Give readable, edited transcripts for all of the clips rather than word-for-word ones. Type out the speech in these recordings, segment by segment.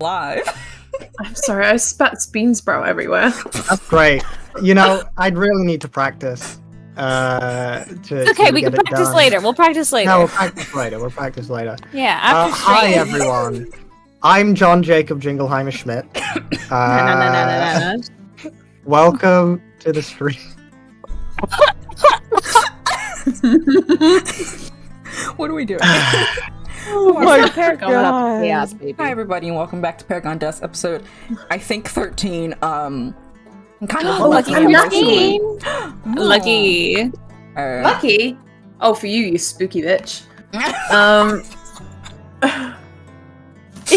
Live. I'm sorry, I spat bean sprout everywhere. That's great. You know, I'd really need to practice. Okay, we can practice later. We'll practice later. No, we'll practice later. Yeah, after hi, everyone. I'm John Jacob Jingleheimer Schmidt. No. Welcome to the stream. What are we doing? Oh my Paragon God. chaos, baby. Hi everybody and welcome back to Paragon Dust episode, I think 13. Kind of lucky. emotionally. Lucky. Lucky? Oh, for you, you spooky bitch.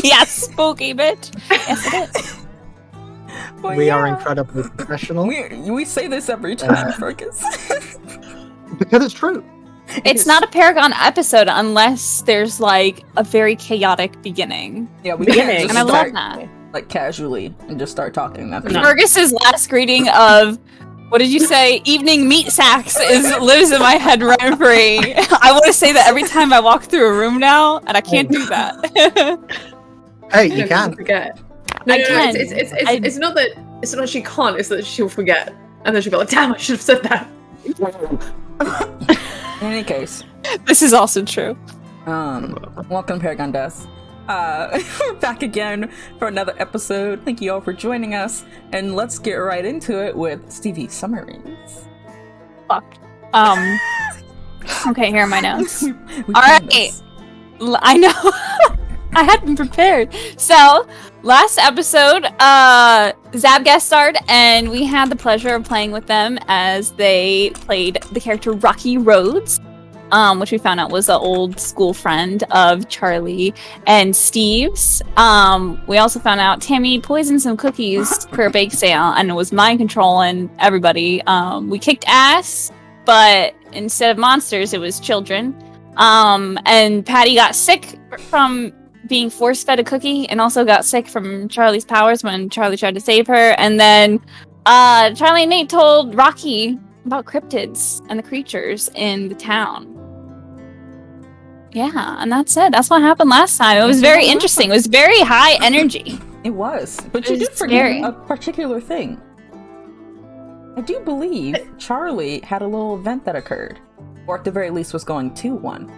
Yeah, spooky bitch. Yes, it is. Well, We are incredibly professional. We say this every time, Fergus. Because it's true. It's not a Paragon episode unless there's like a very chaotic beginning. Yeah, we Beginning. can't just And I start love that. like casually and just start talking. After No. Fergus's last greeting of what did you say? Evening meat sacks lives in my head rent free. I want to say that every time I walk through a room now, and I can't do that. Hey, you can. Forget. No, I no, can. it's not that she can't. It's that she'll forget, and then she'll be like, "Damn, I should have said that." In any case, This is also true. welcome to Paragon Dust. We're back again for another episode. Thank you all for joining us, and let's get right into it with Stevie's summaries. Fuck. Okay, here are my notes. We All can right. this. I know. I had been prepared. So, last episode, Zab guest starred, and we had the pleasure of playing with them as they played the character Rocky Rhodes, which we found out was an old school friend of Charlie and Steve's. We also found out Tammy poisoned some cookies for a bake sale and was mind controlling everybody. We kicked ass, but instead of monsters, it was children. And Patty got sick from being force-fed a cookie and also got sick from Charlie's powers when Charlie tried to save her. And then Charlie and Nate told Rocky about cryptids and the creatures in the town. Yeah, and that's it. That's what happened last time. It was very interesting. It was very high energy. It was, but you It did was forget scary. a particular thing. I do believe Charlie had a little event that occurred, or at the very least was going to one.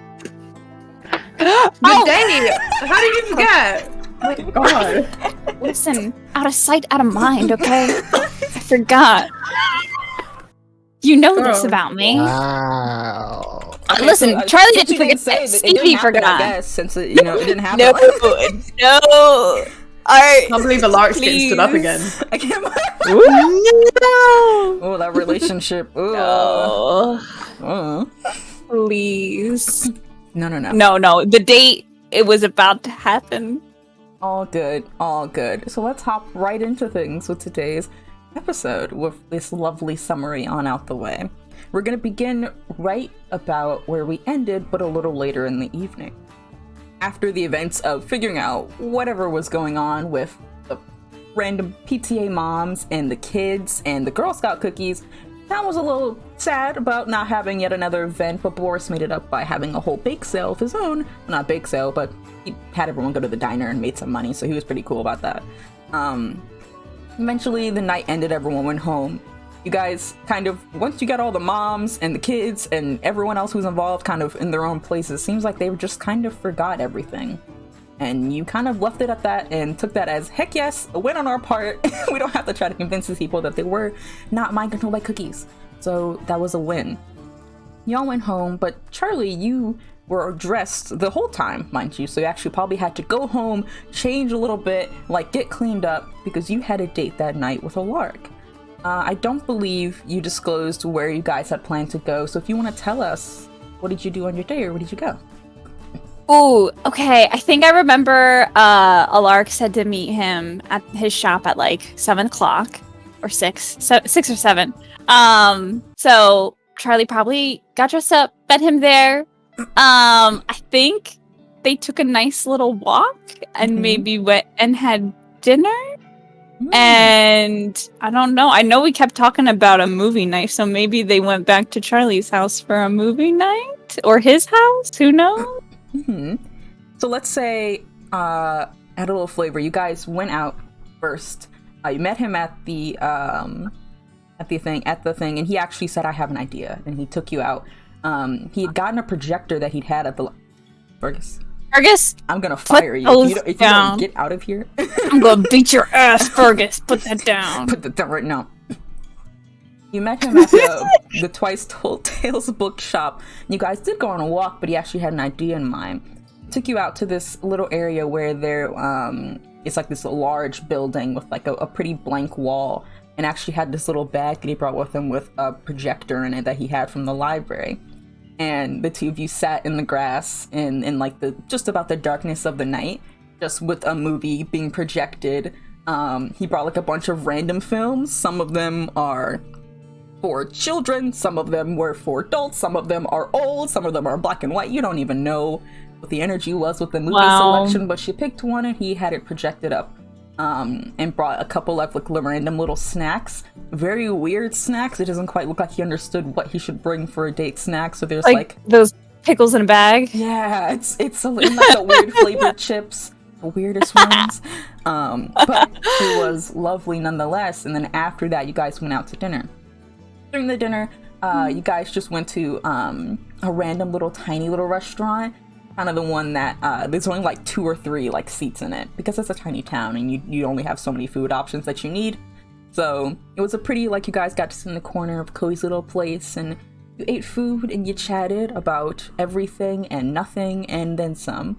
Good day. How did you forget? Oh my God. Listen, out of sight, out of mind, okay? I forgot. You know this Girl. about me. Wow. Listen, so, Charlie since didn't you forget say that. that it didn't Stevie happen, forgot. I guess, since it, it didn't happen. No. I can't believe the lark's getting stood up again. I can't. No. Oh, that relationship. Ooh. No. Please. No. No. The date, it was about to happen. All good, all good. So let's hop right into things with today's episode with this lovely summary on out the way. We're going to begin right about where we ended, but a little later in the evening. After the events of figuring out whatever was going on with the random PTA moms and the kids and the Girl Scout cookies, Tom was a little sad about not having yet another event, but Boris made it up by having a whole bake sale of his own. Well, not bake sale, but he had everyone go to the diner and made some money, so he was pretty cool about that. Eventually, the night ended, everyone went home. You guys kind of, once you got all the moms and the kids and everyone else who's involved kind of in their own places, seems like they just kind of forgot everything. And you kind of left it at that and took that as, heck yes, a win on our part. We don't have to try to convince these people that they were not mind controlled by cookies. So that was a win. Y'all went home, but Charlie, you were dressed the whole time, mind you, so you actually probably had to go home, change a little bit, like get cleaned up, because you had a date that night with a lark. I don't believe you disclosed where you guys had planned to go, so if you want to tell us, what did you do on your day, or where did you go? Ooh, okay. I think I remember Alark said to meet him at his shop at like 7 o'clock or 6 or 7. So Charlie probably got dressed up, met him there. I think they took a nice little walk and maybe went and had dinner. And I don't know. I know we kept talking about a movie night, so maybe they went back to Charlie's house for a movie night or his house. Who knows? So let's say add a little flavor. You guys went out first. You met him at the thing, and he actually said, "I have an idea," and he took you out. He had gotten a projector that he'd had at the Fergus. Fergus, I'm gonna fire you if you down. don't get out of here. I'm gonna beat your ass, Fergus. Put that down. Put that down right now. You met him at the Twice Told Tales bookshop. You guys did go on a walk, but he actually had an idea in mind. He took you out to this little area where it's like this large building with like a pretty blank wall, and actually had this little bag that he brought with him with a projector in it that he had from the library. And the two of you sat in the grass in like just about the darkness of the night, just with a movie being projected. He brought like a bunch of random films. Some of them are for children, some of them were for adults, some of them are old, some of them are black and white. You don't even know what the energy was with the movie selection, but she picked one and he had it projected up. And brought a couple of like random little snacks, very weird snacks. It doesn't quite look like he understood what he should bring for a date snack. So there's like those pickles in a bag. Yeah, it's in like the weird flavored chips, the weirdest ones. But it was lovely nonetheless. And then after that, you guys went out to dinner. During the dinner, you guys just went to a random little tiny little restaurant. Kind of the one that there's only like 2 or 3 like seats in it because it's a tiny town and you only have so many food options that you need. So it was a pretty, like, you guys got to sit in the corner of a cozy little place and you ate food and you chatted about everything and nothing and then some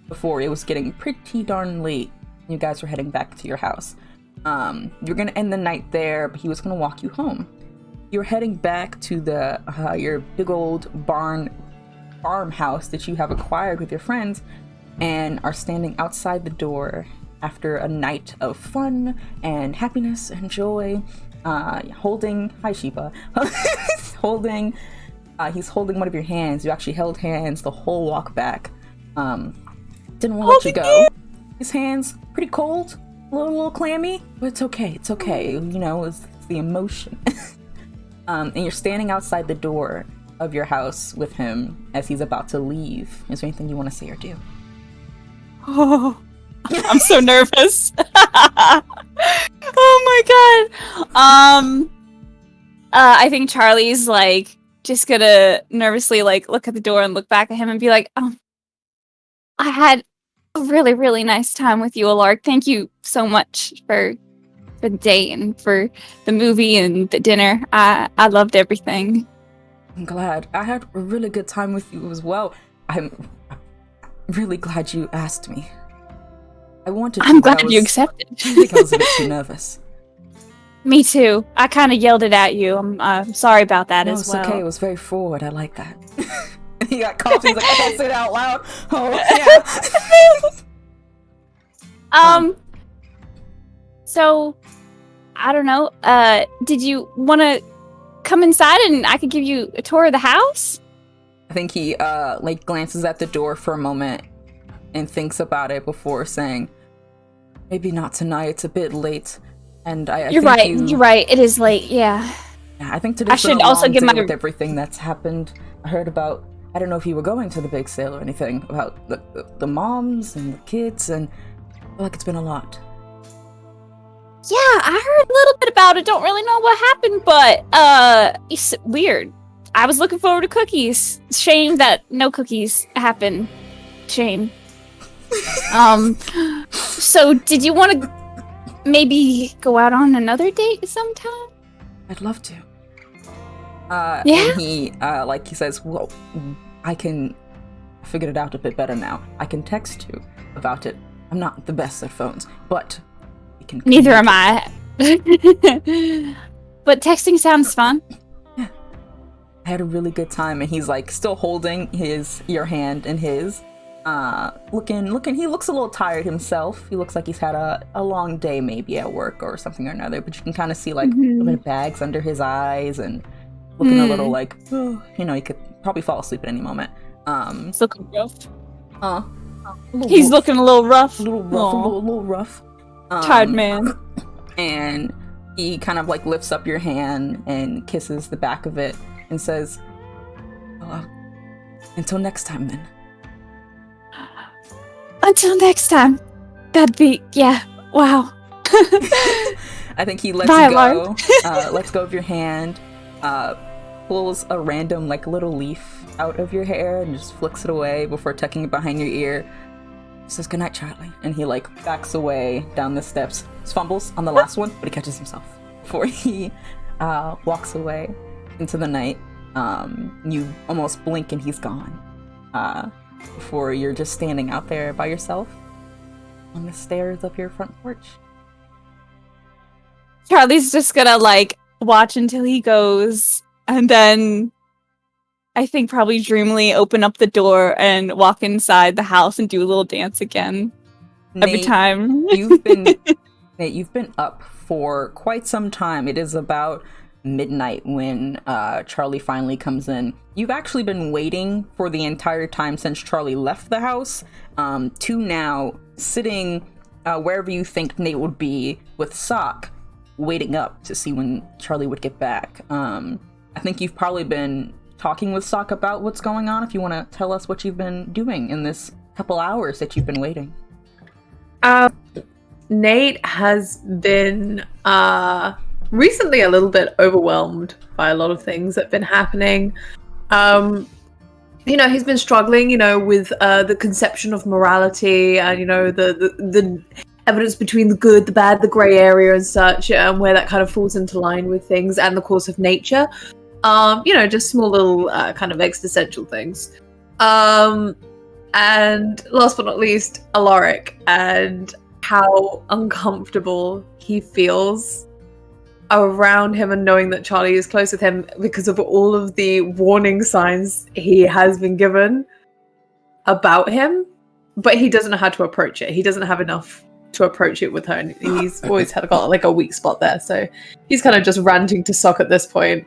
before it was getting pretty darn late. You guys were heading back to your house. You're gonna end the night there, but he was gonna walk you home. You're heading back to your big old farmhouse that you have acquired with your friends and are standing outside the door after a night of fun and happiness and joy, holding he's holding one of your hands. You actually held hands the whole walk back. Didn't want to let you go. His hands pretty cold, a little clammy, but it's okay, you know, it's the emotion. And you're standing outside the door of your house with him as he's about to leave. Is there anything you want to say or do? Oh, I'm so nervous. Oh my god. I think Charlie's like just gonna nervously like look at the door and look back at him and be like, I had a really, really nice time with you, Alark. Thank you so much for the date and for the movie and the dinner. I loved everything. I'm glad. I had a really good time with you as well. I'm really glad you asked me. I'm glad you accepted. I think I was a bit too nervous. Me too. I kind of yelled it at you. I'm sorry about that as well. It's okay. It was very forward. I like that. He got coffee. He's like, I can't say it out loud. Oh, yeah. So, I don't know. Did you want to come inside and I could give you a tour of the house? I think he like glances at the door for a moment and thinks about it before saying, maybe not tonight, it's a bit late. And You're right, it is late, yeah. I think today's been a long day with everything that's happened. I heard about, I don't know if you were going to the big sale or anything, about the moms and the kids, and I feel like it's been a lot. Yeah, I heard a little bit about it. Don't really know what happened, but it's weird. I was looking forward to cookies. Shame that no cookies happen. Shame. So did you want to maybe go out on another date sometime? I'd love to. Yeah. And he says, well, I figured it out a bit better now. I can text you about it. I'm not the best at phones, but neither am I. But texting sounds fun. Yeah. I had a really good time, and he's like still holding your hand in his. Looking, he looks a little tired himself. He looks like he's had a long day maybe at work or something or another, but you can kind of see like a little bit of bags under his eyes and looking a little like, oh, you know, he could probably fall asleep at any moment. He's looking rough. He's looking a little rough. A little rough. Tired man. And he kind of like lifts up your hand and kisses the back of it and says, until next time then. Until next time. That'd be, yeah, wow. I think he lets Bye, go, lets go of your hand, pulls a random like little leaf out of your hair and just flicks it away before tucking it behind your ear. Says goodnight, Charlie, and he like backs away down the steps. Fumbles on the last one, but he catches himself before he walks away into the night. You almost blink and he's gone. Before you're just standing out there by yourself on the stairs of your front porch. Charlie's just gonna like watch until he goes, and then I think probably dreamily open up the door and walk inside the house and do a little dance again every Nate, time. you've been up for quite some time. It is about midnight when Charlie finally comes in. You've actually been waiting for the entire time since Charlie left the house to now sitting wherever you think Nate would be with Sock, waiting up to see when Charlie would get back. I think you've probably been talking with Sock about what's going on. If you want to tell us what you've been doing in this couple hours that you've been waiting. Nate has been recently a little bit overwhelmed by a lot of things that have been happening. He's been struggling, with the conception of morality and, the evidence between the good, the bad, the grey area and such, and where that kind of falls into line with things and the course of nature. Just small little kind of existential things. And last but not least, Alaric, and how uncomfortable he feels around him and knowing that Charlie is close with him because of all of the warning signs he has been given about him, but he doesn't know how to approach it. He doesn't have enough to approach it with her, and he's always got like a weak spot there, so he's kind of just ranting to Sock at this point,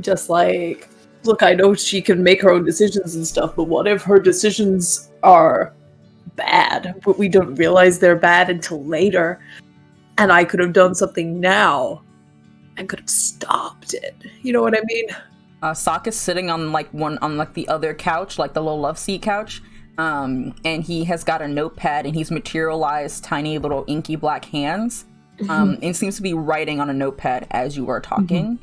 just like, look, I know she can make her own decisions and stuff, but what if her decisions are bad, but we don't realize they're bad until later? And I could have done something now and could have stopped it. You know what I mean? Sock is sitting on the other couch, like the little love seat couch. And he has got a notepad and he's materialized tiny little inky black hands. And seems to be writing on a notepad as you are talking.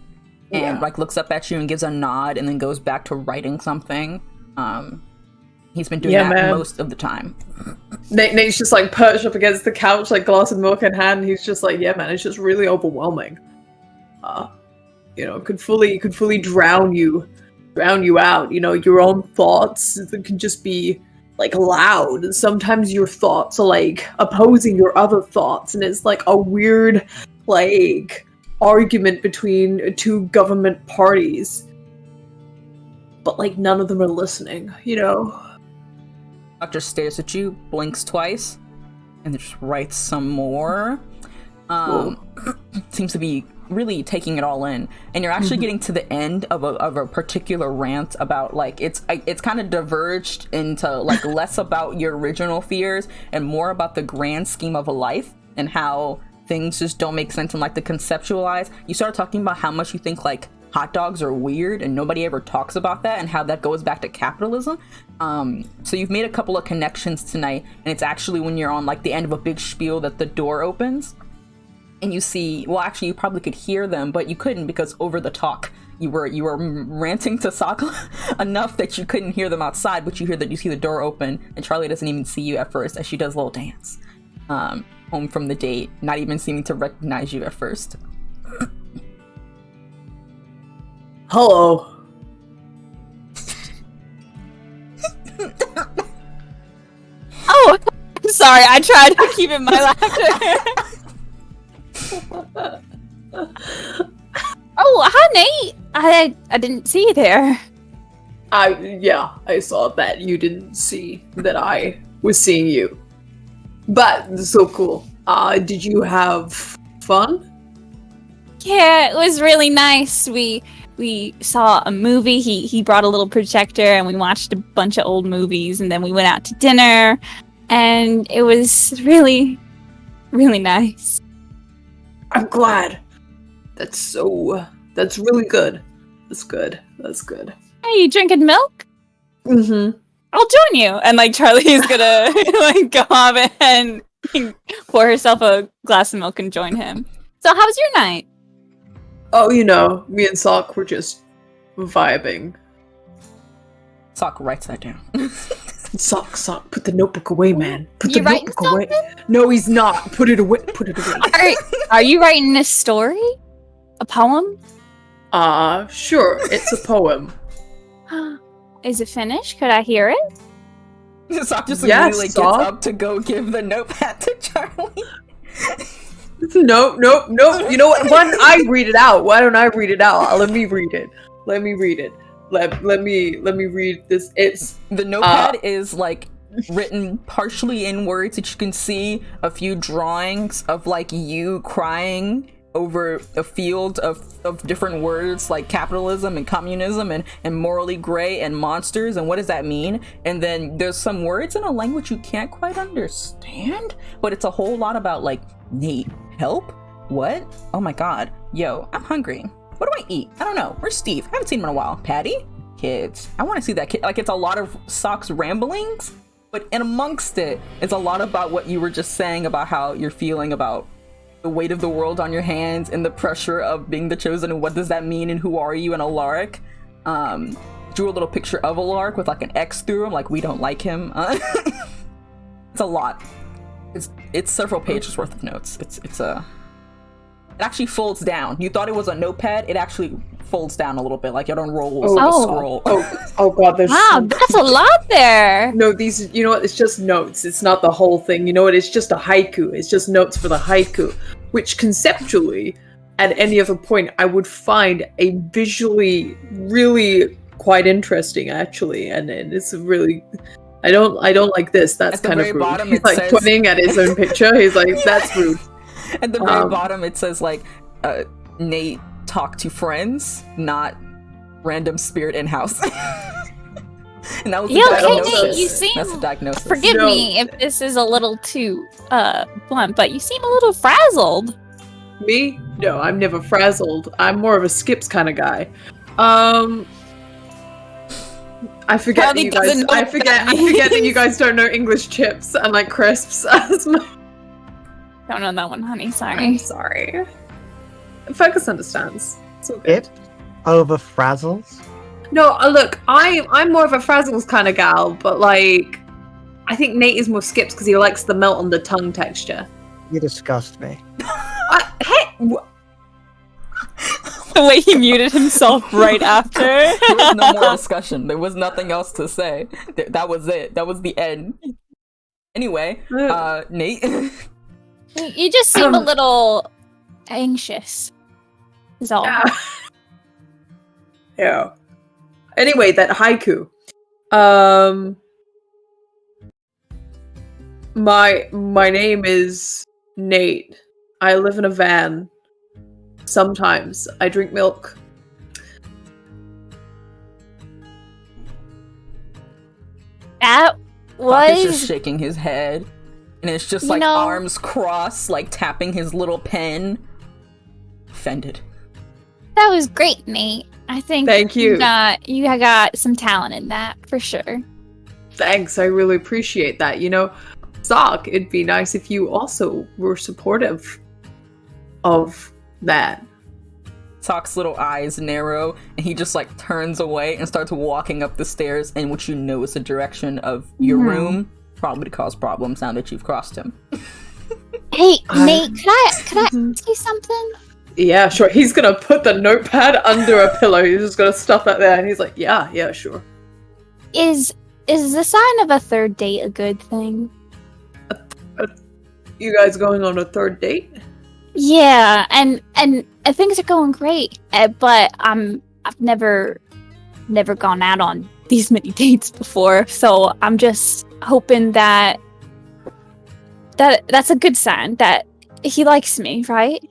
And looks up at you and gives a nod and then goes back to writing something. He's been doing that most of the time. Nate's just like perched up against the couch, like glass of milk in hand. He's just like, yeah, man, it's just really overwhelming. Could fully drown you out. Your own thoughts can just be like loud, and sometimes your thoughts are like opposing your other thoughts, and it's like a weird like argument between two government parties, but like none of them are listening. Doctor stares at you, blinks twice, and then just writes some more. Seems to be really taking it all in, and you're actually getting to the end of a particular rant about like it's kind of diverged into like less about your original fears and more about the grand scheme of a life and how things just don't make sense and like to conceptualize. You start talking about how much you think like hot dogs are weird and nobody ever talks about that and how that goes back to capitalism. So you've made a couple of connections tonight, and it's actually when you're on like the end of a big spiel that the door opens and you see, well, actually you probably could hear them, but you couldn't because over the talk you were ranting to Sokka enough that you couldn't hear them outside, but you see the door open and Charlie doesn't even see you at first as she does a little dance home from the date, not even seeming to recognize you at first. Hello. Oh, I'm sorry. I tried to keep in my laughter. Oh, hi, Nate. I didn't see you there. I saw that you didn't see that I was seeing you. But so cool. Did you have fun? Yeah, it was really nice. We saw a movie. He brought a little projector and we watched a bunch of old movies, and then we went out to dinner, and it was really, really nice. I'm glad. That's really good. That's good. Hey, you drinking milk? Mm-hmm. I'll join you. And like Charlie's gonna like go off and pour herself a glass of milk and join him. So how was your night? Oh, me and Sock were just vibing. Sock writes that down. Sock, put the notebook away, man. Put You the writing notebook away. No, he's not. Put it away. Put it away. Are you writing a story? A poem? Sure. It's a poem. Is it finished? Could I hear it? Sock just Yes, immediately gets Sock. up to go give the notepad to Charlie. Nope. You know what? Why don't I read it out? Let me read it. Let me read this. It's The notepad is like written partially in words that you can see a few drawings of like you crying over a field of different words like capitalism and communism and morally gray and monsters and what does that mean, and then there's some words in a language you can't quite understand, but it's a whole lot about like, Nate, help? What? Oh my god. Yo, I'm hungry. What do I eat? I don't know. Where's Steve? I haven't seen him in a while. Patty? Kids. I want to see that kid. Like, it's a lot of Sock's ramblings, but in amongst it, it's a lot about what you were just saying about how you're feeling about the weight of the world on your hands and the pressure of being the chosen and what does that mean and who are you, and Alaric. Drew a little picture of Alaric with like an X through him, like we don't like him. It's a lot. It's several pages worth of notes. It actually folds down. You thought it was a notepad, it actually folds down a little bit, like it unrolls like a scroll. Oh god, there's That's a lot there. No, these, you know what, it's just notes. It's not the whole thing. You know what, it's just a haiku. It's just notes for the haiku, which conceptually, at any other point, I would find a visually really quite interesting, actually. And it's really, I don't like this. That's kind of rude. Bottom, he's like pointing at his own picture. He's like, that's rude. At the very bottom, it says like, Nate, talk to friends, not random spirit in house. And that was the diagnosis. Nate, you seem, that's the diagnosis. Forgive me if this is a little too blunt, but you seem a little frazzled. Me? No, I'm never frazzled. I'm more of a skips kind of guy. I forget that you guys. I forget that you guys don't know English chips and like crisps. Don't know that one, honey. Sorry. I'm sorry. Focus understands. It's all good. It over frazzles. No, look, I'm more of a frazzles kind of gal, but like, I think Nate is more skips because he likes the melt on the tongue texture. You disgust me. The way he muted himself right after. There was no more discussion. There was nothing else to say. That was it. That was the end. Anyway, Nate. You just seem a little anxious. Is all. Yeah. Anyway, that haiku. My name is Nate. I live in a van. Sometimes I drink milk. That Pocket's was just shaking his head, and it's just like arms crossed, like tapping his little pen. Offended. That was great, Nate. I think Thank you. You got some talent in that for sure. Thanks, I really appreciate that. You know, Sock, it'd be nice if you also were supportive of that. Sock's little eyes narrow, and he just like turns away and starts walking up the stairs in which you know is the direction of your room, probably to cause problems now that you've crossed him. Hey, Nate, could I ask you something? Yeah, sure. He's gonna put the notepad under a pillow. He's just gonna stuff that there, and he's like, yeah, sure. Is the sign of a third date a good thing? You guys going on a third date? Yeah, and things are going great, but I've never gone out on these many dates before, so I'm just hoping that's a good sign that he likes me, right?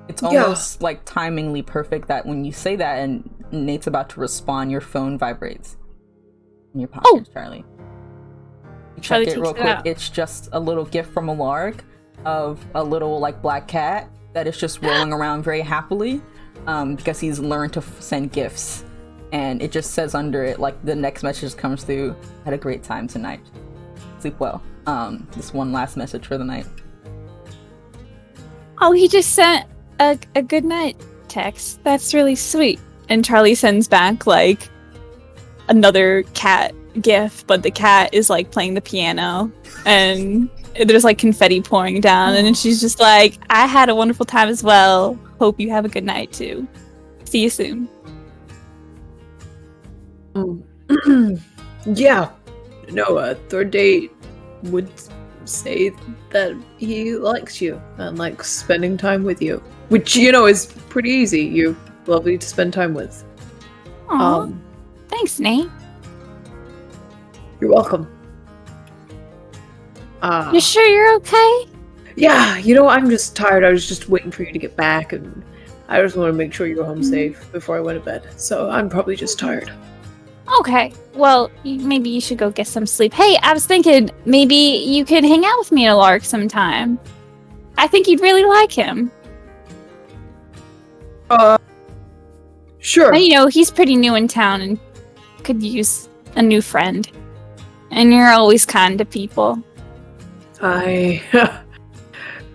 It's almost like timingly perfect that when you say that and Nate's about to respond, your phone vibrates in your pocket, Charlie. You check it real quick. It's just a little gift from Alaric of a little like black cat that is just rolling around very happily because he's learned to send gifts. and it just says under it, like, the next message comes through, had a great time tonight. Sleep well. Just one last message for the night. Oh, he just sent a good night text. That's really sweet. And Charlie sends back, like, another cat gif, but the cat is, like, playing the piano, and there's, like, confetti pouring down, and then she's just like, I had a wonderful time as well. Hope you have a good night, too. See you soon. Yeah. No, third date would say that he likes you and likes spending time with you, which, you know, is pretty easy. You're lovely to spend time with. Aw, thanks, Nate. You're welcome. You sure you're okay? Yeah, you know, I'm just tired. I was just waiting for you to get back, and I just want to make sure you're home safe before I went to bed. So I'm probably just tired. Okay, well, maybe you should go get some sleep. Hey, I was thinking maybe you could hang out with me at a lark sometime. I think you'd really like him. Sure. You know, he's pretty new in town and could use a new friend. And you're always kind to people. I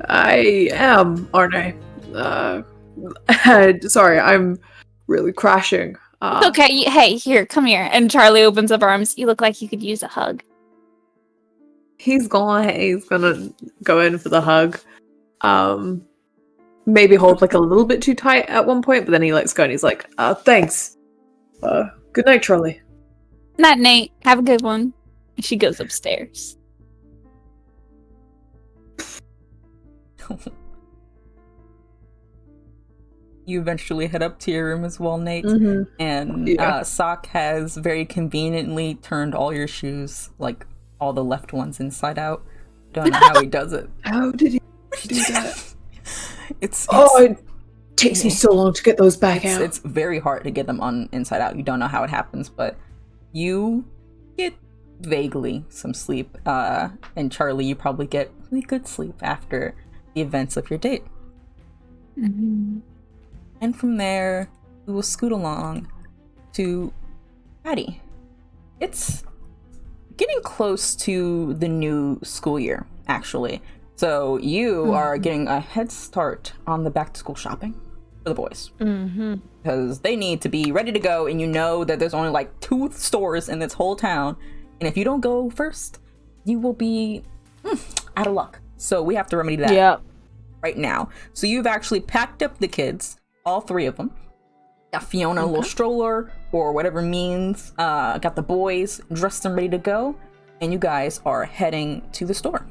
am, aren't I? Sorry, I'm really crashing. It's okay. Hey, here, come here. And Charlie opens up arms. You look like you could use a hug. He's gonna go in for the hug. Maybe hold like a little bit too tight at one point, but then he lets go and he's like, thanks. Good night, Charlie. Night, Nate. Have a good one. And she goes upstairs. You eventually head up to your room as well, Nate, and Yeah. Sock has very conveniently turned all your shoes, like all the left ones, inside out. Don't know how he does it. How did he do that? It's it takes me so long to get those back out. It's very hard to get them on inside out. You don't know how it happens, but you get vaguely some sleep. And Charlie, you probably get really good sleep after the events of your date. Mm-hmm. And from there, we will scoot along to Patty. It's getting close to the new school year, actually. So you are getting a head start on the back-to-school shopping for the boys. Because they need to be ready to go, and you know that there's only like 2 stores in this whole town. And if you don't go first, you will be out of luck. So we have to remedy that right now. So you've actually packed up the kids. All 3 of them. Got Fiona in a little stroller or whatever means. Got the boys dressed and ready to go. And you guys are heading to the store.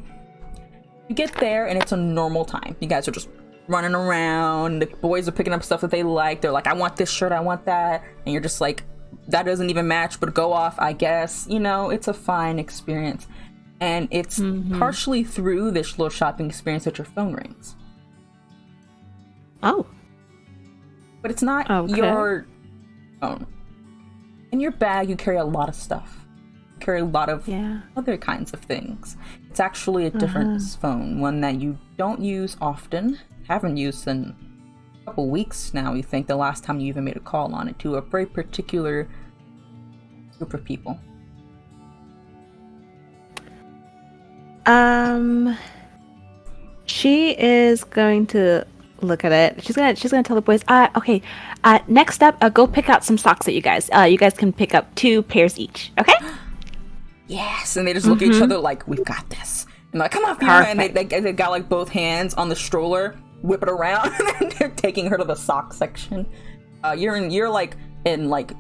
You get there and it's a normal time. You guys are just running around. The boys are picking up stuff that they like. They're like, I want this shirt, I want that. And you're just like, that doesn't even match, but go off, I guess. You know, it's a fine experience. And it's partially through this little shopping experience that your phone rings. Oh. But it's not your phone. In your bag, you carry a lot of stuff. You carry a lot of other kinds of things. It's actually a different phone, one that you don't use often, haven't used in a couple weeks now, you think, the last time you even made a call on it, to a very particular group of people. She is going to look at it. She's gonna tell the boys, okay, next up, go pick out some socks that you guys can pick up 2 pairs each, okay? Yes, and they just look at each other like, we've got this. And they're like, come on, Fiona, and they got like both hands on the stroller, whip it around, and they're taking her to the sock section. You're like in like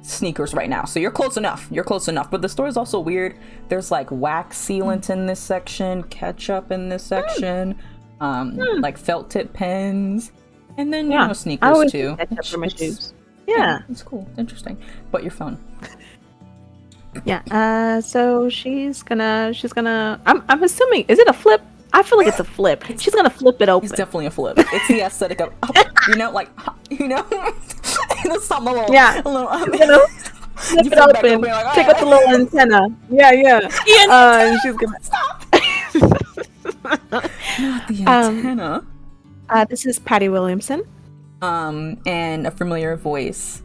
sneakers right now, so you're close enough. But the store is also weird. There's like wax sealant in this section, ketchup in this section. Like felt tip pens, and then you know, sneakers too. For my shoes. Yeah, it's cool. It's interesting. But your phone. Yeah. So she's gonna. I'm assuming. Is it a flip? I feel like it's a flip. She's gonna flip it open. It's definitely a flip. It's the aesthetic of, like, something a little. Yeah. A little, flip it open. Like, take out the little antenna. Yeah. And she's gonna stop. Not the antenna. This is Patty Williamson. And a familiar voice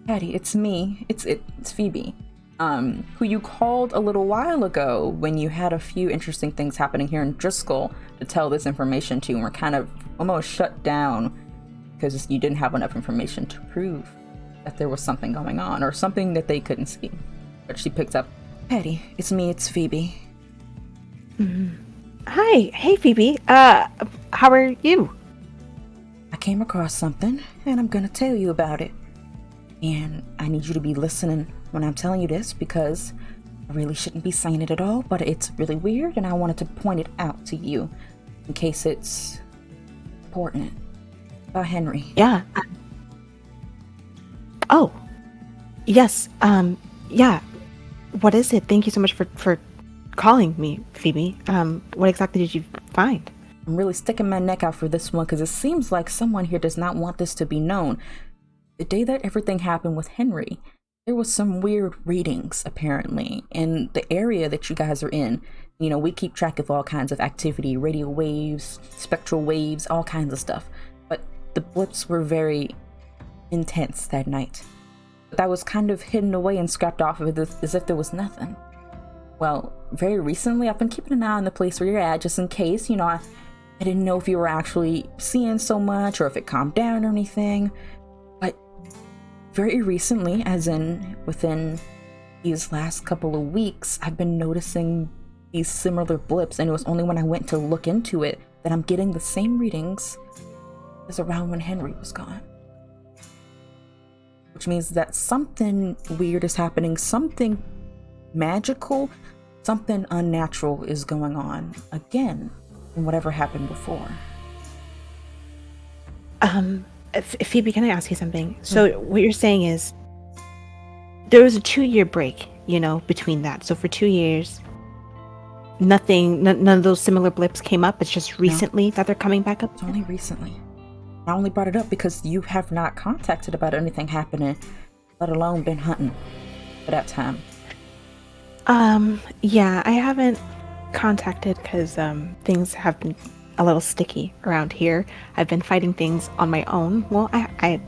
Patty, it's me. It's Phoebe. Who you called a little while ago when you had a few interesting things happening here in Driscoll to tell this information to, and were kind of almost shut down because you didn't have enough information to prove that there was something going on or something that they couldn't see. But she picked up, Patty, it's me, it's Phoebe. Hi, hey Phoebe. How are you? I came across something, and I'm gonna tell you about it. And I need you to be listening when I'm telling you this, because I really shouldn't be saying it at all, but it's really weird, and I wanted to point it out to you in case it's important. About Henry. Yeah. Oh. Yes. Yeah. What is it? Thank you so much for calling me, Phoebe. What exactly did you find? I'm really sticking my neck out for this one because it seems like someone here does not want this to be known. The day that everything happened with Henry, there was some weird readings, apparently, in the area that you guys are in. You know, we keep track of all kinds of activity, radio waves, spectral waves, all kinds of stuff. But the blips were very intense that night. But that was kind of hidden away and scrapped off of it as if there was nothing. Well, very recently, I've been keeping an eye on the place where you're at, just in case, you know, I didn't know if you were actually seeing so much or if it calmed down or anything. But very recently, as in within these last couple of weeks, I've been noticing these similar blips, and it was only when I went to look into it that I'm getting the same readings as around when Henry was gone. Which means that something weird is happening, something magical, something unnatural is going on again in whatever happened before. Phoebe, can I ask you something? So what you're saying is there was a 2-year break, you know, between that. So for 2 years, none of those similar blips came up. It's just recently that they're coming back up. It's only recently. I only brought it up because you have not contacted about anything happening, let alone been hunting for that time. Yeah, I haven't contacted because things have been a little sticky around here. I've been fighting things on my own. Well, I've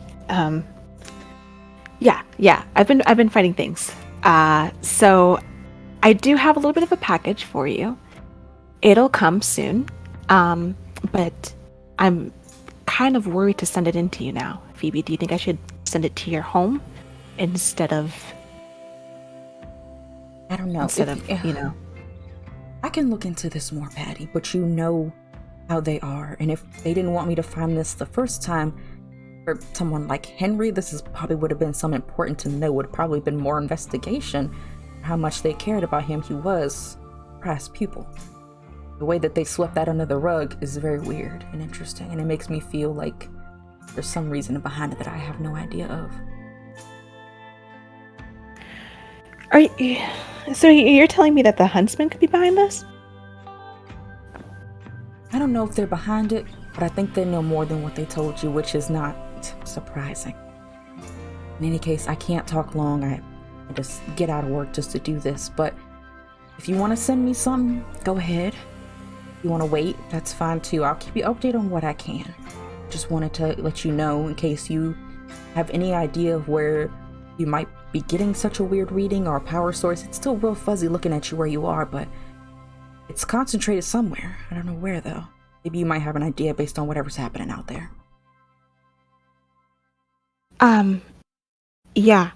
been fighting things. So I do have a little bit of a package for you. It'll come soon. But I'm kind of worried to send it in to you now. Phoebe, do you think I should send it to your home instead of I don't know. you know? I can look into this more, Patty, but you know how they are. And if they didn't want me to find this the first time, for someone like Henry, this is probably would have been something important to know. Would have probably been more investigation. How much they cared about him. He was a prized pupil. The way that they swept that under the rug is very weird and interesting, and it makes me feel like there's some reason behind it that I have no idea of. So you're telling me that the huntsman could be behind this? I don't know if they're behind it, but I think they know more than what they told you, which is not surprising. In any case, I can't talk long. I just get out of work just to do this, but if you want to send me something, go ahead. If you want to wait, that's fine too. I'll keep you updated on what I can. Just wanted to let you know in case you have any idea of where you might be getting such a weird reading or a power source. It's still real fuzzy looking at you where you are, but it's concentrated somewhere. I don't know where though. Maybe you might have an idea based on whatever's happening out there. Yeah.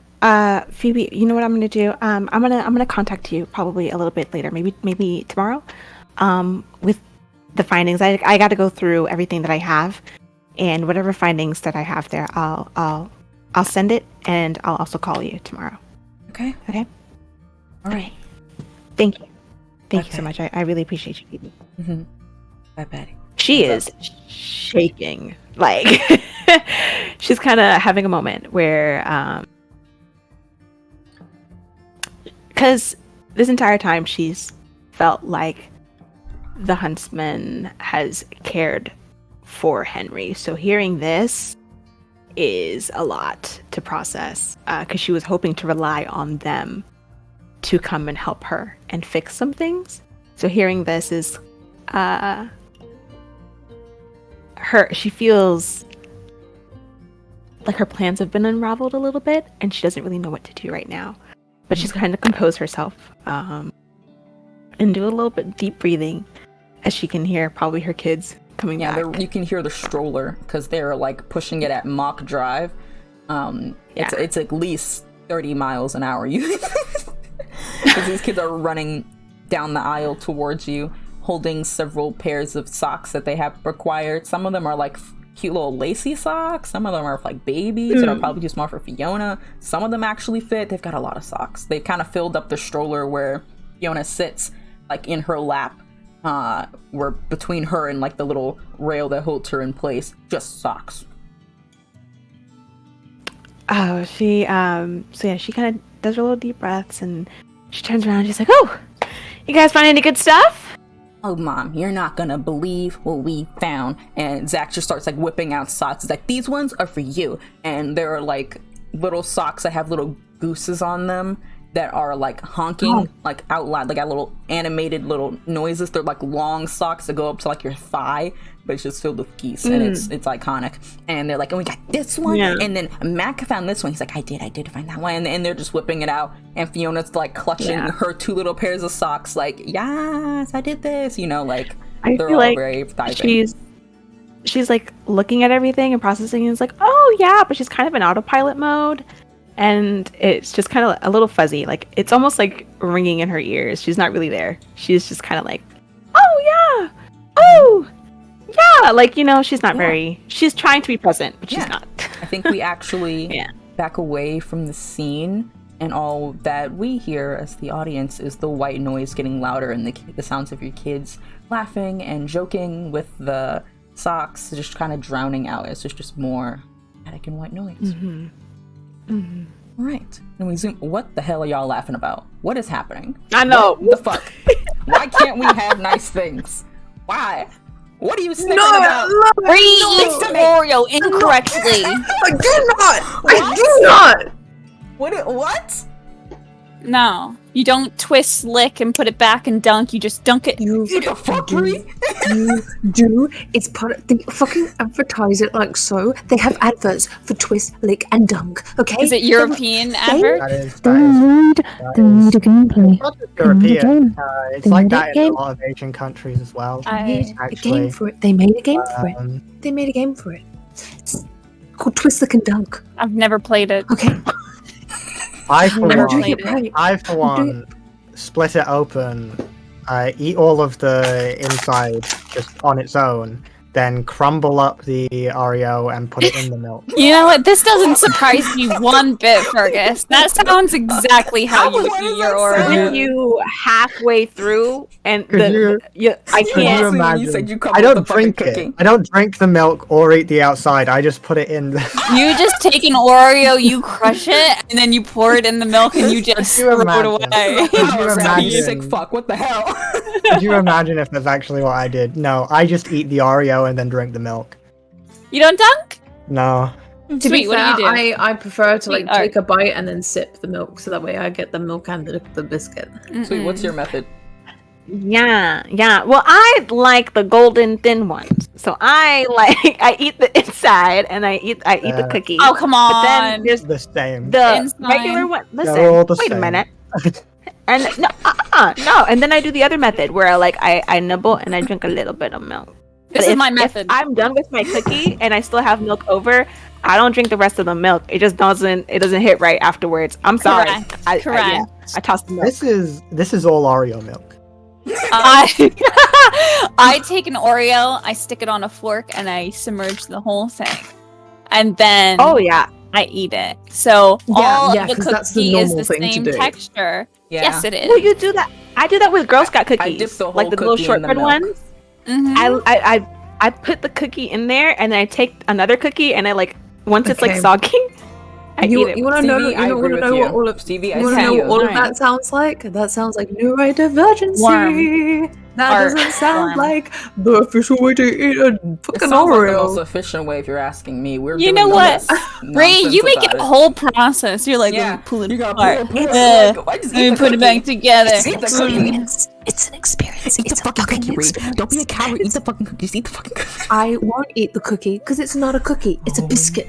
Phoebe, you know what I'm gonna do? I'm gonna contact you probably a little bit later, maybe tomorrow. With the findings. I got to go through everything that I have, and whatever findings that I have there, I'll send it, and I'll also call you tomorrow. Okay. All right. Thank you. Thank you so much. I really appreciate you, Phoebe. Mm-hmm. Bye, Patty. She is shaking. Like, she's kind of having a moment where, because this entire time she's felt like the huntsman has cared for Henry. So hearing this is a lot to process, because she was hoping to rely on them to come and help her and fix some things. So hearing this is she feels like her plans have been unraveled a little bit, and she doesn't really know what to do right now. But she's kind of compose herself and do a little bit deep breathing, as she can hear probably her kids coming back. You can hear the stroller because they're like pushing it at Mach Drive. It's at least 30 miles an hour. Because these kids are running down the aisle towards you, holding several pairs of socks that they have required. Some of them are like cute little lacy socks. Some of them are like babies that are probably too small for Fiona. Some of them actually fit. They've got a lot of socks. They've kind of filled up the stroller where Fiona sits, like in her lap, where between her and like the little rail that holds her in place, just socks. Oh, she she kind of does her little deep breaths, and she turns around and she's like, "Oh, you guys find any good stuff?" "Oh, Mom, you're not gonna believe what we found." And Zach just starts like whipping out socks. He's like, "These ones are for you." And there are like little socks that have little gooses on them that are like honking like out loud. They got little animated little noises. They're like long socks that go up to like your thigh, but it's just filled with geese, and it's iconic. And they're like, "Oh, we got this one," and then Mac found this one. He's like, I did find that one," and they're just whipping it out. And Fiona's like clutching her 2 little pairs of socks, like, "Yes, I did this," like I they're feel all like very thriving. She's like looking at everything and processing, and it's like, "Oh yeah," but she's kind of in autopilot mode. And it's just kind of a little fuzzy. Like, it's almost like ringing in her ears. She's not really there. She's just kind of like, "Oh, yeah. Oh, yeah." Like, she's not very... She's trying to be present, but she's not. I think we actually back away from the scene, and all that we hear as the audience is the white noise getting louder and the sounds of your kids laughing and joking with the socks just kind of drowning out. It's just more static and white noise. Mm-hmm. Mm-hmm. Right. And we zoom. What the hell are y'all laughing about? What is happening? I know. What the fuck? Why can't we have nice things? Why? What are you sniffing about? Read Oreo incorrectly. I do not. What? No, you don't twist, lick, and put it back and dunk. You just dunk it. You The fuckery? do. It's part of... They fucking advertise it like so. They have adverts for twist, lick, and dunk, okay? Is it European advert? That is They need a gameplay. not just European. It's They like need a that in game. a lot of Asian countries as well. They made a Actually, game for it. They made a game for it. They made a game for it. It's called Twist, Lick, and Dunk. I've never played it. Okay. I for Never one, played it. Right. I for one, split it open, eat all of the inside just on its own, then crumble up the Oreo and put it in the milk. You know what? This doesn't surprise me one bit, Fergus. That sounds exactly how you would do your Oreo. With you halfway through, and Could you- I Could you can't. When you imagine? said you I crumbled don't the fucking drink cookie. it. I don't drink the milk or eat the outside. I just put it in. You just take an Oreo, you crush it, and then you pour it in the milk, and you just Could you throw it imagine? away. Could you Oh, you imagine? sick fuck. What the hell? Could you imagine if that's actually what I did? No, I just eat the Oreo and then drink the milk. You don't dunk? No. To be Sweet, what fair, do you do? I prefer to like Sweet, take a bite and then sip the milk, so that way I get the milk and the biscuit. Sweet, what's your method? Yeah. Well, I like the golden thin ones, so I eat the inside and I eat the cookie. Oh, come But then on. there's The same. the Inside. regular one. Listen, They're all the wait a same. minute. And no, and then I do the other method where I nibble and I drink a little bit of milk. This But is my if method. I'm done with my cookie and I still have milk over, I don't drink the rest of the milk. It just doesn't hit right afterwards. I'm sorry. Correct. Correct. I toss the milk. This is all Oreo milk. I take an Oreo, I stick it on a fork, and I submerge the whole thing. And then Oh yeah. I eat it. So all yeah, of the 'cause that's the cookie is normal the thing to same do. texture. Yeah. Yes, it is. Well, you do that. I do that with Girl Scout cookies. I dip the whole like the little cookie in the shortbread milk. ones. Mhm. I put the cookie in there and then I take another cookie and I once it's like Okay. soggy, I You eat it. want to know? Stevie, I You agree want to with know you. what all of Stevie, I you want to see know you. what all of Right. that sounds like? That sounds like neurodivergency. Worm. That Art. doesn't sound Worm. like the official way to eat a It fucking sounds like the most Oreo. efficient way if you're asking me. We're You doing know the what? most Ray, nonsense you make it about a whole process. You're like, Yeah, let me pull it you gotta apart. pull it, I like, I just let eat me the put it back cookie. together. Eat the cookie. It's an experience. Eat the fucking cookie, Reed. Don't be a coward. Eat the fucking cookies. Eat the fucking cookie. I won't eat the cookie because it's not a cookie. It's a biscuit.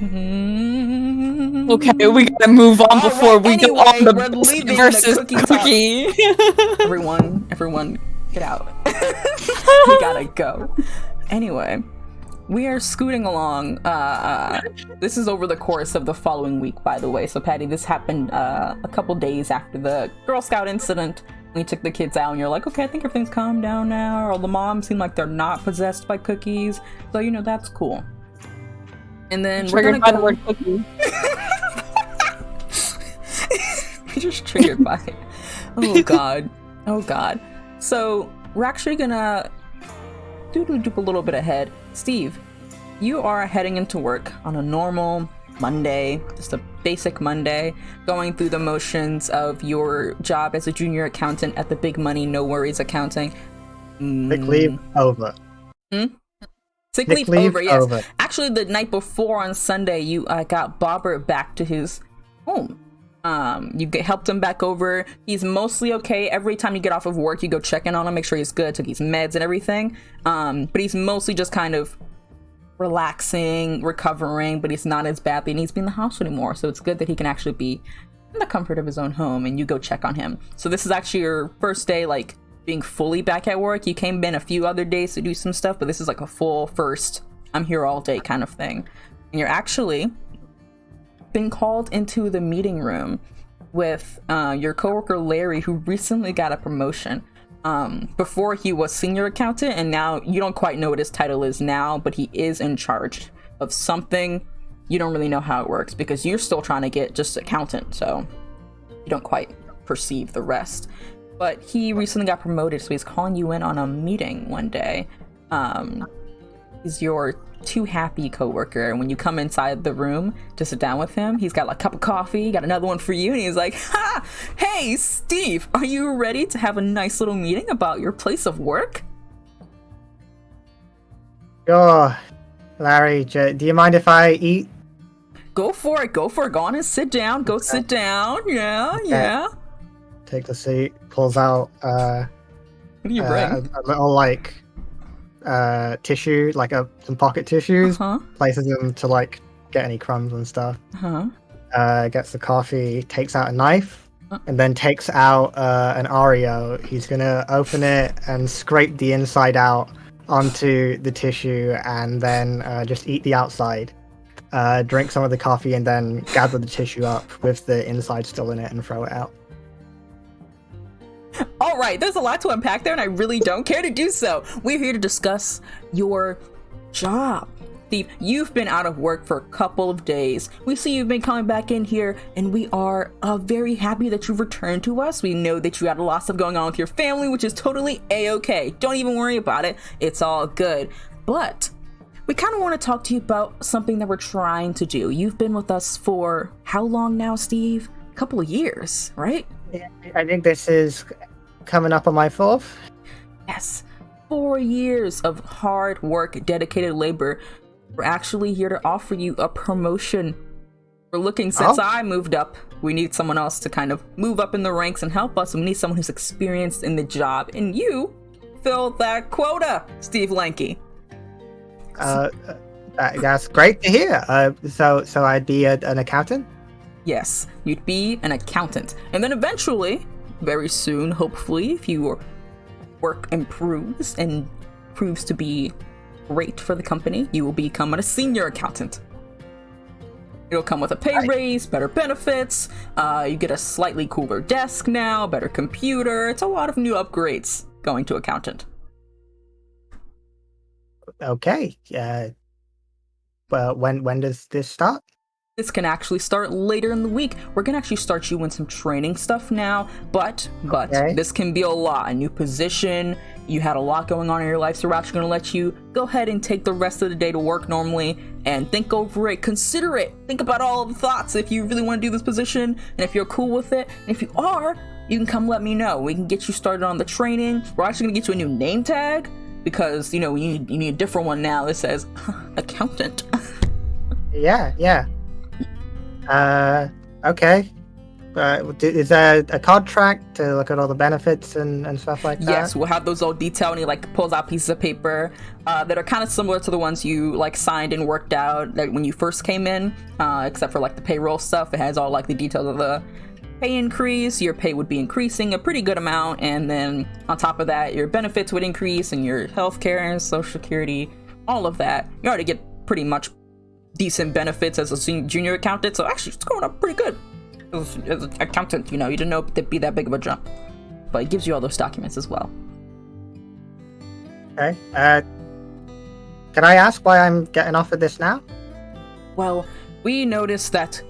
Okay, we gotta move on before we go on we're the leaving versus the cookie talk. Everyone, get out. We gotta go. Anyway, we are scooting along. This is over the course of the following week, by the way. So, Patty, this happened a couple days after the Girl Scout incident. We took the kids out, and you're like, okay, I think everything's calmed down now. Or the moms seem like they're not possessed by cookies. So, you know, that's cool. And then Triggered by the word cookie. You're just triggered by it. Oh god. Oh god. So we're actually gonna do a little bit ahead. Steve, you are heading into work on a normal Monday, just a basic Monday, going through the motions of your job as a junior accountant at the Big Money No Worries Accounting. Sick leave over. Sick leave over, yes. Over. Actually, the night before on Sunday, you got Bobber back to his home. Helped him back over. He's mostly okay. Every time you get off of work, you go check in on him, make sure he's good, took his meds and everything. But he's mostly just kind of relaxing, recovering, but he's not as badly needs to be in the house anymore. So it's good that he can actually be in the comfort of his own home, and you go check on him. So this is actually your first day, like, being fully back at work. You came in a few other days to do some stuff, but this is like a full first, I'm here all day kind of thing. And you're actually been called into the meeting room with your coworker Larry, who recently got a promotion. Before he was senior accountant, and now you don't quite know what his title is now, but he is in charge of something. You don't really know how it works because you're still trying to get just accountant, so you don't quite perceive the rest. But he recently got promoted, so he's calling you in on a meeting one day. He's your too happy coworker, and when you come inside the room to sit down with him, he's got like a cup of coffee, got another one for you, and he's like, ha! Hey, Steve, are you ready to have a nice little meeting about your place of work? Sure. Larry, do you mind if I eat? Go for it, go on and sit down, sit down, yeah, Okay. yeah. Take the seat, pulls out What do you bring? a little, like, tissue, like some pocket tissues, places them to, like, get any crumbs and stuff. Gets the coffee, takes out a knife, and then takes out an Oreo. He's gonna open it and scrape the inside out onto the tissue, and then just eat the outside. Drink some of the coffee, and then gather the tissue up with the inside still in it and throw it out. All right, there's a lot to unpack there, and I really don't care to do so. We're here to discuss your job. Steve, you've been out of work for a couple of days. We see you've been coming back in here, and we are very happy that you've returned to us. We know that you had a lot of stuff going on with your family, which is totally a-okay. Don't even worry about it. It's all good. But we kind of want to talk to you about something that we're trying to do. You've been with us for how long now, Steve? A couple of years, right? Yeah, I think this is coming up on my fourth. Yes, 4 years of hard work, dedicated labor. We're actually here to offer you a promotion. We're looking, since I moved up, we need someone else to kind of move up in the ranks and help us. We need someone who's experienced in the job, and you fill that quota, Steve Lanky. That's great to hear. So I'd be an accountant? Yes, you'd be an accountant. And then eventually, very soon, hopefully, if your work improves and proves to be great for the company, you will become a senior accountant. It'll come with a pay raise, better benefits, you get a slightly cooler desk now, better computer. It's a lot of new upgrades going to accountant. Okay. Well, when does this start? This can actually start later in the week. We're gonna actually start you in some training stuff now, but Okay. This can be a lot. A new position, you had a lot going on in your life, so we're actually gonna let you go ahead and take the rest of the day to work normally and think over it, consider it, think about all of the thoughts if you really want to do this position, and if you're cool with it. And if you are, you can come let me know. We can get you started on the training. We're actually gonna get you a new name tag because, you know, you need a different one now that says accountant. Yeah. Okay. Is there a contract to look at all the benefits and stuff like that? Yes, we'll have those all detailed, and he like pulls out pieces of paper that are kind of similar to the ones you like signed and worked out that when you first came in, except for like the payroll stuff. It has all like the details of the pay increase. Your pay would be increasing a pretty good amount, and then on top of that, your benefits would increase, and your healthcare and social security, all of that. You already get pretty much decent benefits as a junior accountant, so actually it's going up pretty good. As an accountant, you didn't know it'd be that big of a jump, but it gives you all those documents as well. Okay. Can I ask why I'm getting offered this now? Well, we noticed that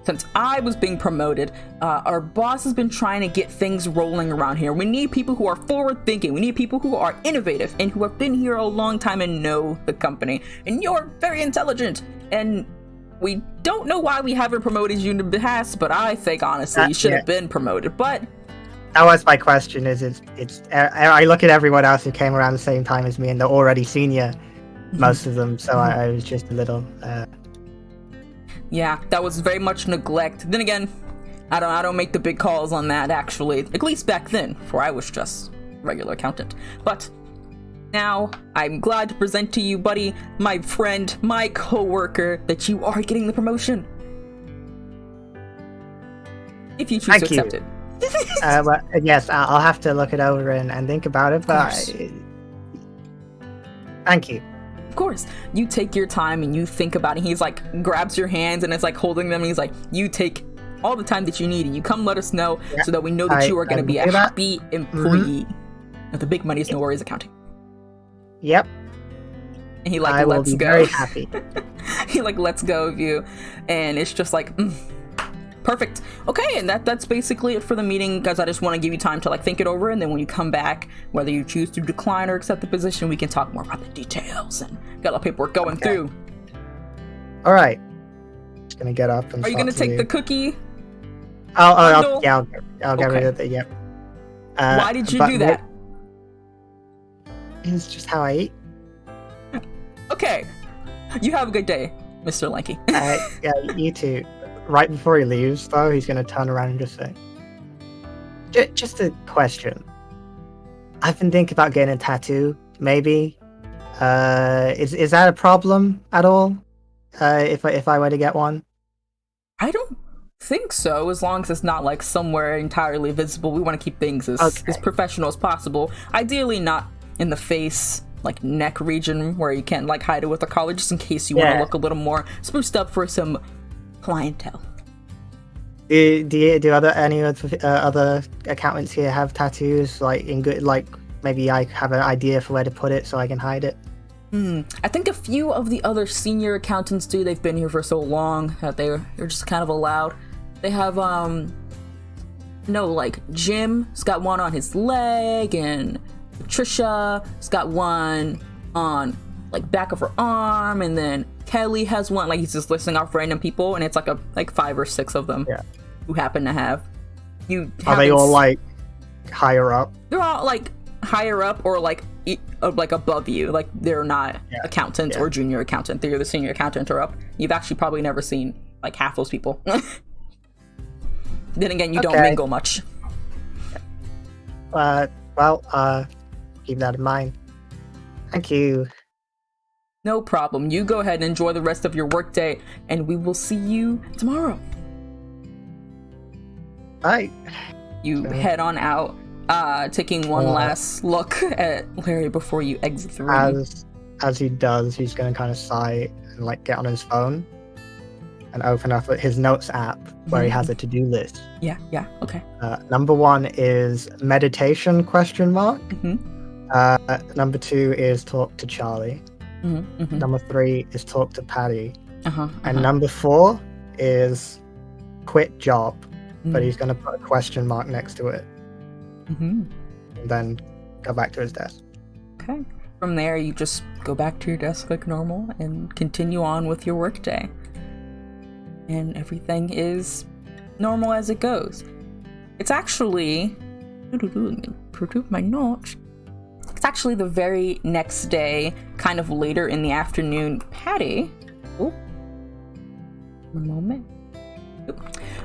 since I was being promoted, our boss has been trying to get things rolling around here. We need people who are forward thinking. We need people who are innovative and who have been here a long time and know the company. And you're very intelligent, and we don't know why we haven't promoted you in the past, but I think honestly you should have been promoted. But that was my question. I look at everyone else who came around the same time as me, and they're already senior, most of them. So I was just a little. Yeah, that was very much neglect. Then again, I don't make the big calls on that actually. At least back then, for I was just a regular accountant. But now, I'm glad to present to you, buddy, my friend, my co-worker, that you are getting the promotion. If you choose to accept it. Well, yes, I'll have to look it over and think about it, but thank you. Of course. You take your time and you think about it. He's like, grabs your hands and it's like holding them. And he's like, you take all the time that you need and you come let us know so that we know that you are going to be a happy employee. Mm-hmm. The big money is no worries accounting. Yep. And he like I lets will be go. Very happy. He like lets go of you, and it's just like perfect. Okay, and that's basically it for the meeting, guys. I just want to give you time to like think it over, and then when you come back, whether you choose to decline or accept the position, we can talk more about the details and get a lot of paperwork going through. All right. Just gonna get up and. Are you gonna take the cookie? I'll get rid of it. Yep. Why did you do that? It's just how I eat. Okay. You have a good day, Mr. Lanky. Yeah, you too. Right before he leaves, though, he's going to turn around and just say, just a question. I've been thinking about getting a tattoo, maybe. Is that a problem at all? If I were to get one? I don't think so, as long as it's not like somewhere entirely visible. We want to keep things as professional as possible. Ideally not in the face, like neck region where you can't like hide it with a collar, just in case you want to look a little more spruced up for some clientele. Do any other accountants here have tattoos? Like in good, like maybe I have an idea for where to put it so I can hide it. I think a few of the other senior accountants do. They've been here for so long that they're just kind of allowed. They have like Jim's got one on his leg, and Patricia's got one on like back of her arm, and then Kelly has one. Like he's just listing off random people, and it's like 5 or 6 of them who happen to have. Are they all like higher up? They're all like higher up or like above you. Like they're not accountant or junior accountant. They're the senior accountant or up. You've actually probably never seen like half those people. Then again, you don't mingle much. Keep that in mind. Thank you. No problem. You go ahead and enjoy the rest of your workday, and we will see you tomorrow. Bye. You head on out, taking one last look at Larry before you exit the room. As he does, he's going to kind of sigh and like get on his phone and open up his notes app where he has a to-do list. Yeah, okay. Number 1 is meditation ? Number 2 is talk to Charlie. Number 3 is talk to Patty. And number 4 is quit job, but he's going to put a question mark next to it. And then go back to his desk. Okay. From there, you just go back to your desk like normal and continue on with your workday. And everything is normal as it goes. It's actually... Let me prove my notes. It's actually the very next day, kind of later in the afternoon. Patty... one moment.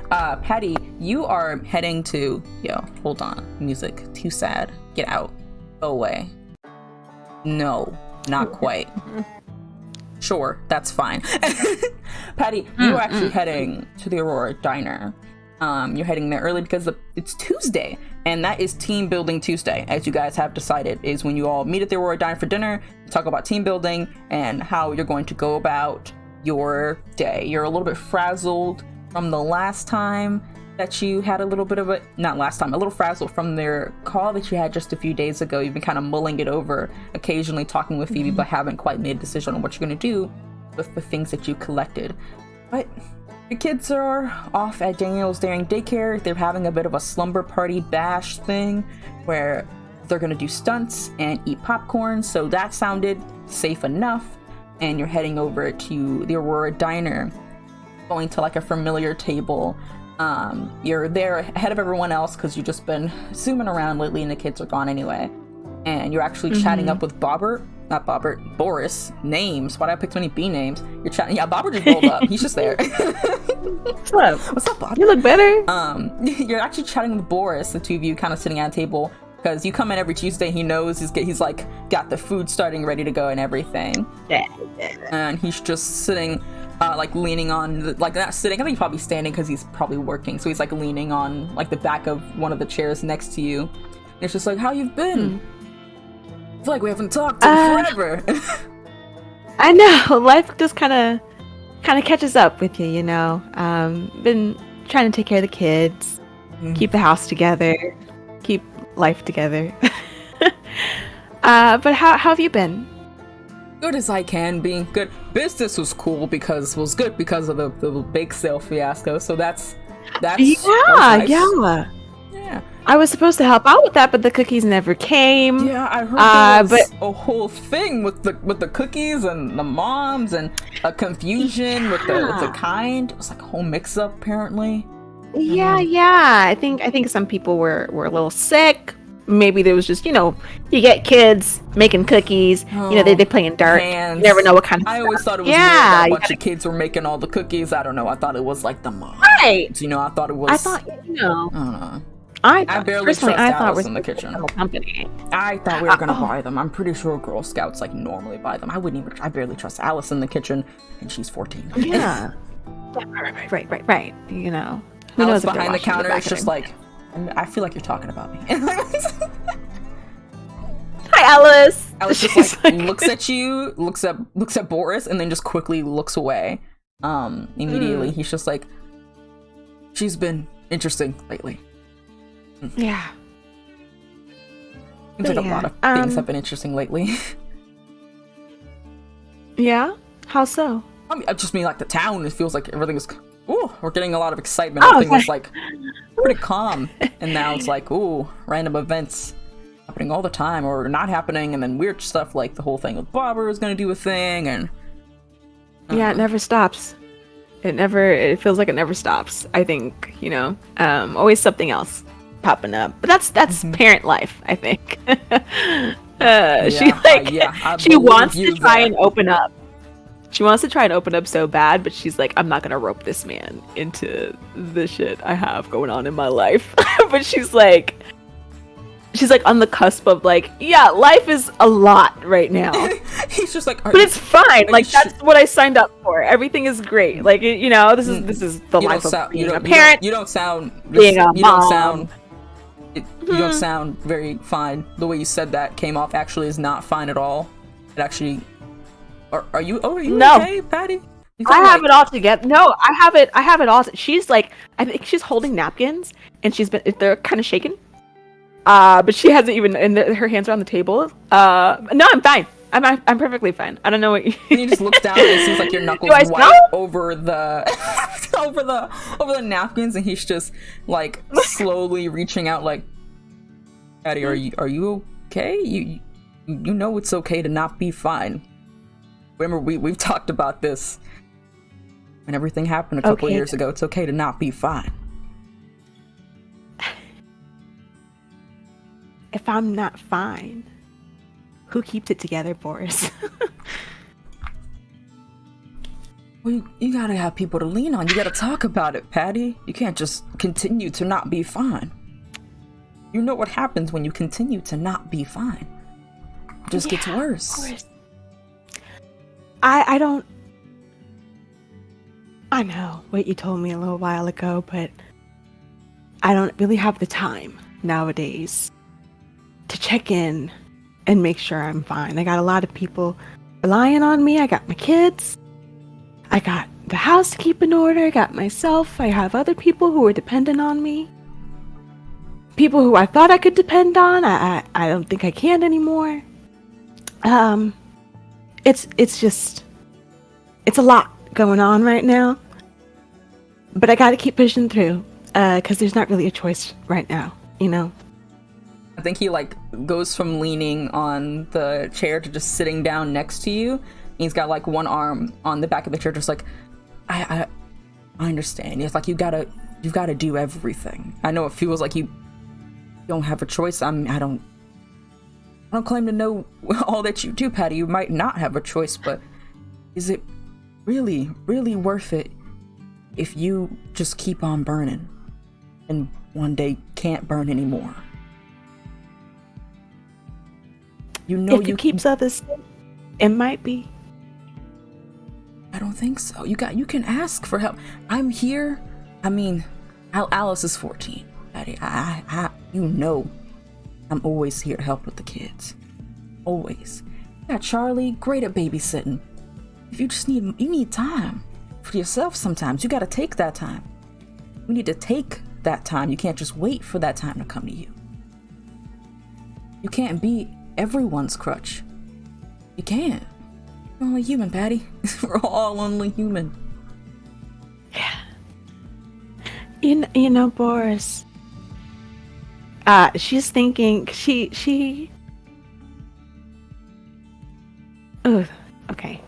Patty, you are heading to... Yo, hold on. Music. Too sad. Get out. Go away. No, not quite. Sure, that's fine. Patty, you're actually heading to the Aurora Diner. You're heading there early because it's Tuesday, and that is Team Building Tuesday, as you guys have decided, is when you all meet at the Aurora Diner for dinner, talk about team building, and how you're going to go about your day. You're a little bit frazzled from the last time that you had a little bit of a little frazzled from their call that you had just a few days ago. You've been kind of mulling it over, occasionally talking with Phoebe, but haven't quite made a decision on what you're going to do with the things that you collected. But the kids are off at Daniel's Daring Daycare. They're having a bit of a slumber party bash thing where they're going to do stunts and eat popcorn, so that sounded safe enough. And you're heading over to the Aurora Diner, going to like a familiar table. You're there ahead of everyone else because you've just been zooming around lately and the kids are gone anyway. And you're actually chatting up with Boris. Names. Why did I pick so many B names? You're chatting. Yeah, Bobbert just rolled up. He's just there. What's up? What's up, Bobbert? You look better. You're actually chatting with Boris, the two of you kind of sitting at a table, because you come in every Tuesday. He knows he's like got the food starting ready to go and everything. Yeah. And he's just sitting, like leaning on, like not sitting. I think he's probably standing because he's probably working. So he's like leaning on like the back of one of the chairs next to you. And it's just like, how you've been? I feel like we haven't talked in forever. I know. Life just kind of catches up with you, you know. Been trying to take care of the kids, keep the house together, keep life together. But how have you been? Good as I can be. Good. Business was cool because of the bake sale fiasco. So that's nice. Yeah. I was supposed to help out with that, but the cookies never came. Yeah, I heard there was a whole thing with the cookies and the moms and a confusion with the kind. It was like a whole mix-up, apparently. Yeah. I think some people were a little sick. Maybe there was just, you get kids making cookies. They play in dirt. You never know what kind of I stuff. always thought it was weird that a bunch of kids were making all the cookies. I don't know. I thought it was like the moms. Right. I thought it was. I thought, I don't know. I barely personally, trust I thought Alice we're in the kitchen. Company. I thought we were gonna buy them. I'm pretty sure Girl Scouts like normally buy them. I barely trust Alice in the kitchen, and she's 14. Yeah. Right. Who Alice knows if behind the counter is just there. like, I feel like you're talking about me. Hi, Alice. Alice just like looks at you, looks at Boris, and then just quickly looks away. Immediately, he's just like, she's been interesting lately. Yeah. Seems like a lot of things have been interesting lately. Yeah? How so? I just mean like the town. It feels like everything is. Ooh, we're getting a lot of excitement. Everything was like pretty calm, and now it's like random events happening all the time or not happening, and then weird stuff like the whole thing with Bobber is going to do a thing, and yeah, it never stops. It feels like it never stops. I think always something else popping up, but that's parent life, I think. She wants to try and open up. She wants to try and open up so bad, but she's like, I'm not gonna rope this man into the shit I have going on in my life. But she's like on the cusp of like, yeah, life is a lot right now. He's just like, but it's fine. Like that's what I signed up for. Everything is great. Like this is the life of being a parent. You don't sound very fine. The way you said that came off actually is not fine at all. It actually. Are you okay, Patty? I have it all together. No, I have it all. She's like, I think she's holding napkins, and they're kind of shaking. But she hasn't even, and her hands are on the table. No, I'm fine. I'm perfectly fine. I don't know what you. And you just look down, and it seems like your knuckles white over the over the napkins, and he's just like slowly reaching out, like, Patty, are you okay? You know it's okay to not be fine. Remember, we've talked about this when everything happened a couple years ago. It's okay to not be fine. If I'm not fine, who keeps it together, Boris? Well, you gotta have people to lean on. You gotta talk about it, Patty. You can't just continue to not be fine. You know what happens when you continue to not be fine. It just gets worse. Of course. I don't... I know what you told me a little while ago, but I don't really have the time nowadays to check in and make sure I'm fine. I got a lot of people relying on me. I got my kids. I got the house to keep in order. I got myself. I have other people who are dependent on me. People who I thought I could depend on. I don't think I can anymore. It's just... It's a lot going on right now. But I gotta keep pushing through. Because there's not really a choice right now, you know? I think he like goes from leaning on the chair to just sitting down next to you. He's got like one arm on the back of the chair, just like, I understand. It's like you've got to do everything. I know it feels like you don't have a choice. I don't claim to know all that you do, Patty. You might not have a choice, but is it really, really worth it if you just keep on burning and one day can't burn anymore? You know, if it keeps others safe, it might be. I don't think so. You can ask for help. I'm here. I mean, Alice is 14. Patty, you know, I'm always here to help with the kids. Always. Yeah, Charlie, great at babysitting. If you just need time for yourself sometimes. You gotta take that time. You need to take that time. You can't just wait for that time to come to you. You can't be everyone's crutch. You can't. You're only human, Patty. We're all only human. Yeah. You know, Boris. She's thinking. She. Oh, okay.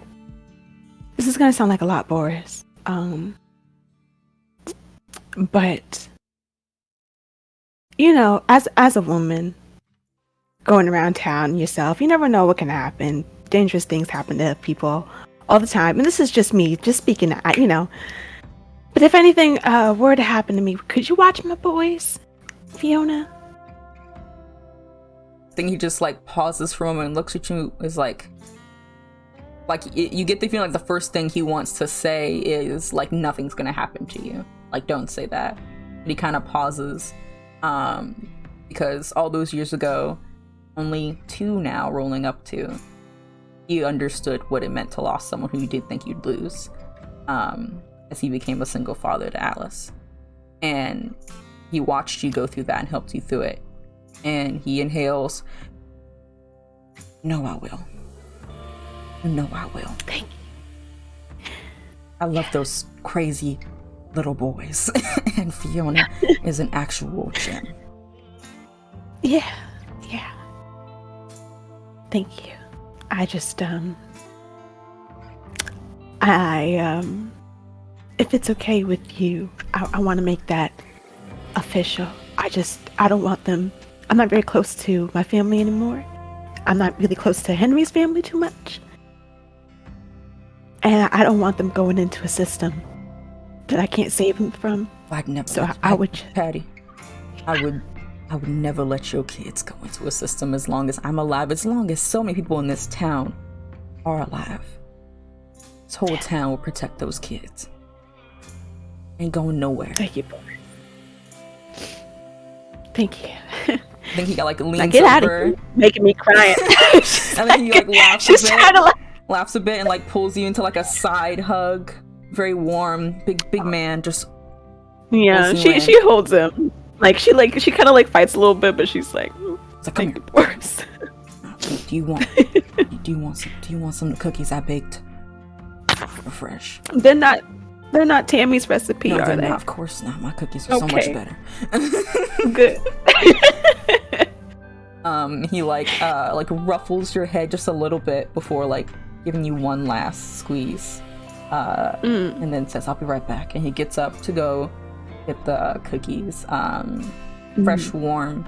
This is gonna sound like a lot, Boris. But you know, as a woman going around town yourself, you never know what can happen. Dangerous things happen to people all the time, and this is just me, just speaking. You know, but if anything were to happen to me, could you watch my boys, Fiona? I think he just like pauses for a moment and looks at you. Is like you get the feeling like the first thing he wants to say is like nothing's gonna happen to you. Like, don't say that. And he kind of pauses, because all those years ago, only 2 now rolling up to, he understood what it meant to lose someone who you did think you'd lose, as he became a single father to Alice. And he watched you go through that and helped you through it. And he inhales, "No, I will. No, I will. Thank you. I love those crazy little boys." And Fiona is an actual gem. Yeah. Thank you. I just, if it's okay with you, I want to make that official. I don't want them. I'm not very close to my family anymore. I'm not really close to Henry's family too much. And I don't want them going into a system that I can't save them from. I'd never. So I would, Patty, I would never let your kids go into a system as long as I'm alive. As long as so many people in this town are alive, this whole town will protect those kids. Ain't going nowhere. Thank you, Boris. Thank you. I think he got like leans now get out of over, here, making me cry. and then he like laughs She's a bit. trying to Laughs a bit and like pulls you into like a side hug. Very warm, big man, just Yeah, she holds him. She kind of like fights a little bit, but she's like, "Thank you, Boris." Do you want some of the cookies I baked? They're fresh. They're not Tammy's recipe, No, are they? not, of course not. My cookies are so much better. Good. He like ruffles your head just a little bit before like giving you one last squeeze. And then says, "I'll be right back." And he gets up to go get the cookies, fresh, warm.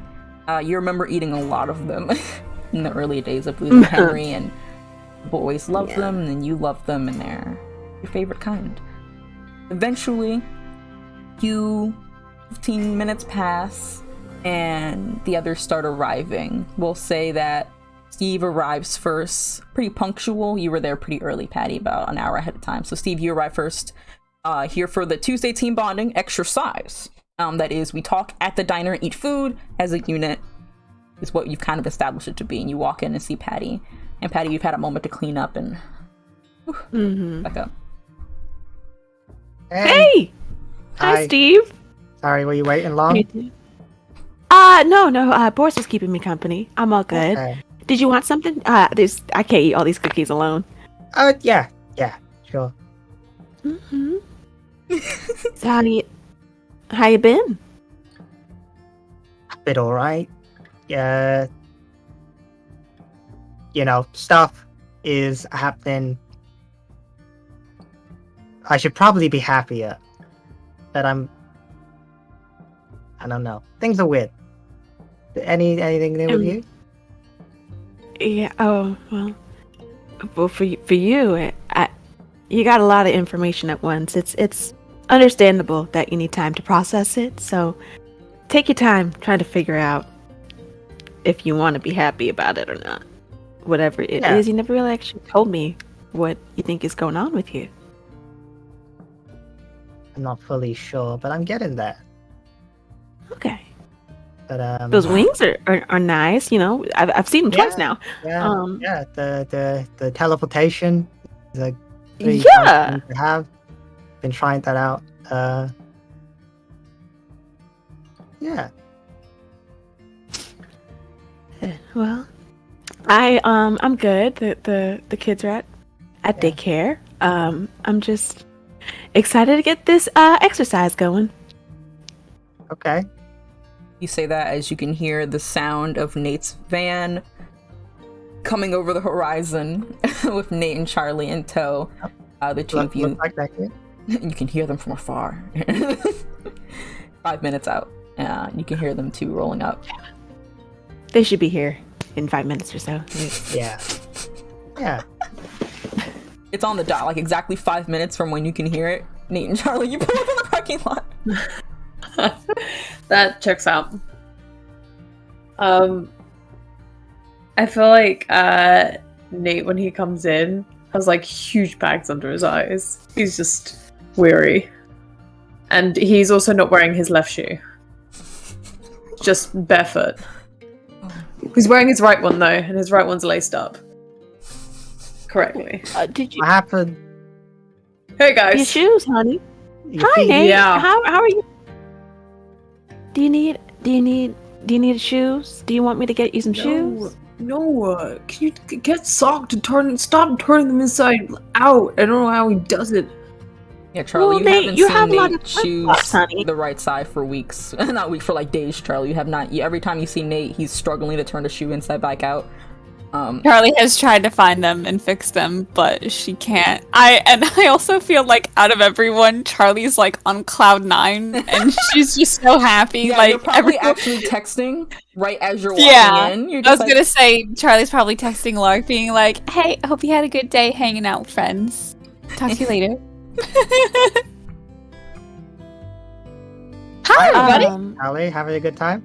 You remember eating a lot of them in the early days of losing Henry, and boys loved them, and then you loved them, and your favorite kind. Eventually, 15 minutes pass, and the others start arriving. We'll say that Steve arrives first, pretty punctual. You were there pretty early, Patty, about an hour ahead of time. So Steve, you arrive first, here for the Tuesday team bonding exercise. That is, we talk at the diner, eat food as a unit, is what you've kind of established it to be. And you walk in and see Patty. And Patty, you've had a moment to clean up and back up. Hey! Hi, Steve. Sorry, were you waiting long? No. Boris is keeping me company. I'm all good. Okay. Did you want something? I can't eat all these cookies alone. Yeah, sure. Mm-hmm. So how you been? Bit alright. Yeah. Stuff is happening. I should probably be happier. But I don't know. Things are weird. Anything new with you? Yeah. Oh well, for you, you got a lot of information at once. It's understandable that you need time to process it. So take your time trying to figure out if you want to be happy about it or not. Whatever it is, you never really actually told me what you think is going on with you. I'm not fully sure, but I'm getting there. Okay. But those wings are nice. I've seen them twice now. Yeah. The teleportation is a really Yeah. fun thing to have. Been trying that out. Yeah. Well, I'm good. The kids are at daycare. I'm just excited to get this exercise going. Okay. You say that as you can hear the sound of Nate's van coming over the horizon with Nate and Charlie in tow. The two of you, look like that kid. You can hear them from afar. 5 minutes out, you can hear them too rolling up. They should be here in 5 minutes or so. Yeah. It's on the dot, like exactly 5 minutes from when you can hear it. Nate and Charlie, you pull up in the parking lot. That checks out. I feel like Nate, when he comes in, has like huge bags under his eyes. He's just weary. And he's also not wearing his left shoe. Just barefoot. He's wearing his right one though, and his right one's laced up. Correctly. Did you? What happened? Hey guys. Your shoes, honey. Your Hi, feet? Nate. Yeah. How are you? Do you need shoes? Do you want me to get you some shoes? No, can you get socked and stop turning them inside out? I don't know how he does it. Yeah, Charlie, Well, you Nate, haven't you seen have a lot Nate of choose flip-flops, honey. the right side for weeks. Not weeks, for like days, Charlie. You have not. Every time you see Nate, he's struggling to turn the shoe inside back out. Charlie has tried to find them and fix them, but she can't. I also feel like out of everyone, Charlie's like on cloud 9, and she's just so happy. Yeah, like you're probably actually texting right as you're walking in. You're I just was gonna say Charlie's probably texting Lark, being like, "Hey, I hope you had a good day hanging out with friends. Talk to you later." Hi, everybody. Ali, having a good time?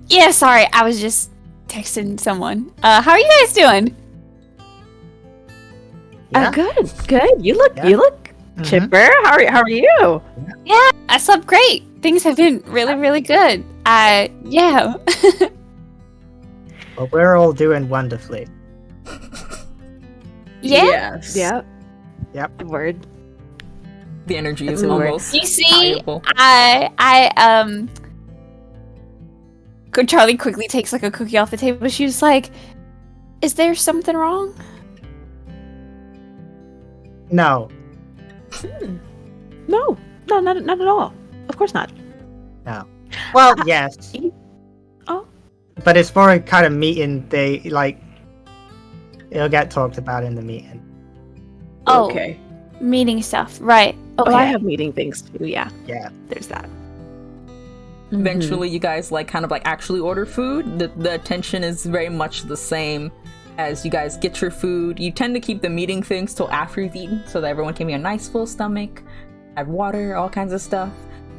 Yeah, sorry, I was just texting someone. How are you guys doing? Yeah. Good. You look Mhm. chipper. How are you? Yeah, I slept great. Things have been really, really good. Yeah. Well, we're all doing wonderfully. Yeah. Yes. Yep. Word. the energy is That's weird. almost You see, valuable. Charlie quickly takes like a cookie off the table. She's like, "Is there something wrong?" No. No, not at all. Of course not. No. Well, yes. Oh. But it's for a kind of meeting. It'll get talked about in the meeting. Oh, Okay. meeting stuff, right? Okay. Oh, I have meeting things too. Yeah. Yeah. There's that. Eventually, you guys kind of actually order food. The attention is very much the same. as you guys get your food. You tend to keep the meeting things till after you've eaten, so that everyone can be a nice full stomach, have water, all kinds of stuff.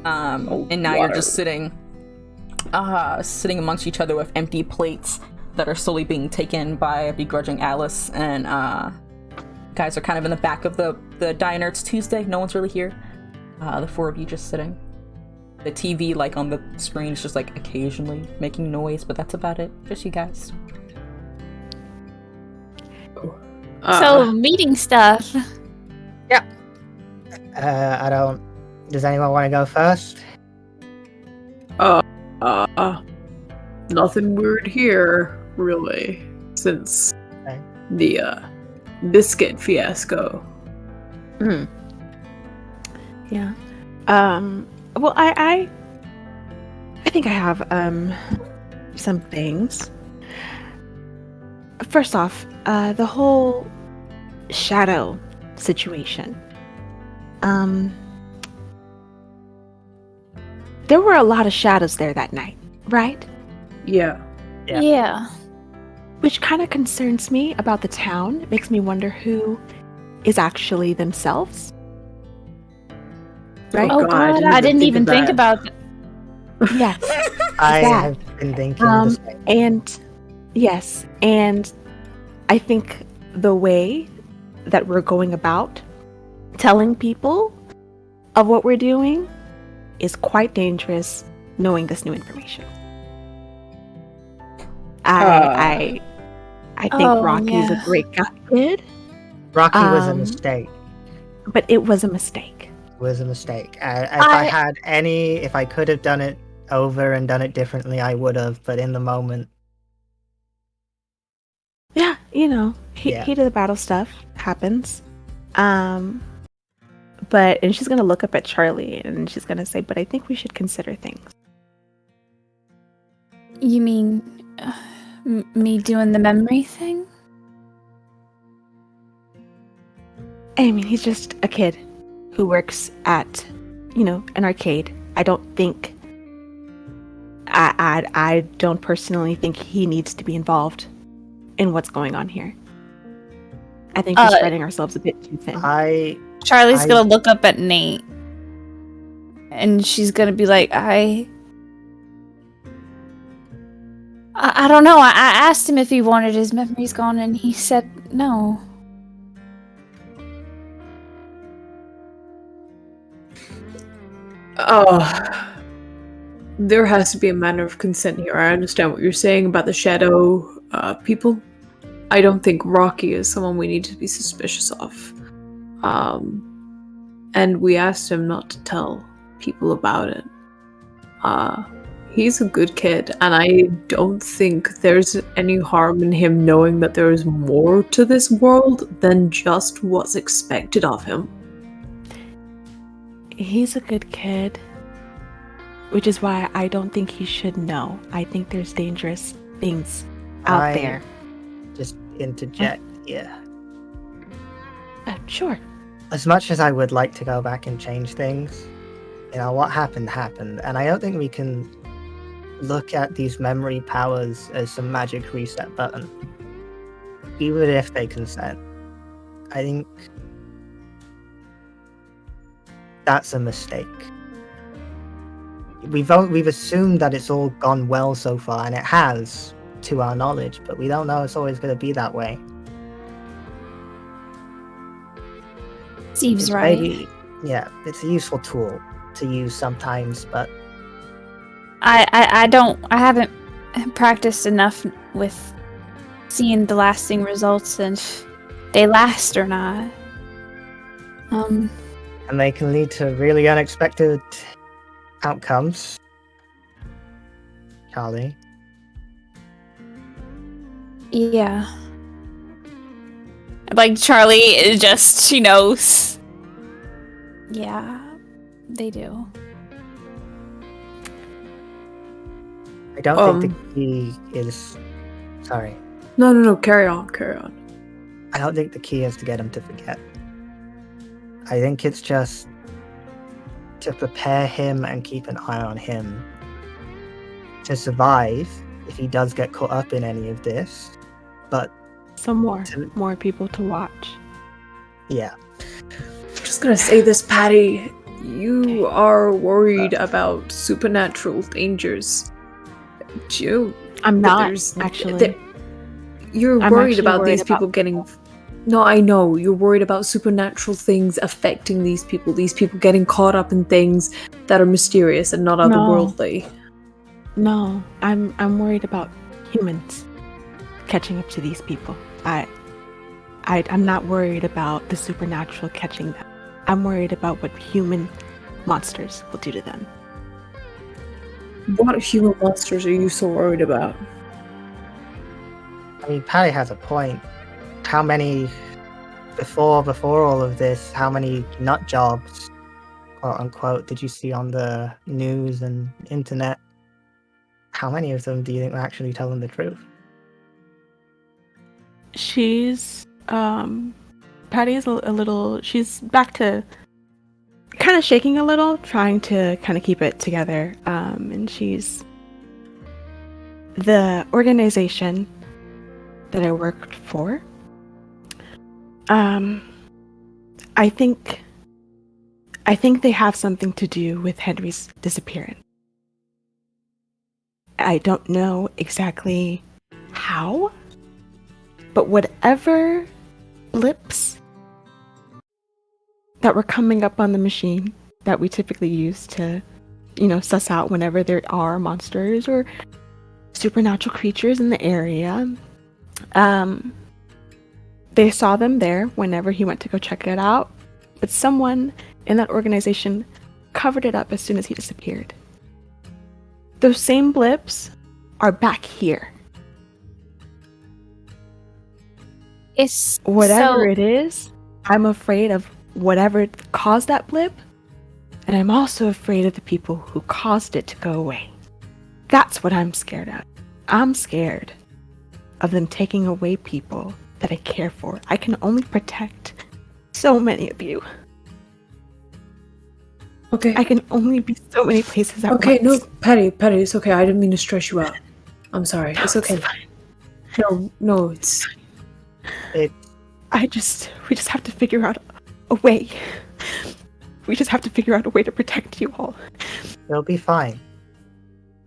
And now you're just sitting amongst each other with empty plates that are slowly being taken by a begrudging Alice, and guys are kind of in the back of the diner. It's Tuesday, no one's really here. The four of you just sitting. The TV, like, on the screen is just, like, occasionally making noise, but that's about it. Just you guys. So, meeting stuff. Yeah. Does anyone want to go first? Nothing weird here, really, since Okay. the biscuit fiasco. Yeah. Well, I think I have some things. First off, the whole shadow situation. There were a lot of shadows there that night, right? Yeah. Yeah. Which kind of concerns me about the town. It makes me wonder who is actually themselves. Right? Oh God, I didn't even think about that. Yes. I that. have been thinking the same. And yes, and I think the way that we're going about telling people of what we're doing is quite dangerous, knowing this new information. I think Rocky is a great kid. Rocky was a mistake. But it was a mistake. It was a mistake. If I could have done it over and done it differently, I would have. But in the moment, Yeah, heat of the battle stuff happens. But she's gonna look up at Charlie and she's gonna say, "But I think we should consider things." You mean me doing the memory thing? I mean, he's just a kid who works at, an arcade. I don't think. I don't personally think he needs to be involved in what's going on here. I think we're spreading ourselves a bit too thin. Charlie's gonna look up at Nate, and she's gonna be like, I don't know. I asked him if he wanted his memories gone, and he said no. There has to be a manner of consent here. I understand what you're saying about the shadow people. I don't think Rocky is someone we need to be suspicious of. And we asked him not to tell people about it. He's a good kid, and I don't think there's any harm in him knowing that there is more to this world than just what's expected of him. He's a good kid, which is why I don't think he should know. I think there's dangerous things out there. Just interject, yeah. Sure. As much as I would like to go back and change things, what happened, and I don't think we can look at these memory powers as some magic reset button, even if they consent. I think that's a mistake. We've assumed that it's all gone well so far, and it has, to our knowledge, but we don't know it's always going to be that way. Seems right. Maybe, it's a useful tool to use sometimes, but I haven't practiced enough with seeing the lasting results and if they last or not. And they can lead to really unexpected outcomes. Charlie. Yeah. Like, Charlie is just, she knows. Yeah, they do. I don't think the key is... Sorry. No, carry on. I don't think the key is to get him to forget. I think it's just to prepare him and keep an eye on him to survive if he does get caught up in any of this, but some more people to watch. Yeah. Just gonna say this, Patty. You are worried about supernatural dangers. I'm but not, there's- actually. You're I'm worried actually about worried these people about getting. No, I know. You're worried about supernatural things affecting these people getting caught up in things that are mysterious and not otherworldly. No, I'm worried about humans catching up to these people. I'm not worried about the supernatural catching them. I'm worried about what human monsters will do to them. What human monsters are you so worried about? I mean, Patty has a point. How many, before all of this, how many nut jobs, quote unquote, did you see on the news and internet? How many of them do you think were actually telling the truth? She's Patty is a little, she's back to kind of shaking a little, trying to kind of keep it together. And she's the organization that I worked for. I think they have something to do with Henry's disappearance. I don't know exactly how, but whatever blips that were coming up on the machine that we typically use to, suss out whenever there are monsters or supernatural creatures in the area, they saw them there whenever he went to go check it out, but someone in that organization covered it up as soon as he disappeared. Those same blips are back here. Whatever it is, I'm afraid of whatever caused that blip, and I'm also afraid of the people who caused it to go away. That's what I'm scared of. I'm scared of them taking away people that I care for. I can only protect so many of you. Okay. I can only be so many places at once. Okay, no, Patty, it's okay. I didn't mean to stress you out. I'm sorry. It's okay. No, it's... We just have to figure out a way. We just have to figure out a way to protect you all. It'll be fine.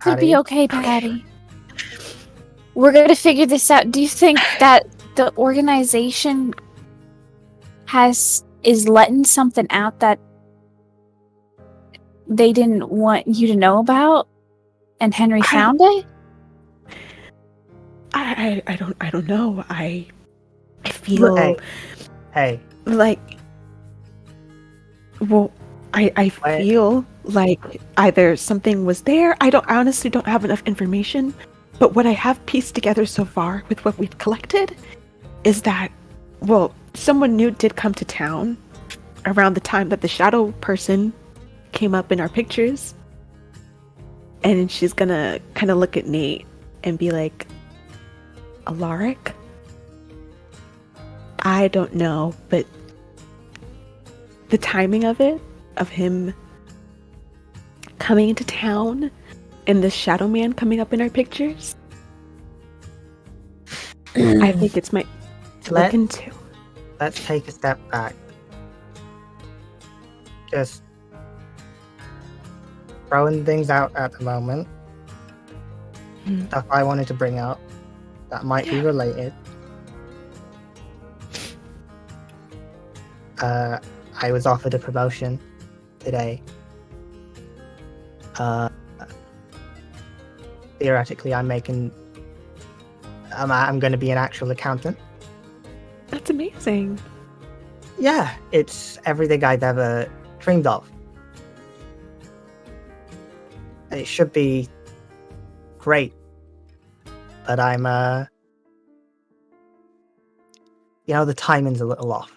It'll be okay, Patty. We're gonna figure this out. Do you think that the organization is letting something out that they didn't want you to know about, and Henry found it? I don't know. I feel hey. Like, well, I feel like either something was there. I honestly don't have enough information, but what I have pieced together so far with what we've collected is that, well, someone new did come to town around the time that the shadow person came up in our pictures, and she's gonna kind of look at Nate and be like, Alaric? I don't know, but the timing of it, of him coming into town and the shadow man coming up in our pictures, I think it's my to look into. Let's take a step back. Just throwing things out at the moment. Stuff I wanted to bring up that might be related. I was offered a promotion today. Theoretically, I'm going to be an actual accountant. That's amazing. Yeah, it's everything I've ever dreamed of. It should be great, but I'm, the timing's a little off.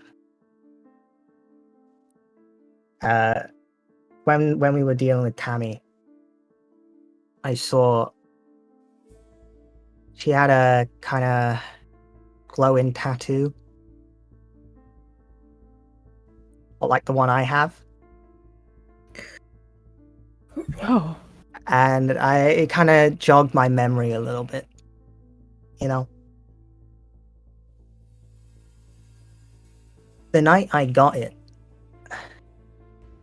When we were dealing with Tammy, I saw she had a kind of glowing tattoo, like the one I have. Oh. And it kind of jogged my memory a little bit, The night I got it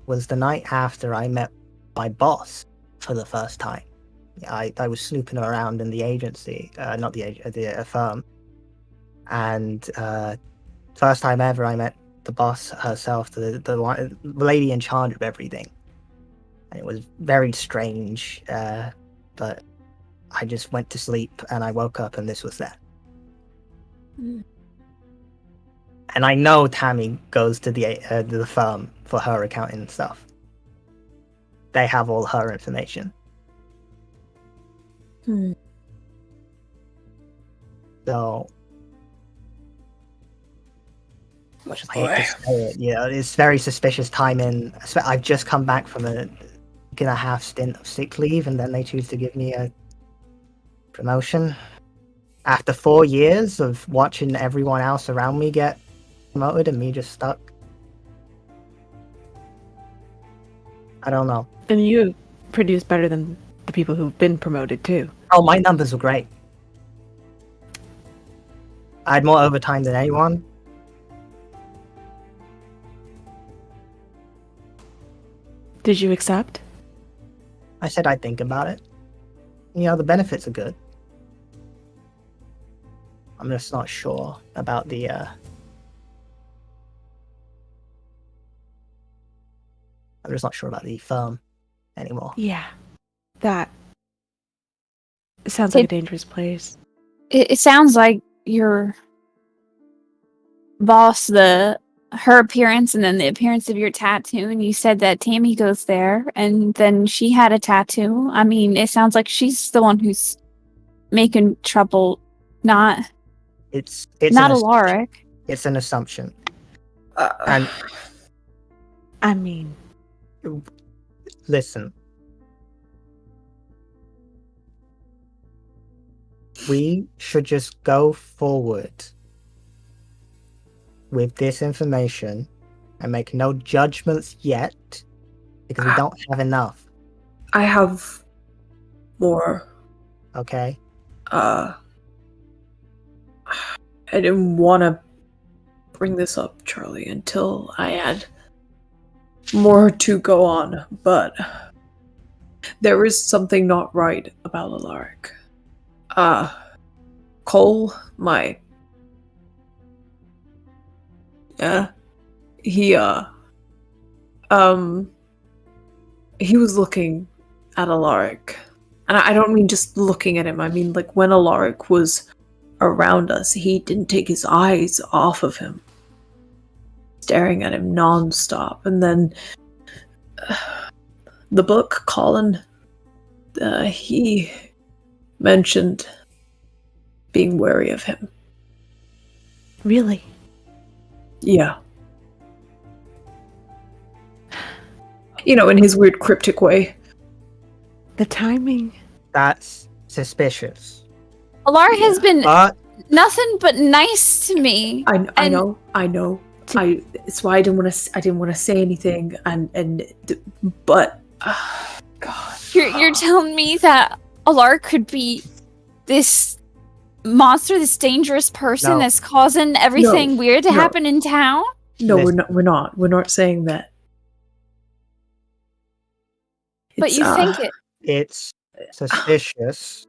was the night after I met my boss for the first time. I was snooping around in the agency, not the firm, and first time ever I met the boss herself, the lady in charge of everything. And it was very strange, but I just went to sleep and I woke up and this was that. Mm. And I know Tammy goes to the firm for her accounting and stuff. They have all her information. Hmm. So, much as I hate to say it, it's very suspicious timing. I've just come back from a week and a half stint of sick leave, and then they choose to give me a promotion. After 4 years of watching everyone else around me get promoted and me just stuck. I don't know. And you produce better than the people who've been promoted too. Oh, my numbers were great. I had more overtime than anyone. Did you accept? I said I'd think about it. The benefits are good. I'm just not sure about the I'm just not sure about the firm anymore. Yeah. That sounds like a dangerous place. It sounds like your boss, her appearance, and then the appearance of your tattoo. And you said that Tammy goes there, and then she had a tattoo. I mean, it sounds like she's the one who's making trouble, not not Alaric. It's an assumption. And I mean, listen. We should just go forward with this information and make no judgments yet because we don't have enough. I have more. Okay? I didn't want to bring this up, Charlie, until I had more to go on, but there is something not right about Alaric. Cole, he was looking at Alaric. And I don't mean just looking at him, I mean like when Alaric was around us, he didn't take his eyes off of him. Staring at him non-stop. And then the book, Colin, he mentioned being wary of him. really? Yeah. In his weird cryptic way. The timing. That's suspicious. Alaric has been But nothing but nice to me. I know. It's why I didn't want to say anything, but God. You're telling me that Alaric could be this monster, this dangerous person No. that's causing everything weird to happen in town? No, Listen. we're not saying that. But you think it. it's suspicious.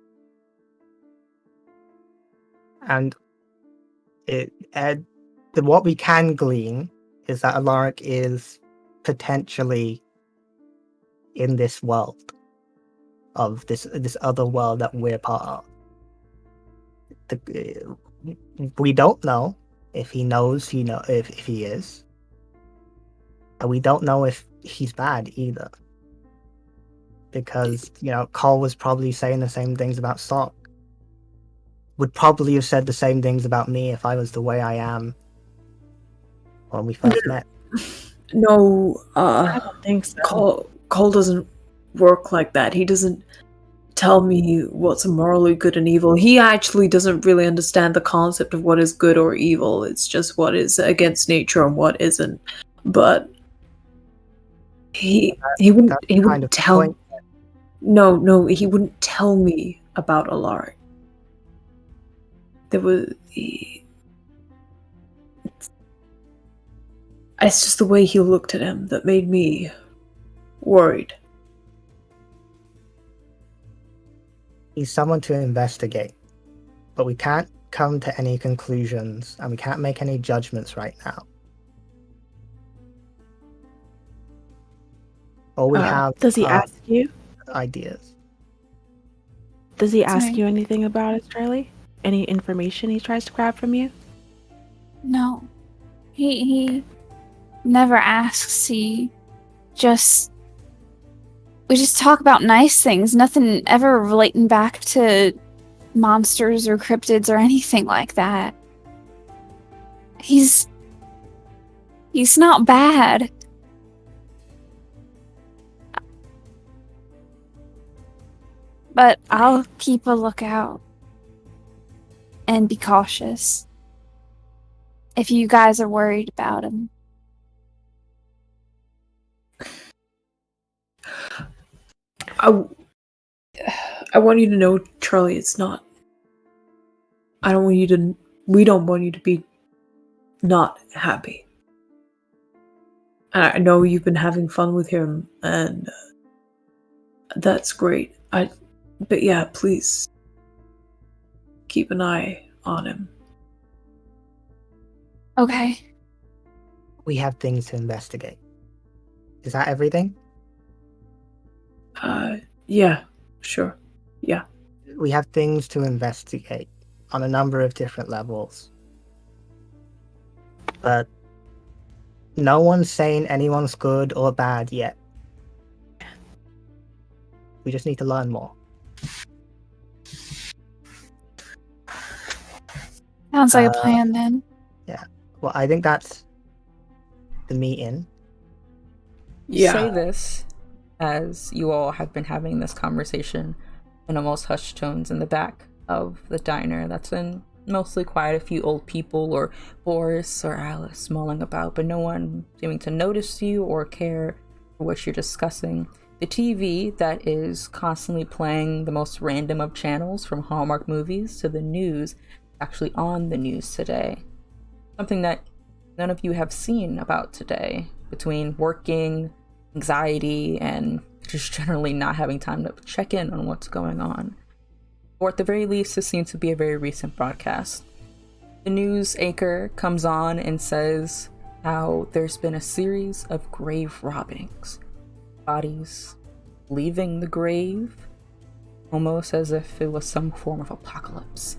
And what we can glean is that Alaric is potentially in this world of this other world that we're part of. We don't know if he knows if he is, and we don't know if he's bad either, because Cole was probably saying the same things about Sock. Would probably have said the same things about me if I was the way I am when we first met. No, I don't think so. Cole doesn't work like that. He doesn't tell me what's morally good and evil. He actually doesn't really understand the concept of what is good or evil. It's just what is against nature and what isn't. But he wouldn't tell. No, he wouldn't tell me about Alaric. There was It's just the way he looked at him that made me worried. He's someone to investigate, but we can't come to any conclusions and we can't make any judgments right now. All we have Does he are ask you? ideas. Does he ask Sorry. you anything about us, Charlie? Any information he tries to grab from you? No. He never asks. We just talk about nice things, nothing ever relating back to monsters or cryptids or anything like that. He's not bad. But I'll keep a lookout and be cautious if you guys are worried about him. I want you to know, Charlie, it's not. I don't want you to. We don't want you to be not happy. I know you've been having fun with him, and that's great. But yeah, please keep an eye on him. Okay. We have things to investigate. Is that everything? Yeah, sure. Yeah. We have things to investigate on a number of different levels. But no one's saying anyone's good or bad yet. We just need to learn more. Sounds like a plan then. Yeah. Well, I think that's the meeting. Yeah. Say this as you all have been having this conversation in almost hushed tones in the back of the diner that's in mostly quiet, a few old people or Boris or Alice mulling about, but no one seeming to notice you or care for what you're discussing. The TV that is constantly playing the most random of channels, from Hallmark movies to the news, actually on the news today. Something that none of you have seen about today, between working, anxiety, and just generally not having time to check in on what's going on. Or at the very least, this seems to be a very recent broadcast. The news anchor comes on and says how there's been a series of grave robbings. Bodies leaving the grave, almost as if it was some form of apocalypse.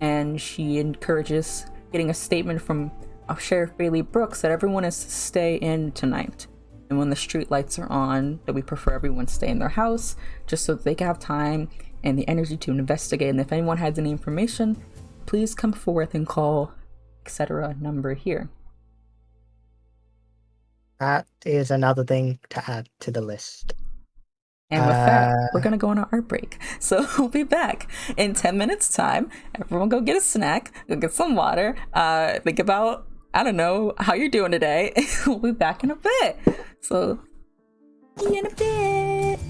And she encourages getting a statement from Sheriff Bailey Brooks that everyone is to stay in tonight. And when the street lights are on, that we prefer everyone stay in their house, just so that they can have time and the energy to investigate. And if anyone has any information, please come forth and call etc. number here. That is another thing to add to the list. And with that, we're going to go on an art break. So we'll be back in 10 minutes time. Everyone go get a snack, go get some water, think about, I don't know, how you're doing today. We'll be back in a bit. So, see you in a bit.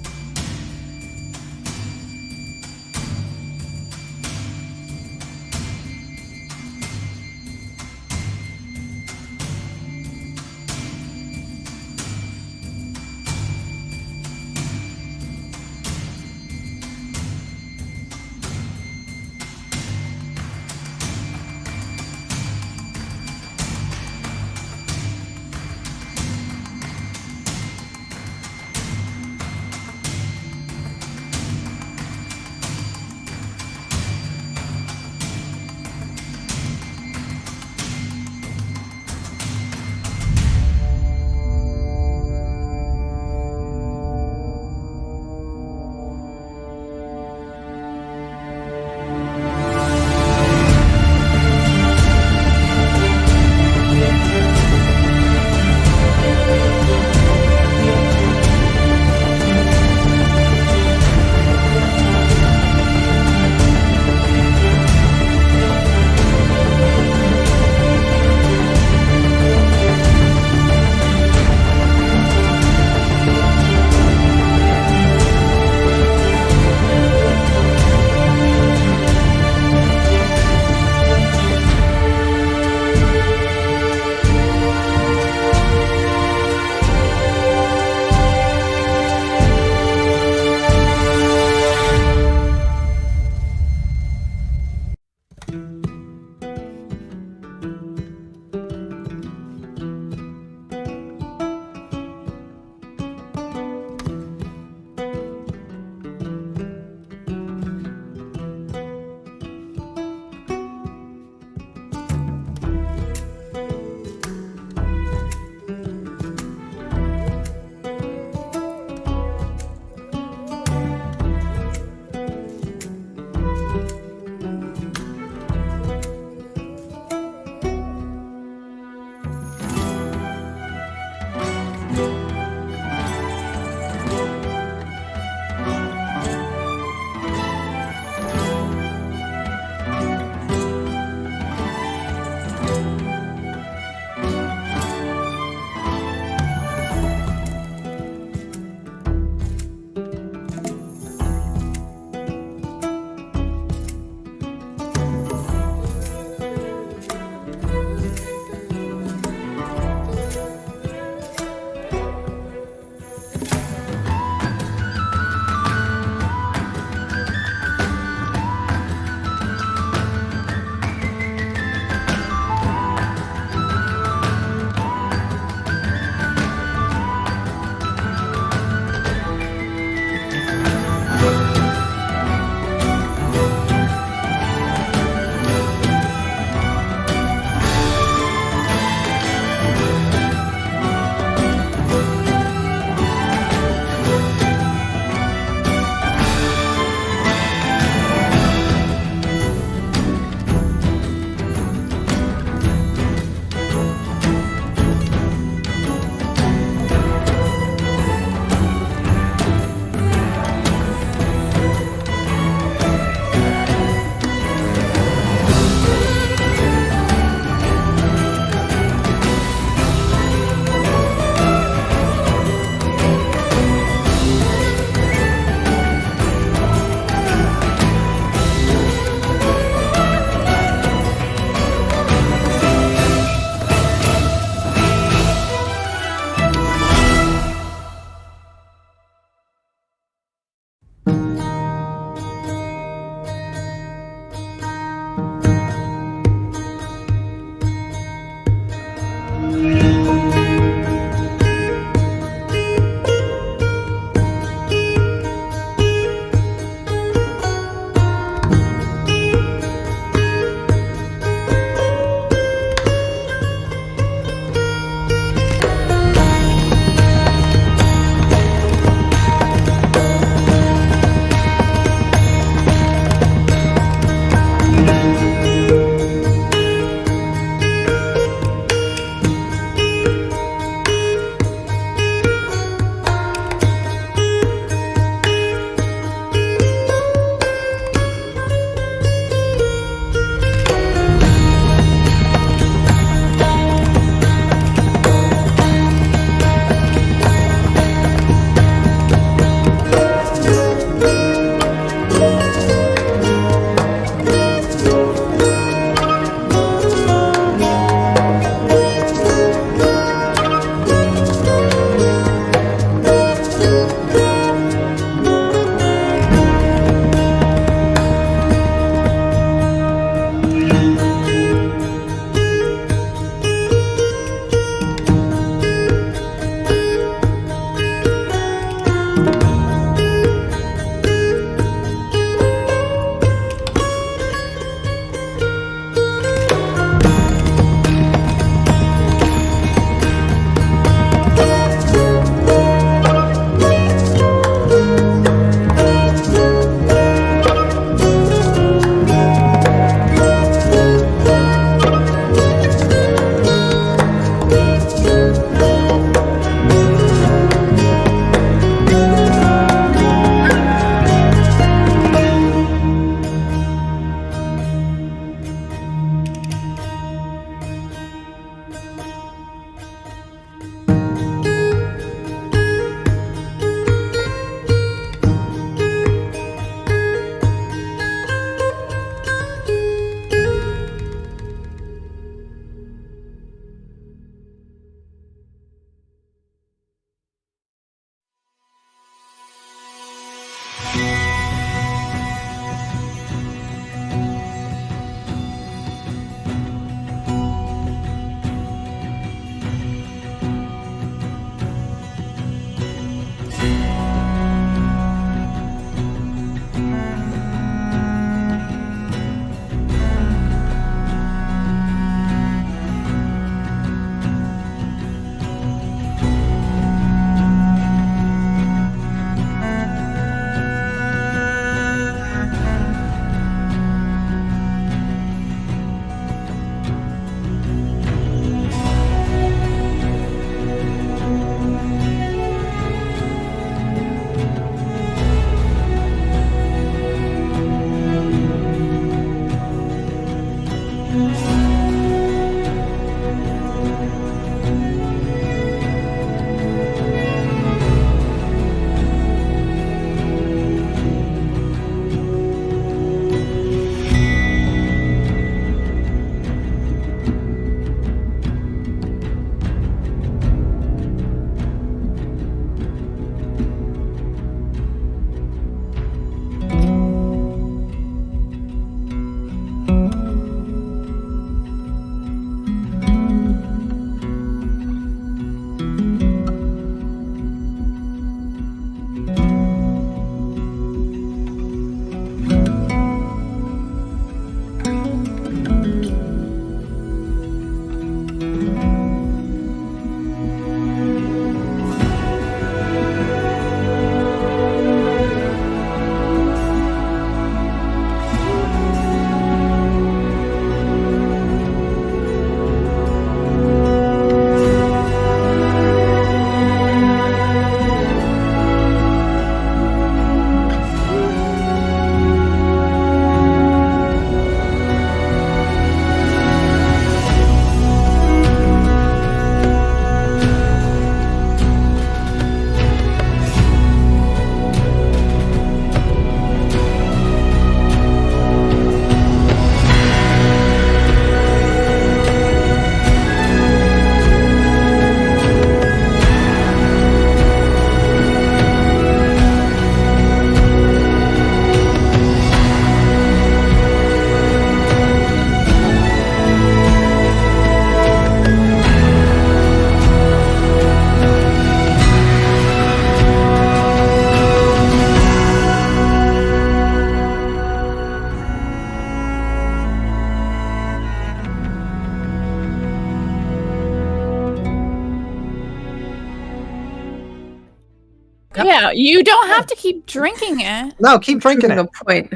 Yeah, you don't have to keep drinking it. No, keep drinking Proving it. a point.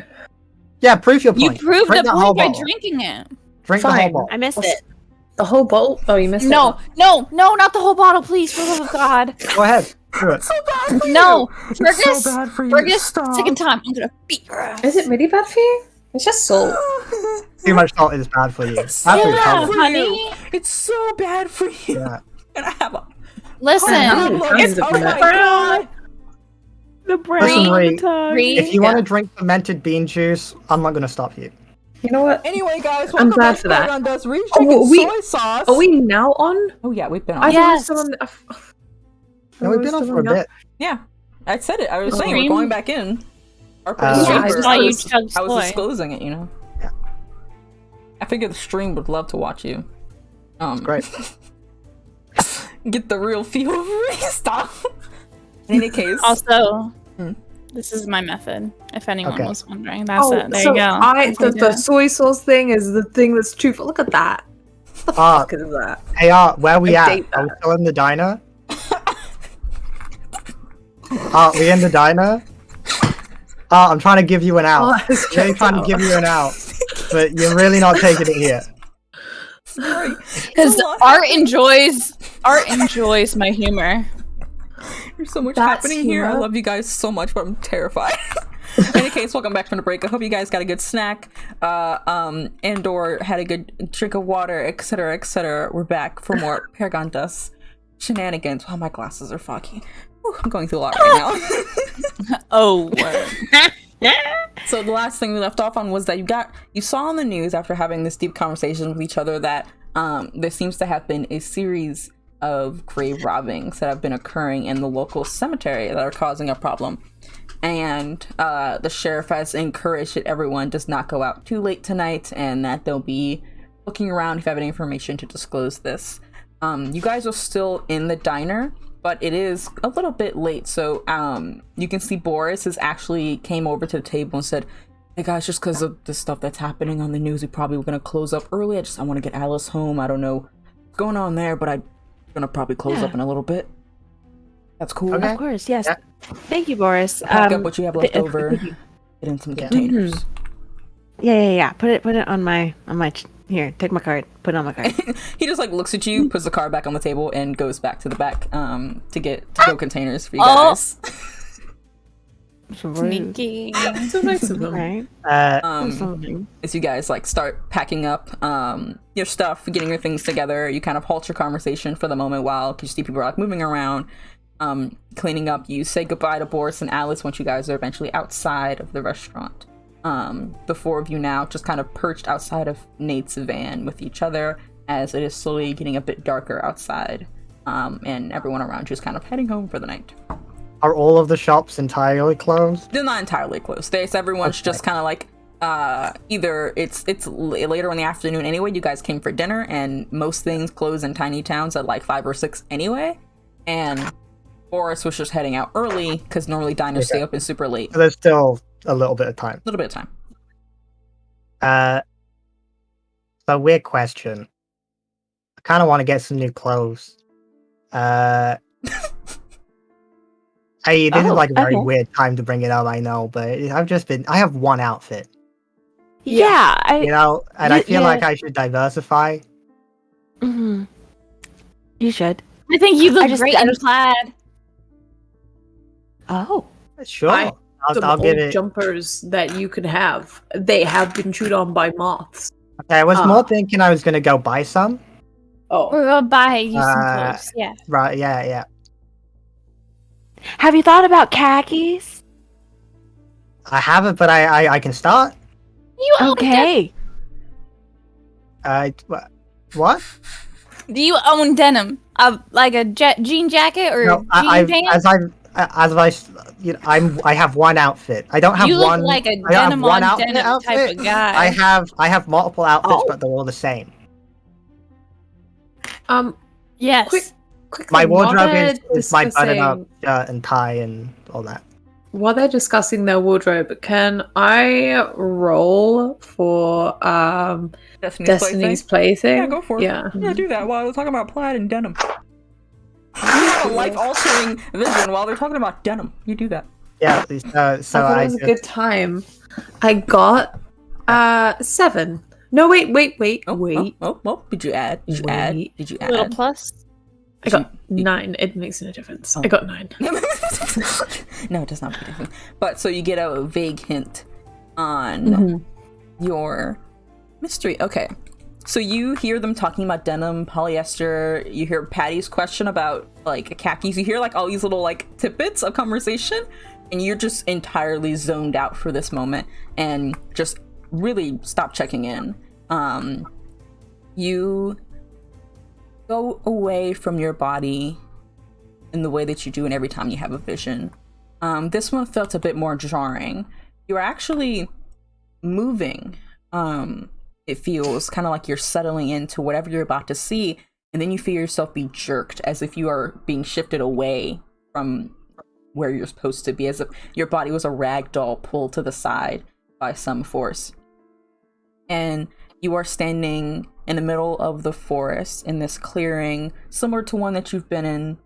Yeah, prove your You point. proved Drink the that whole point by bottle. drinking it. Drink the whole Fine. bottle. I missed it. The whole bowl? Oh, you missed it. No, not the whole bottle, please, for the love of God. Go ahead. Do it. So bad for No, you. It's Fergus, so bad for you. Fergus, Stop. second time, I'm gonna beat your ass. Is it really bad for you? It's just salt. Too much salt is bad for you. It's so That's what Yeah, it's bad called. for honey. you. It's so bad for you. Yeah. And I have a Listen, It's oh the my brown. God. The brown Listen, on the Ree, tongue. Ree, If you want to drink fermented bean juice, I'm not going to stop you. You know what? Anyway, guys, I'm welcome glad back for to that. Paragon Does Reach Oh, Chicken we- Soy Sauce. Are we now on? Oh yeah, we've been on. I Yeah. thought we were Yes. still on. No, we've been on for a bit. Yeah, I said it. I was The saying we're stream- going back in. Our Yeah, stream I I just first. saw you was- chug I was Sloy. disclosing it, you know. Yeah. I figured the stream would love to watch you. Great. Get the real feel of it. Stop. In any case, Also, Hmm. this is my method. If anyone Okay. was wondering, that's Oh, it. There so you go. the soy sauce thing is the thing that's truthful. Look at that. What the Ah. fuck is that? Hey, where we I at? date Are we that. still in the diner? We in the diner? I'm trying to give you an out. Oh, that's I'm really trying to give you an out, but you're really not taking it here. sorry. Because It's a lot art enjoys my humor. There's so much That's happening here. I humor. love you guys so much, but I'm terrified. In any case, welcome back from the break. I hope you guys got a good snack, and/or had a good drink of water, etc., etc. We're back for more Paragon Dust shenanigans. Oh, my glasses are foggy. Whew, I'm going through a lot right now. Oh, word. So the last thing we left off on was that you saw on the news after having this deep conversation with each other that there seems to have been a series of grave robbings that have been occurring in the local cemetery that are causing a problem. And the sheriff has encouraged that everyone does not go out too late tonight, and that they'll be looking around if you have any information to disclose this. You guys are still in the diner, but it is a little bit late. So you can see Boris has actually came over to the table and said, "Hey guys, just because of the stuff that's happening on the news, we probably were gonna close up early. I want to get Alice home. I don't know what's going on there, but I'm gonna probably close up in a little bit." That's cool. Okay. Of course, yes. Yeah. Thank you, Boris. Pack up what you have left th- over. Get in some Yeah. containers. Yeah. Put it on my here. Take my card. Put it on my card. He just like looks at you, puts the card back on the table, and goes back to the back to go containers for you Oh. guys. Sneaky. So nice of them. Right. As you guys like start packing up your stuff, getting your things together, you kind of halt your conversation for the moment while you see people are like moving around, cleaning up. You say goodbye to Boris and Alice once you guys are eventually outside of the restaurant. The four of you now just kind of perched outside of Nate's van with each other as it is slowly getting a bit darker outside, and everyone around you is kind of heading home for the night. Are all of the shops entirely closed? They're not entirely closed. Everyone's just kind of like either it's later in the afternoon anyway. You guys came for dinner, and most things close in tiny towns at like 5 or 6 anyway. And Boris was just heading out early because normally diners stay open super late. So there's still a little bit of time. A little bit of time. So weird question. I kind of want to get some new clothes. Hey, this is like a very okay. weird time to bring it up, I know, but I have one outfit, Yeah. you know, and I feel yeah. like I should diversify. Mhm. You should. I think you look just- great I in just- plaid. Oh. Sure, I- Some I'll give old it. jumpers that you can have. They have been chewed on by moths. Okay, I was more thinking I was gonna go buy some. Oh, We're gonna buy you some Uh, clothes. Yeah. Right? Yeah. Have you thought about khakis? I haven't, but I can start. You own Okay. What? Do you own denim? Like a jean jacket or No, jean I pants? I have one outfit. I don't have You look one. like a I don't have denim one on outfit denim outfit. type of guy. I have multiple outfits, Oh. but they're all the same. Yes. quickly, My while wardrobe they're is my button-up discussing- shirt and tie and all that. While they're discussing their wardrobe, can I roll for Destiny's Plaything? Yeah, go for it. Yeah. Yeah, do that while we're talking about plaid and denim. You have a life-altering vision while they're talking about denim. You do that. Yeah, so I thought it was a good time. I got 7. No, wait. Oh, did you add? Did you add? Did you A little add? plus. I got 9. It makes no difference. Oh. I got 9. No, it does not make a difference. But so you get a vague hint on your mystery. Okay. So you hear them talking about denim, polyester. You hear Patty's question about like khakis. You hear like all these little like tidbits of conversation, and you're just entirely zoned out for this moment and just really stop checking in. You go away from your body in the way that you do in every time you have a vision. This one felt a bit more jarring. You're actually moving. It feels kind of like you're settling into whatever you're about to see, and then you feel yourself be jerked as if you are being shifted away from where you're supposed to be, as if your body was a rag doll pulled to the side by some force. And you are standing in the middle of the forest in this clearing, similar to one that you've been in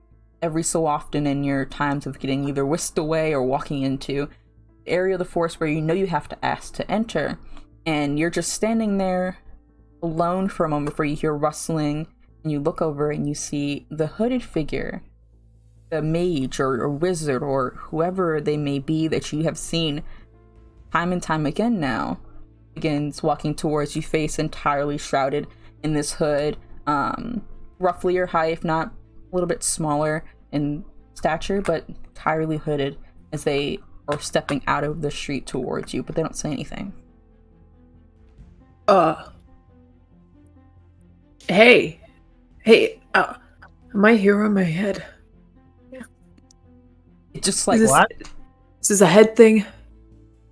every so often in your times of getting either whisked away or walking into the area of the forest where you know you have to ask to enter. And you're just standing there alone for a moment before you hear rustling, and you look over and you see the hooded figure, the mage or wizard or whoever they may be that you have seen time and time again now, begins walking towards you, face entirely shrouded in this hood, roughly your height, if not a little bit smaller in stature, but entirely hooded, as they are stepping out of the street towards you, but they don't say anything. Hey, am I here on my head? It's just like, What? Is this a head thing?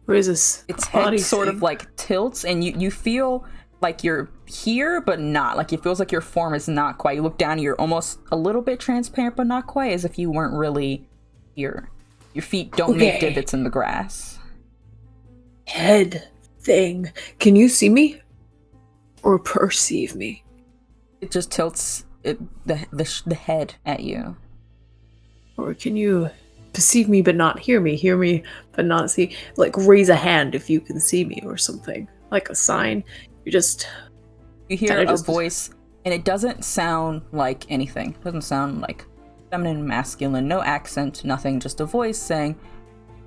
Or is this its a body head sort thing? of like tilts, and you feel like you're here, but not. Like it feels like your form is not quite. You look down, you're almost a little bit transparent, but not quite, as if you weren't really here. Your feet don't make divots in the grass. Head thing. Can you see me? Or perceive me? It just tilts the head at you. Or can you perceive me but not hear me but not see? Like raise a hand if you can see me or something. Like a sign. You hear a voice, and it doesn't sound like anything. It doesn't sound like feminine, masculine, no accent, nothing, just a voice saying,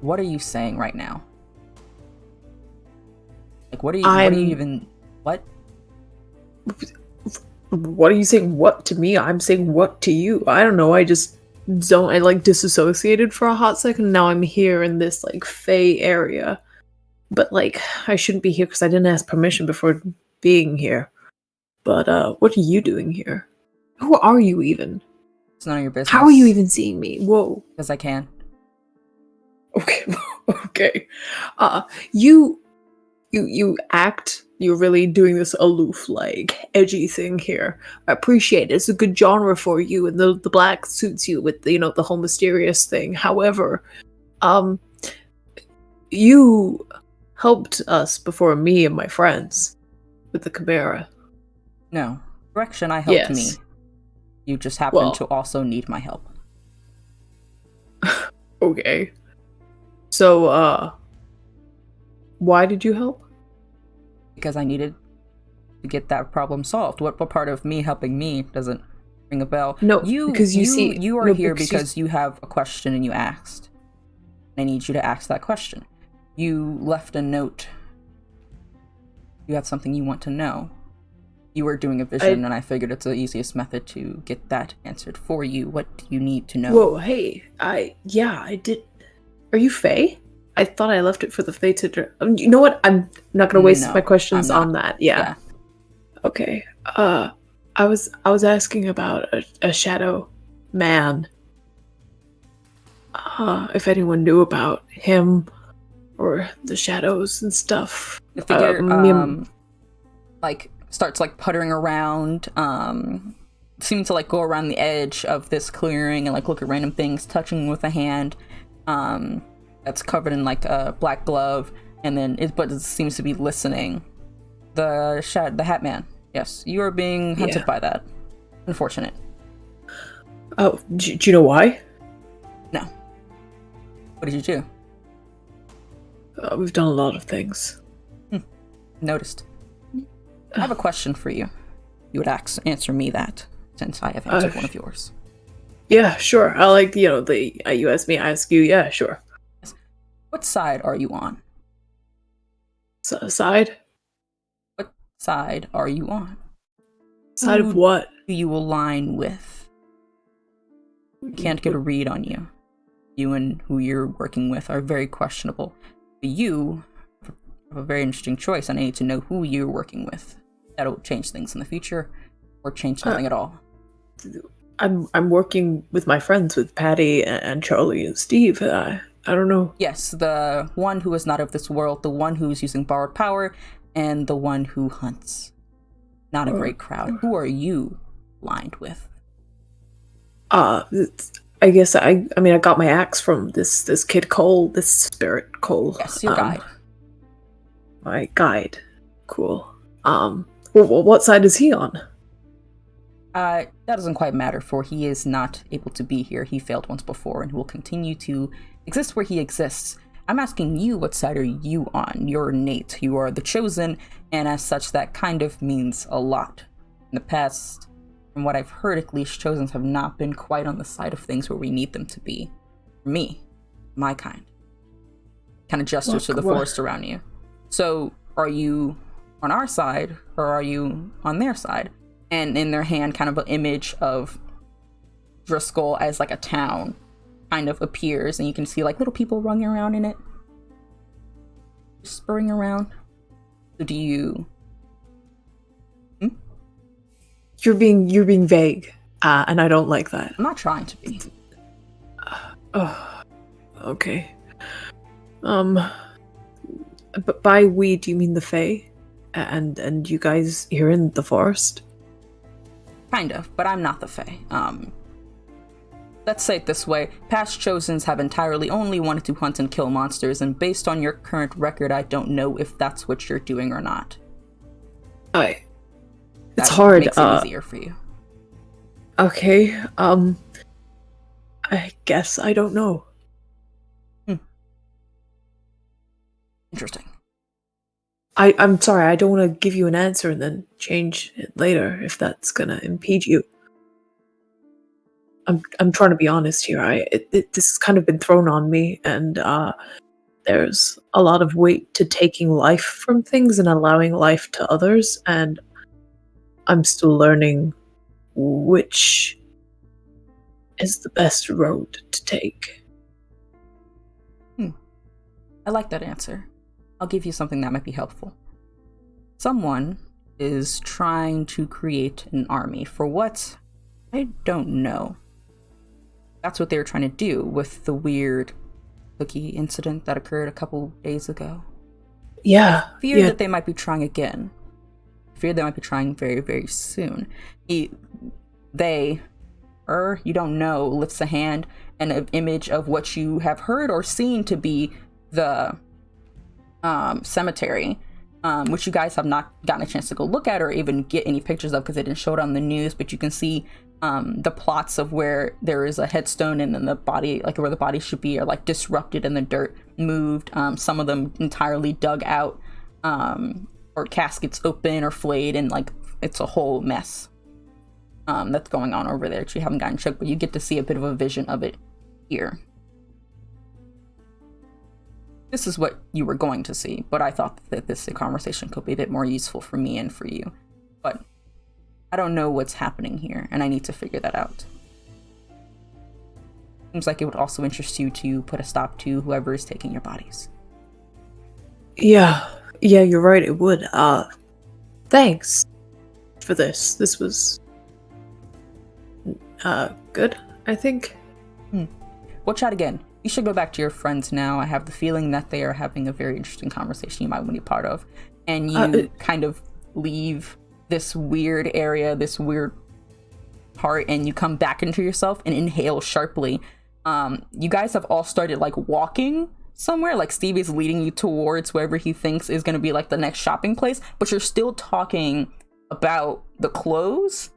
"What are you saying right now? Like what are you even what? What are you saying what to me? I'm saying what to you. I don't know, I like disassociated for a hot second. Now I'm here in this like Fey area. But like I shouldn't be here because I didn't ask permission before being here. But what are you doing here? Who are you even? It's none of your business. How are you even seeing me? Whoa. Because I can. Okay. Okay. You act, you're really doing this aloof, like, edgy thing here. I appreciate it. It's a good genre for you, and the black suits you with, the whole mysterious thing. However, you helped us before, me and my friends, with the Chimera. No. Correction, I helped me. You just happen to also need my help. Okay. So, why did you help? Because I needed to get that problem solved. What part of me helping me doesn't ring a bell? No, because you are here because you have a question and you asked. I need you to ask that question. You left a note. You have something you want to know. You were doing a vision, and I figured it's the easiest method to get that answered for you. What do you need to know? Whoa, hey, I did. Are you Faye? I thought I left it for the Fae to... You know what? I'm not going to waste my questions on that. Yeah. Okay. I was asking about a shadow man. If anyone knew about him or the shadows and stuff. The figure, starts puttering around, seeming to go around the edge of this clearing and look at random things, touching with a hand that's covered in a black glove, and then it seems to be listening. The Hat Man. Yes, you are being hunted by that. Unfortunate. Oh, do you know why? No. What did you do? We've done a lot of things. Noticed. I have a question for you. You would answer me that, since I have answered one of yours. Yeah, sure. I like, you ask me, I ask you. Yeah, sure. What side are you on? Side? What side are you on? Side of what? Who you align with? Can't get a read on you. You and who you're working with are very questionable. But you have a very interesting choice, and I need to know who you're working with. That'll change things in the future, or change nothing at all. I'm working with my friends, with Patty and Charlie and Steve. I don't know. Yes, the one who is not of this world, the one who's using borrowed power, and the one who hunts. Not a great crowd. Who are you aligned with? I guess I got my axe from this kid Cole, this spirit Cole. Yes, your guide. My guide. Cool. What side is he on? That doesn't quite matter, for he is not able to be here. He failed once before and will continue to exist where he exists. I'm asking you, what side are you on? You're Nate. You are the chosen, and as such, that kind of means a lot. In the past, from what I've heard, at least, chosens have not been quite on the side of things where we need them to be. For me, my kind. Kind of gestures to the forest around you. So, are you on our side, or are you on their side? And in their hand, kind of an image of Driscoll as like a town kind of appears, and you can see like little people running around in it, spurring around. So do you? You're being vague, and I don't like that. I'm not trying to be. Okay. But by we, do you mean the Fae? And you guys here in the forest? Kind of, but I'm not the Fae. Let's say it this way. Past Chosens have entirely only wanted to hunt and kill monsters, and based on your current record, I don't know if that's what you're doing or not. It's hard. Makes it easier for you. Okay, I guess I don't know. Interesting. I'm sorry, I don't want to give you an answer and then change it later if that's gonna impede you. I'm trying to be honest here. This has kind of been thrown on me, and there's a lot of weight to taking life from things and allowing life to others, and I'm still learning which is the best road to take. I like that answer. I'll give you something that might be helpful. Someone is trying to create an army. For what? I don't know. That's what they were trying to do with the weird cookie incident that occurred a couple days ago. Yeah. I fear that they might be trying again. I fear they might be trying very, very soon. You don't know, lifts a hand and an image of what you have heard or seen to be the cemetery, which you guys have not gotten a chance to go look at or even get any pictures of because they didn't show it on the news, but you can see the plots of where there is a headstone and then the body, like where the body should be, are like disrupted and the dirt moved, some of them entirely dug out, or caskets open or flayed, and like it's a whole mess that's going on over there that you haven't gotten checked, but you get to see a bit of a vision of it here. This is what you were going to see, but I thought that this conversation could be a bit more useful for me and for you. But I don't know what's happening here, and I need to figure that out. Seems like it would also interest you to put a stop to whoever is taking your bodies. Yeah, you're right, it would. Thanks for this. This was good, I think. We'll chat again. You should go back to your friends now. I have the feeling that they are having a very interesting conversation you might want to be part of. And you kind of leave this weird area, this weird part, and you come back into yourself and inhale sharply. You guys have all started like walking somewhere, like Stevie's leading you towards wherever he thinks is going to be like the next shopping place, but you're still talking about the clothes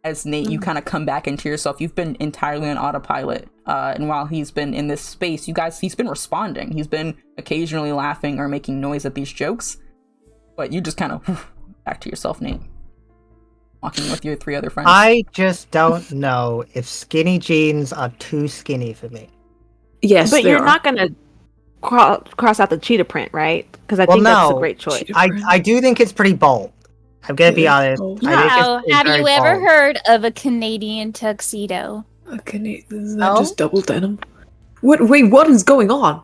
as Nate, you kind of come back into yourself. You've been entirely on autopilot. And while he's been in this space, he's been responding. He's been occasionally laughing or making noise at these jokes. But you just kind of back to yourself, Nate. Walking with your 3 other friends. I just don't know if skinny jeans are too skinny for me. Yes, But you're not gonna cross out the cheetah print, right? Because I think that's a great choice. I do think it's pretty bold. I'm gonna be honest. Now, have you ever heard of a Canadian tuxedo? Is that just double denim? Wait, what is going on?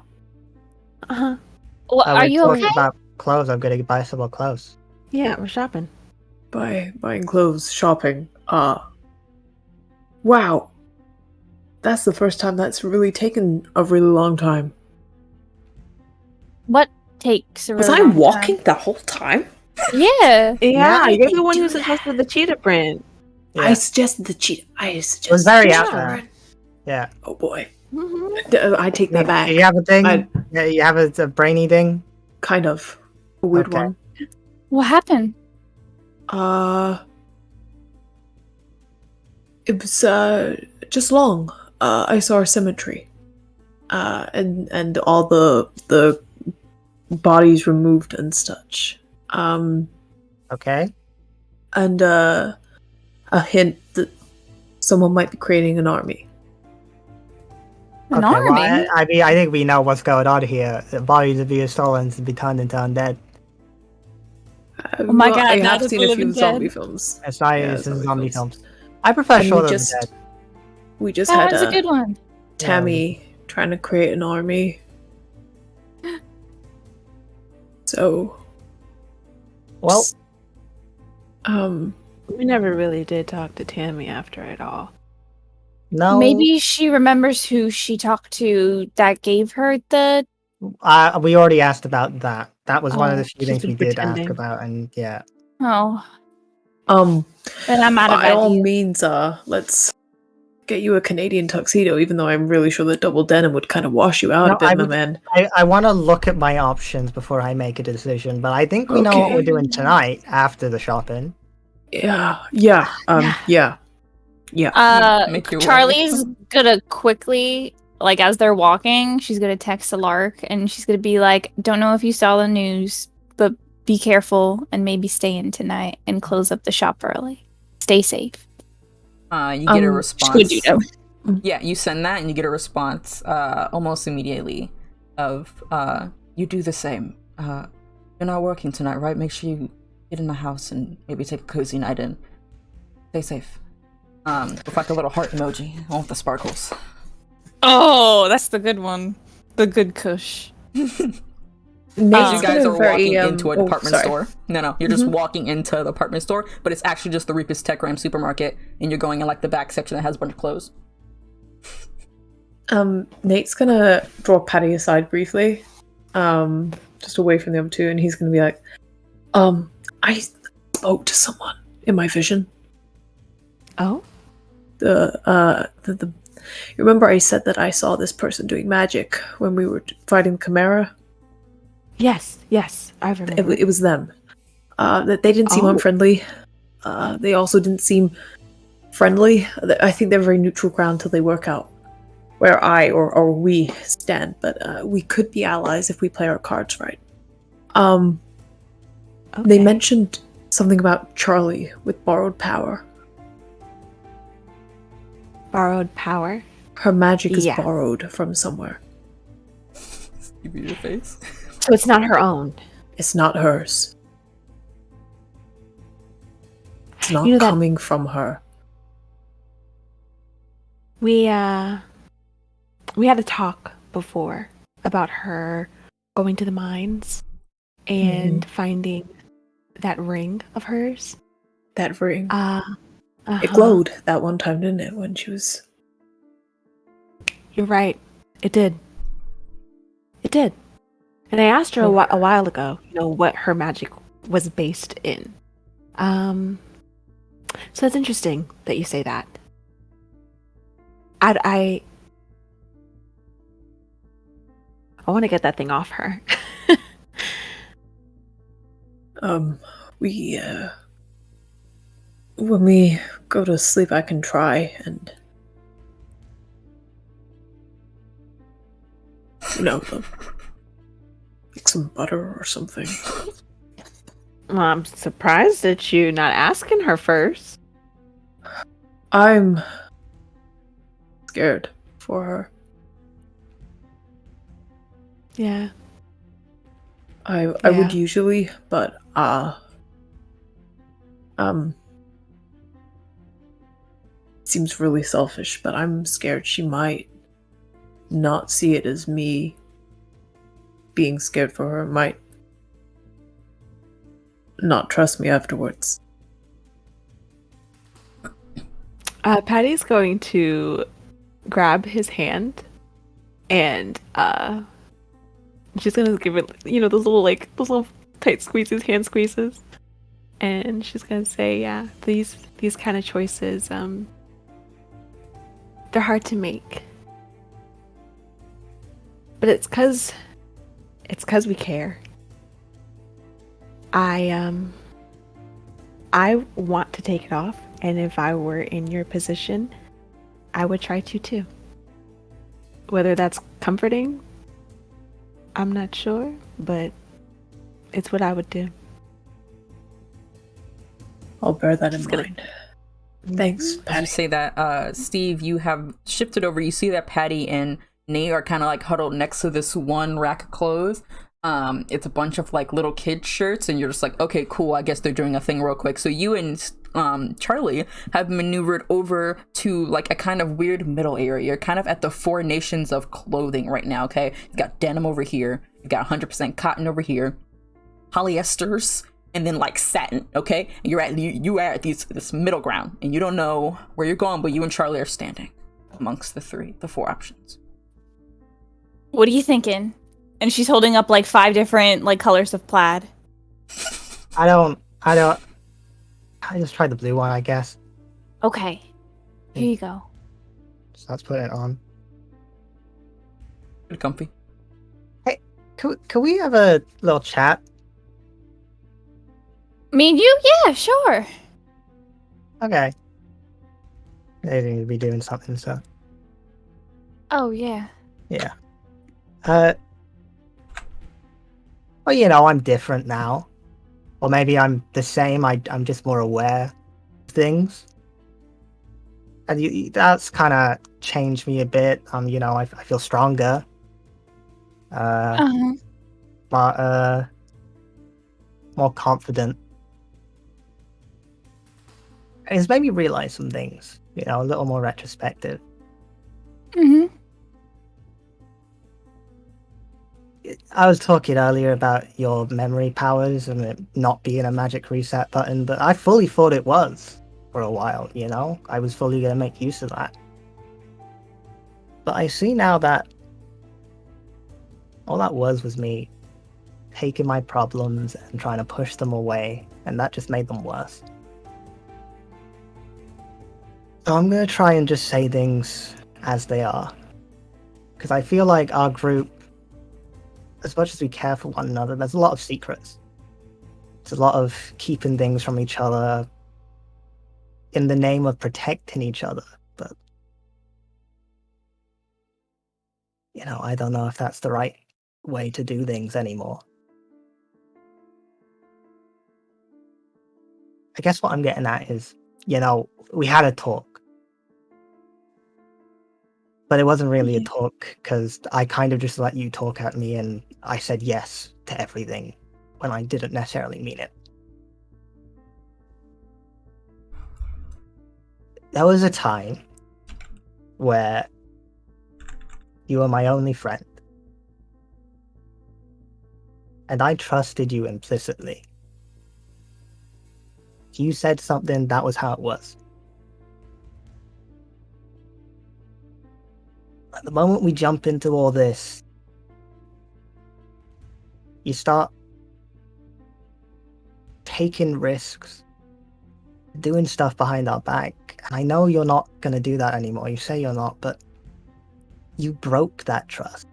Well, are you okay? About clothes. I'm gonna buy some more clothes. Yeah, we're shopping. Buying clothes, shopping. Wow. That's the first time that's really taken a really long time. What takes a really Was I long walking time? the whole time? Yeah. Yeah, you're the one who suggested the cheetah print. Yeah. I suggested the cheetah. It was very out there. Yeah. Oh boy. Mm-hmm. I take that back. Do you have a thing? Yeah, you have a brainy thing? Kind of. A weird Okay. one. What happened? It was just long. I saw a cemetery. And all the bodies removed and such. Okay. And a hint that someone might be creating an army. An Okay, army? well, I mean, I think we know what's going on here. The bodies are being stolen to be turned into undead. Oh my God, I now have that seen the a few living zombie dead. films. It's not Yeah, it's in zombie zombie films. films. I prefer And Shaun of the Dead. we just That had was a good one. Tammy trying to create an army. So, Well, We never really did talk to Tammy after it all. no. Maybe she remembers who she talked to that gave her the. We already asked about that. That was one of the Oh, few she's things we been did ask pretending. about, and yeah. Oh, but I'm out of by all ideas. means, let's get you a Canadian tuxedo. Even though I'm really sure that double denim would kind of wash you out No, a bit, I my would- man. I want to look at my options before I make a decision, but I think we know what Okay. we're doing tonight after the shopping. Yeah. Make your way. Charlie's gonna quickly, like, as they're walking, she's gonna text a Lark and she's gonna be like, "Don't know if you saw the news, but be careful and maybe stay in tonight and close up the shop early. Stay safe." You get a response. Should you know? Yeah, you send that and you get a response almost immediately of you do the same. You're not working tonight, right? Make sure you get in the house and maybe take a cozy night in. Stay safe. With like a little heart emoji along with the sparkles. Oh, that's the good one. The good kush. As you guys are walking into a oh, department sorry. store. No, you're just walking into the department store, but it's actually just the Reapers Tech Ram supermarket, and you're going in like the back section that has a bunch of clothes. Nate's gonna draw Patty aside briefly, just away from the other two, and he's gonna be like, I spoke to someone in my vision. Oh? You remember I said that I saw this person doing magic when we were fighting Chimera? Yes, I remember. It was them. That they didn't seem Oh. unfriendly. They also didn't seem friendly. I think they're very neutral ground till they work out where I or we stand. But we could be allies if we play our cards right. They Okay. mentioned something about Charlie with borrowed power. Borrowed power. Her magic is Yeah. borrowed from somewhere. Give you your face. So it's not her own. It's not hers. It's not You know that- coming from her. We had a talk before about her going to the mines and finding that ring of hers. That ring. It Uh-huh. glowed that one time, didn't it? When she was. You're right. It did. And I asked her a while ago, what her magic was based in. So it's interesting that you say that. I want to get that thing off her. when we go to sleep, I can try and, make some butter or something. Well, I'm surprised at you not asking her first. I'm scared for her. Yeah. I would Yeah. usually, but seems really selfish, but I'm scared she might not see it as me being scared for her, might not trust me afterwards. Patty's going to grab his hand and she's gonna give it, those little tight squeezes, hand squeezes. And she's gonna say, yeah, these kind of choices, they're hard to make. But it's cause we care. I want to take it off, and if I were in your position, I would try to too. Whether that's comforting, I'm not sure, but it's what I would do. I'll bear that in mind. Thanks, Patty. As you say that, Steve, you have shifted over. You see that Patty and Nate are kind of like huddled next to this one rack of clothes. It's a bunch of like little kid shirts, and you're just like, okay, cool. I guess they're doing a thing real quick. So you and Charlie have maneuvered over to like a kind of weird middle area. You're kind of at the Four Nations of clothing right now. Okay, you got denim over here. You got 100% cotton over here, polyesters, and then like satin. Okay, and you are at this middle ground, and you don't know where you're going, but you and Charlie are standing amongst the four options. What are you thinking? And she's holding up like 5 different like colors of plaid. I just tried the blue one, I guess. Okay. Here you go. So let's put it on. Pretty comfy. Hey, can we have a little chat? Me and you? Yeah, sure. Okay. They need to be doing something, so. Oh, yeah. Yeah. Well, I'm different now. Or maybe I'm the same, I'm just more aware of things. And that's kind of changed me a bit. I feel stronger. But, more confident. And it's made me realize some things, a little more retrospective. Mm-hmm. I was talking earlier about your memory powers and it not being a magic reset button, but I fully thought it was for a while, I was fully going to make use of that. But I see now that all that was me taking my problems and trying to push them away, and that just made them worse. So I'm going to try and just say things as they are. Because I feel like our group, as much as we care for one another, there's a lot of secrets. There's a lot of keeping things from each other in the name of protecting each other. But, I don't know if that's the right way to do things anymore. I guess what I'm getting at is, we had a talk. But it wasn't really a talk, because I kind of just let you talk at me and I said yes to everything when I didn't necessarily mean it. There was a time where you were my only friend. And I trusted you implicitly. If you said something, that was how it was. At the moment we jump into all this, you start taking risks, doing stuff behind our back. And I know you're not going to do that anymore. You say you're not, but you broke that trust.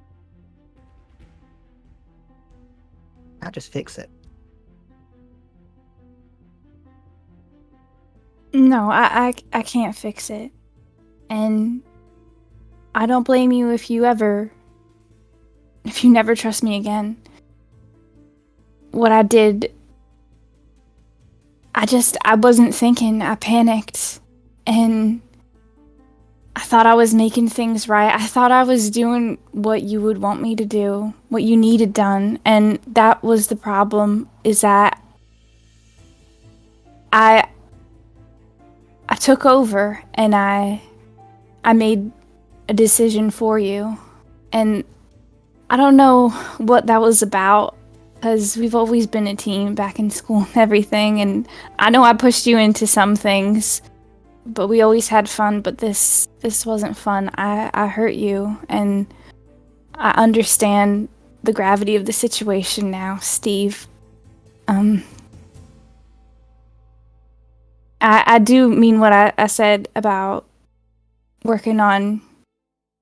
Now just fix it. No, I can't fix it. And I don't blame you if you never trust me again. What I did, I wasn't thinking. I panicked. And I thought I was making things right. I thought I was doing what you would want me to do, what you needed done. And that was the problem, is that I took over and I made a decision for you. And I don't know what that was about, because we've always been a team back in school and everything. And I know I pushed you into some things, but we always had fun. But this wasn't fun. I hurt you, and I understand the gravity of the situation now, Steve. I do mean what I said about working on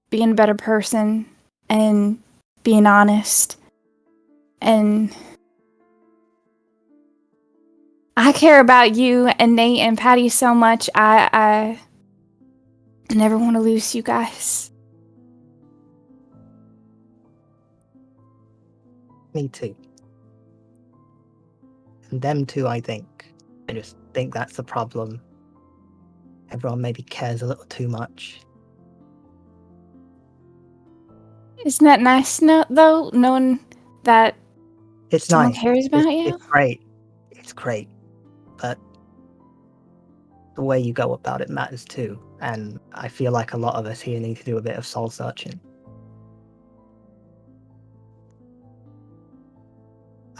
being a better person and being honest. And I care about you and Nate and Patty so much. I never want to lose you guys. Me too. And them too, I think. I just think that's the problem. Everyone maybe cares a little too much. Isn't that nice, though, knowing that It's someone nice. cares about you? It's great. It's great. But the way you go about it matters too. And I feel like a lot of us here need to do a bit of soul searching.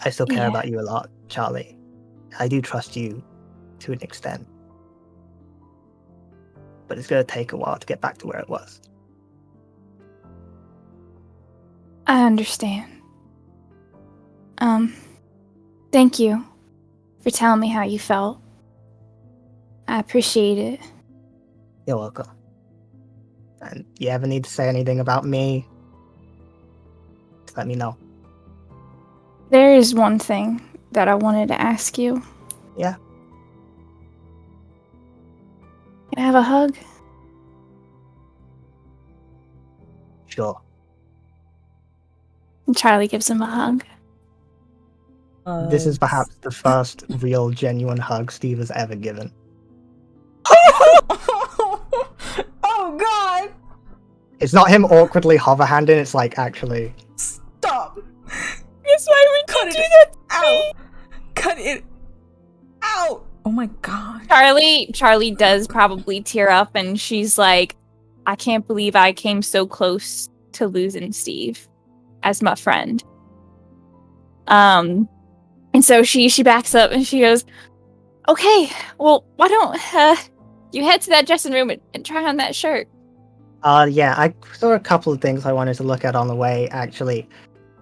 I still care about you a lot, Charlie. I do trust you to an extent. But it's going to take a while to get back to where it was. I understand. Thank you for telling me how you felt. I appreciate it. You're welcome. And you ever need to say anything about me, just let me know. There is one thing that I wanted to ask you. Yeah. Can I have a hug? Sure. And Charlie gives him a hug. This is perhaps the first real, genuine hug Steve has ever given. Oh god! It's not him awkwardly hover-handing, it's like actually... Stop! That's why we Cut do it that. out! Cut it out! Oh my god. Charlie does probably tear up, and she's like, I can't believe I came so close to losing Steve as my friend. And so she backs up and she goes, okay, well, why don't you head to that dressing room and try on that shirt? Yeah, I saw a couple of things I wanted to look at on the way, actually.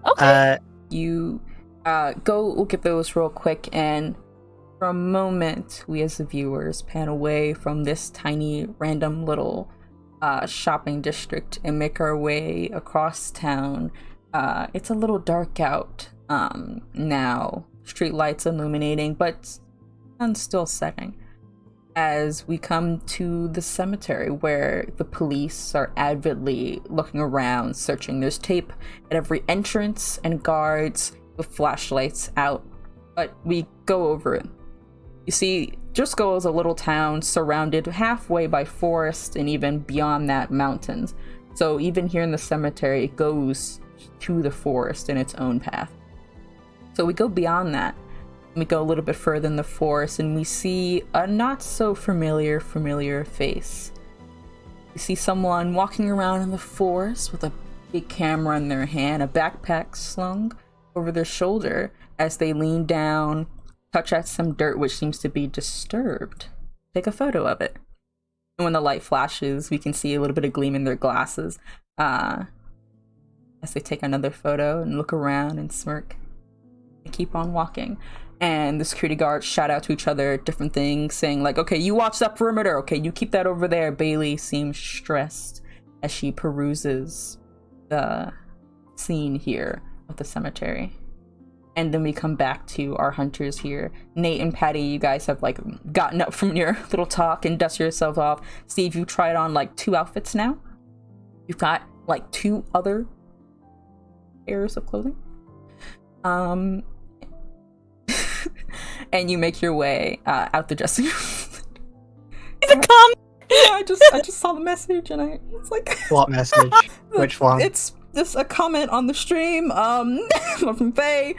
Okay. You go look at those real quick, and for a moment, we as the viewers pan away from this tiny, random little shopping district and make our way across town. It's a little dark out now. Street lights illuminating, but sun's still setting. As we come to the cemetery where the police are avidly looking around, searching. There's tape at every entrance and guards with flashlights out. But we go over it. You see, Driscoll is a little town surrounded halfway by forest and even beyond that, mountains. So even here in the cemetery, it goes to the forest in its own path. So we go beyond that. We go a little bit further in the forest and we see a not so familiar face. We see someone walking around in the forest with a big camera in their hand, a backpack slung over their shoulder as they lean down, touch at some dirt which seems to be disturbed. Take a photo of it. And when the light flashes, we can see a little bit of gleam in their glasses as they take another photo and look around and smirk. They keep on walking. And the security guards shout out to each other different things, saying like, okay, you watch that perimeter. Okay, you keep that over there. Bailey seems stressed as she peruses the scene here of the cemetery. And then we come back to our hunters here. Nate and Patty, you guys have like gotten up from your little talk and dust yourself off. Steve, you tried on like 2 outfits now. You've got like 2 other pairs of clothing. And you make your way out the dressing room. It's a comment. Yeah, I just saw the message and it's like What message? Which one? It's just a comment on the stream from Faye.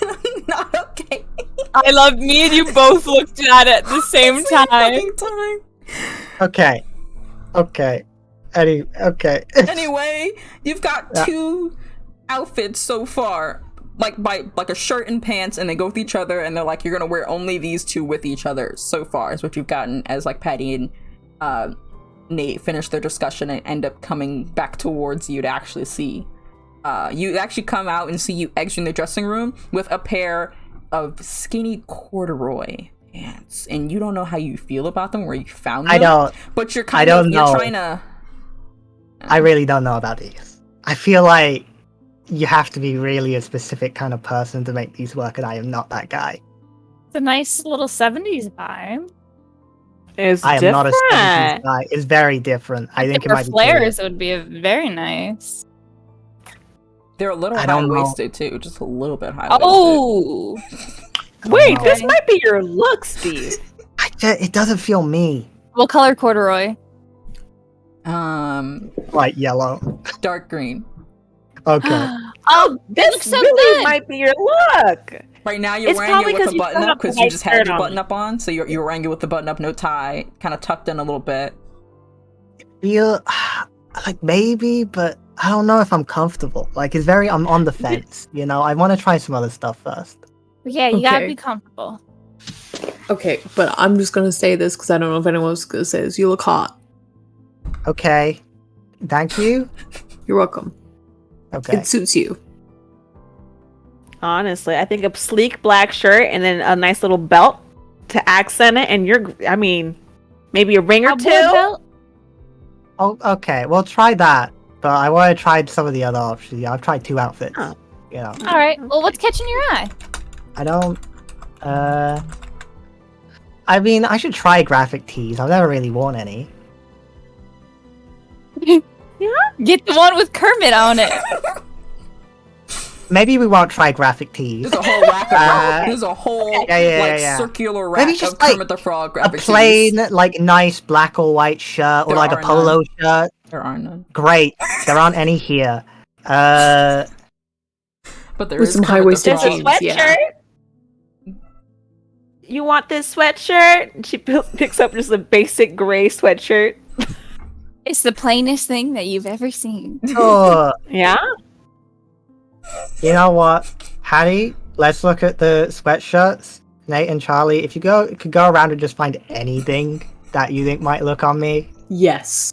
I'm not okay. I love me and you both looked at it at the same time. Okay. Okay. Anyway, you've got 2 outfits so far. Like a shirt and pants, and they go with each other, and they're like, you're gonna wear only these 2 with each other so far is what you've gotten, as like Patty and Nate finish their discussion and end up coming back towards you to actually see. You actually come out and see you exiting the dressing room with a pair of skinny corduroy pants, and you don't know how you feel about them, where you found them. I don't. But you're know. trying to. I really don't know about these. I feel like you have to be really a specific kind of person to make these work, and I am not that guy. It's a nice little 70s vibe. I am not a 70s guy. It's very different. I think it might be flares. It would be very nice. They're a little high-waisted too, just a little bit high-waisted. Oh! Wait, this might be your look, Steve. It doesn't feel me. What color corduroy? Like yellow. Dark green. Okay. Oh, this looks so really good. might be your look. Right now you're It's wearing it probably with 'cause a you button still up have because the you white just had shirt your on. button up on, so you're wearing it with the button up, no tie, kind of tucked in a little bit. Feel like maybe, but I don't know if I'm comfortable. Like I'm on the fence. You know, I want to try some other stuff first. Yeah, you gotta Okay. be comfortable. Okay, but I'm just gonna say this because I don't know if anyone else is gonna say this. You look hot. Okay. Thank you. You're welcome. Okay. It suits you. Honestly, I think a sleek black shirt and then a nice little belt to accent it, and maybe a ring or Cowboy two. belt? Oh, okay. Well, try that. But I want to try some of the other options. Yeah, I've tried 2 outfits. Oh. You know. All right. Well, what's catching your eye? I don't. I mean, I should try graphic tees. I've never really worn any. Get the one with Kermit on it. Maybe we won't try graphic tees. There's a whole rack of there's a whole Yeah. circular Maybe rack just, of like, Kermit the Frog A graphic plain, tees. like, nice black or white shirt, or There like a are polo shirt. There are none. Great. There aren't any here. But there With is some Kermit the high-waisted There's a Frog. jeans. sweatshirt. Yeah. You want this sweatshirt? And she picks up just a basic gray sweatshirt. It's the plainest thing that you've ever seen. Oh, Yeah. you know what, Hattie? Let's look at the sweatshirts. Nate and Charlie, if you could go around and just find anything that you think might look on me. Yes.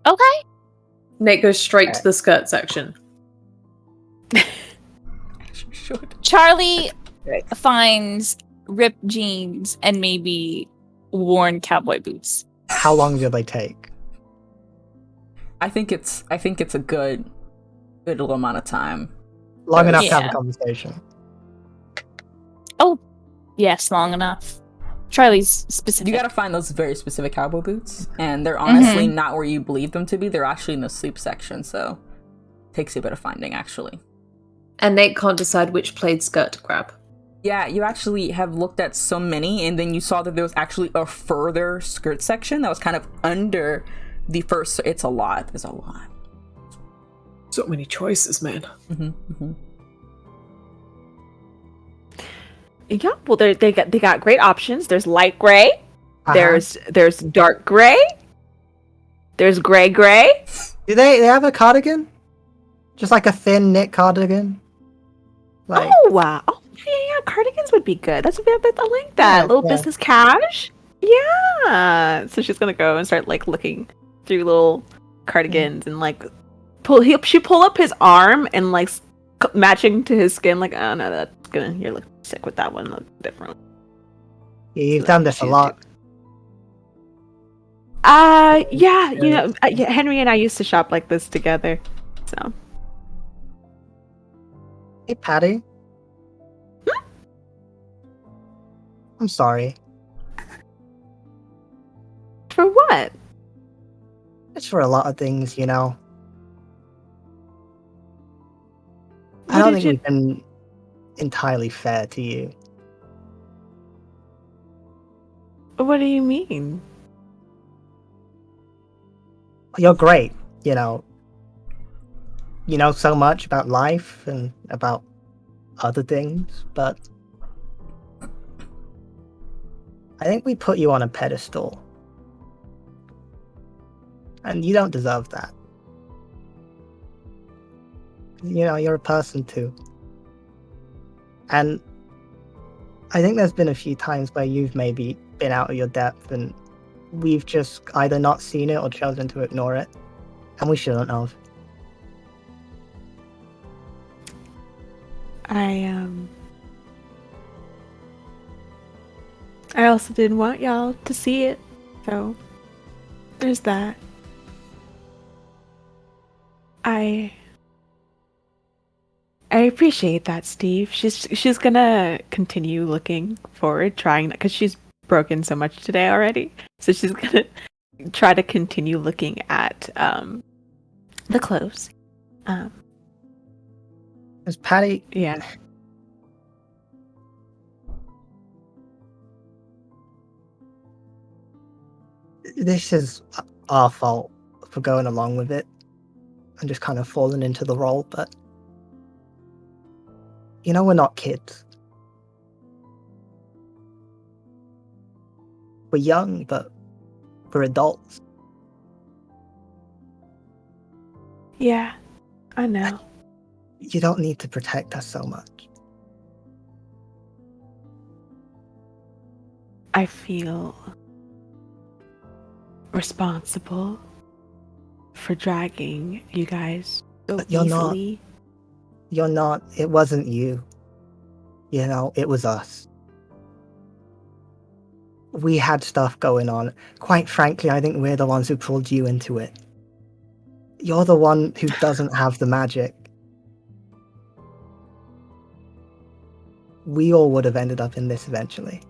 Okay. Nate goes straight to the skirt section. Should. Charlie finds ripped jeans and maybe worn cowboy boots. How long do they take? I think it's a good little amount of time. Long enough to have Yeah. a conversation. Yes, long enough. Charlie's specific. You gotta find those very specific cowboy boots, and they're honestly not where you believe them to be. They're actually in the sleep section, so it takes you a bit of finding, actually. And Nate can't decide which plaid skirt to grab. Yeah, you actually have looked at so many, and then you saw that there was actually a further skirt section that was kind of under the first. It's a lot. There's a lot. So many choices, man. Yeah. Well, they got great options. There's light gray. Uh-huh. There's dark gray. There's gray. Do they have a cardigan? Just like a thin knit cardigan? Like, Oh wow. Oh yeah. Cardigans would be good. I like that. Yeah, Little yeah. business cash. Yeah. So she's gonna go and start like looking through little cardigans and like she pull up his arm and like matching to his skin. Like, oh no, that's gonna, you're looking sick with that one. Look different. you've done this a lot. Yeah. You know, Henry and I used to shop like this together. So Hey, Patty. I'm sorry. For what? It's for a lot of things, you know. I What don't did think you? we've been entirely fair to you. What do you mean? You're great, you know. You know so much about life and about other things, but I think we put you on a pedestal. And you don't deserve that. You know, you're a person too. And I think there's been a few times where you've maybe been out of your depth and we've just either not seen it or chosen to ignore it. And we shouldn't have. I also didn't want y'all to see it, so there's that. I appreciate that, Steve. She's gonna continue looking forward, trying because she's broken so much today already. So she's gonna try to continue looking at the clothes. Because Patty, Yeah. this is our fault for going along with it and just kind of falling into the role, but you know, we're not kids. We're young, but we're adults. Yeah, I know. You don't need to protect us so much. I feel responsible for dragging you guys so But you're not. easily. You're not. It wasn't you. You know, it was us. We had stuff going on. Quite frankly, I think we're the ones who pulled you into it. You're the one who doesn't have the magic. We all would have ended up in this eventually.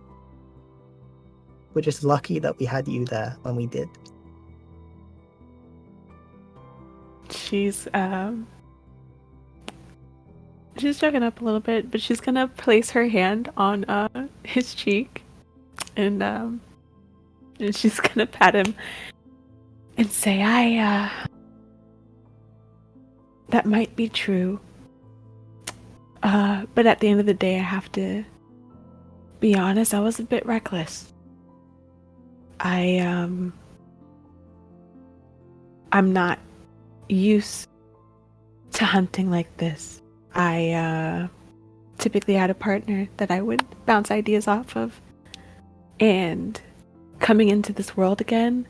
We're just lucky that we had you there when we did. She's joking up a little bit, but she's gonna place her hand on his cheek, and she's gonna pat him and say, that might be true. But at the end of the day, I have to be honest, I was a bit reckless. I'm not used to hunting like this. I typically had a partner that I would bounce ideas off of. And coming into this world again,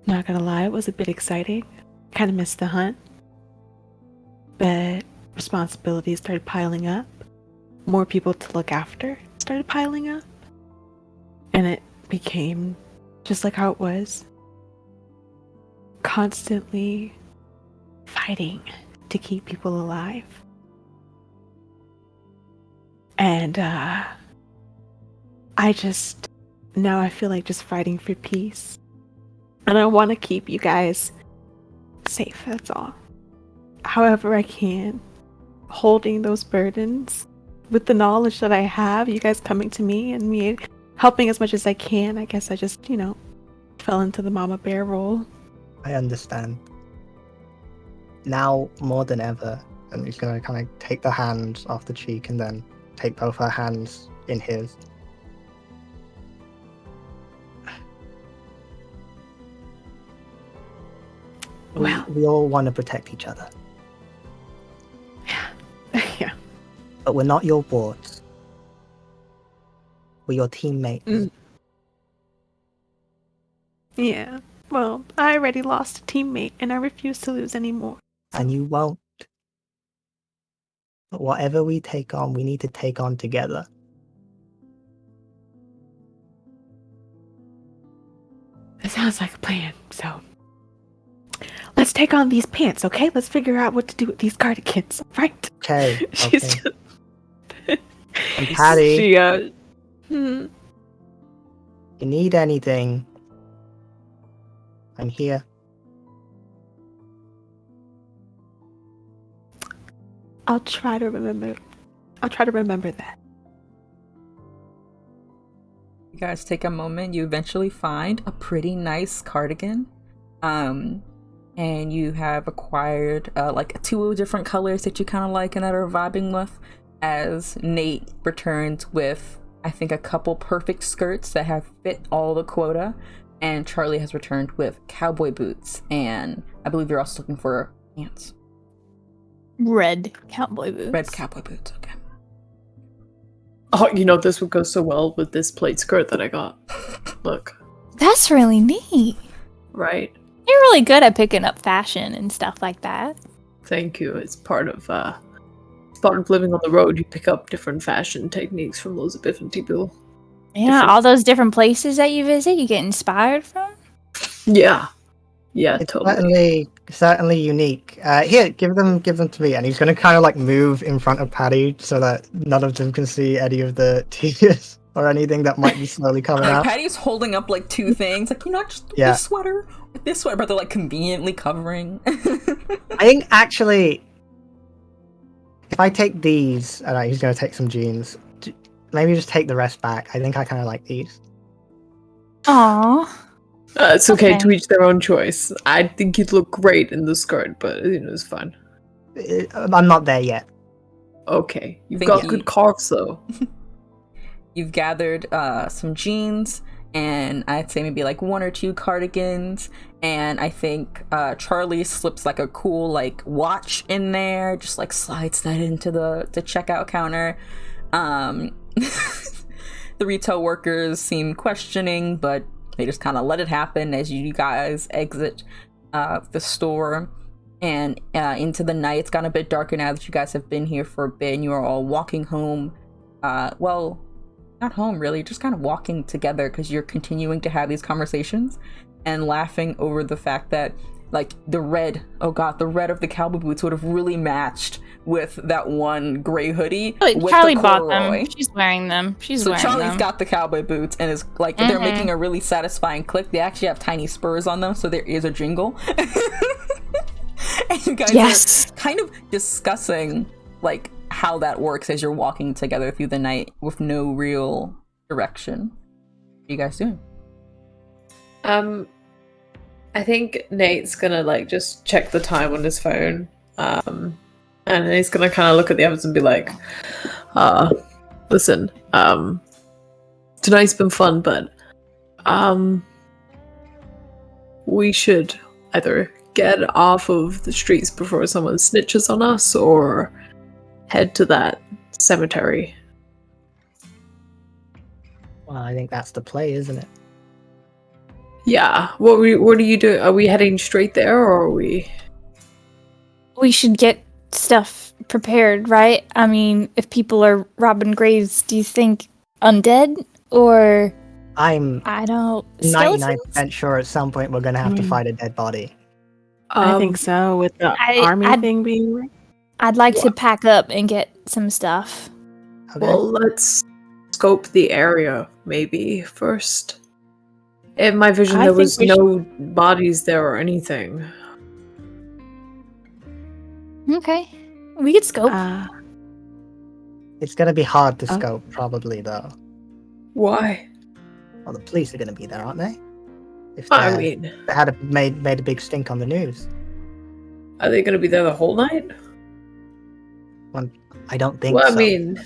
not gonna lie, it was a bit exciting. Kind of missed the hunt. But responsibilities started piling up. More people to look after started piling up. And it became just like how it was. Constantly fighting to keep people alive. And now I feel like just fighting for peace. And I want to keep you guys safe, that's all. However I can. Holding those burdens with the knowledge that I have, you guys coming to me and me helping as much as I can. I guess I just, fell into the mama bear role. I understand. Now more than ever, and he's going to kind of take the hand off the cheek and then take both her hands in his. Well, we all want to protect each other. Yeah. But we're not your wards. We're your teammates. Yeah. Well, I already lost a teammate and I refuse to lose anymore. And you won't. But whatever we take on, we need to take on together. It sounds like a plan, so let's let's take on these pants, okay? Let's figure out what to do with these cardigans, right? Okay. She's okay. just And Patty, She, you need anything, I'm here. I'll try to remember that. You guys take a moment. You eventually find a pretty nice cardigan. And you have acquired like 2 different colors that you kind of like and that are vibing with, as Nate returns with, I think, a couple perfect skirts that have fit all the quota, and Charlie has returned with cowboy boots, and I believe you're also looking for pants. Red cowboy boots. Red cowboy boots, okay. oh, you know, this would go so well with this plaid skirt that I got. Look, That's really neat. right? You're really good at picking up fashion and stuff like that. Thank you. It's part of living on the road. You pick up different fashion techniques from loads of different people. Yeah, Different- all those different places that you visit, you get inspired from. Yeah, It's totally. certainly unique. Here, give them to me, and he's gonna kind of like move in front of Patty so that none of them can see any of the t-shirts or anything that might be slowly coming out. Patty's holding up like 2 things, like, you know, just Yeah. this sweater with this sweater, but they're like conveniently covering. I think actually, if I take these, he's gonna take some jeans. Maybe just take the rest back. I think I kind of like these. Aw. It's okay Okay. to each their own choice. I think you'd look great in the skirt, but you know, it's fine. I'm not there yet. Okay, you've Think got you- good calves though. You've gathered some jeans, and I'd say maybe like 1 or 2 cardigans, and I think Charlie slips like a cool like watch in there, just like slides that into the checkout counter. The retail workers seem questioning, but they just kind of let it happen as you guys exit the store and into the night. It's gotten a bit darker now that you guys have been here for a bit, and you are all walking home. Well, not home really, just kind of walking together because you're continuing to have these conversations and laughing over the fact that like the red of the cowboy boots would have really matched with that one gray hoodie with Charlie the bought corduroy. them. She's wearing them. She's So wearing Charlie's them. got the cowboy boots and is like they're making a really satisfying click. They actually have tiny spurs on them, so there is a jingle. And you guys Yes. are kind of discussing like how that works as you're walking together through the night with no real direction. What are you guys doing? I think Nate's gonna like just check the time on his phone. And then he's gonna kind of look at the others and be like, listen, tonight's been fun, but we should either get off of the streets before someone snitches on us or head to that cemetery. Well, I think that's the play, isn't it? Yeah. What are you doing? Are we heading straight there, or are we? We should get stuff prepared, right? I mean, if people are robbing graves, do you think undead or I'm I don't 99% sure at some point we're gonna have to Hmm. fight a dead body. I think so, with the army thing being. I'd like to pack up and get some stuff. Okay. Well, let's scope the area maybe first. In my vision, I there think was we no bodies there or anything. Okay. We could scope. It's gonna be hard to Oh. scope, probably though. Why? Well, the police are gonna be there, aren't they? If I they mean, had made a big stink on the news. are they going to be there the whole night? I don't think Well, so. I mean,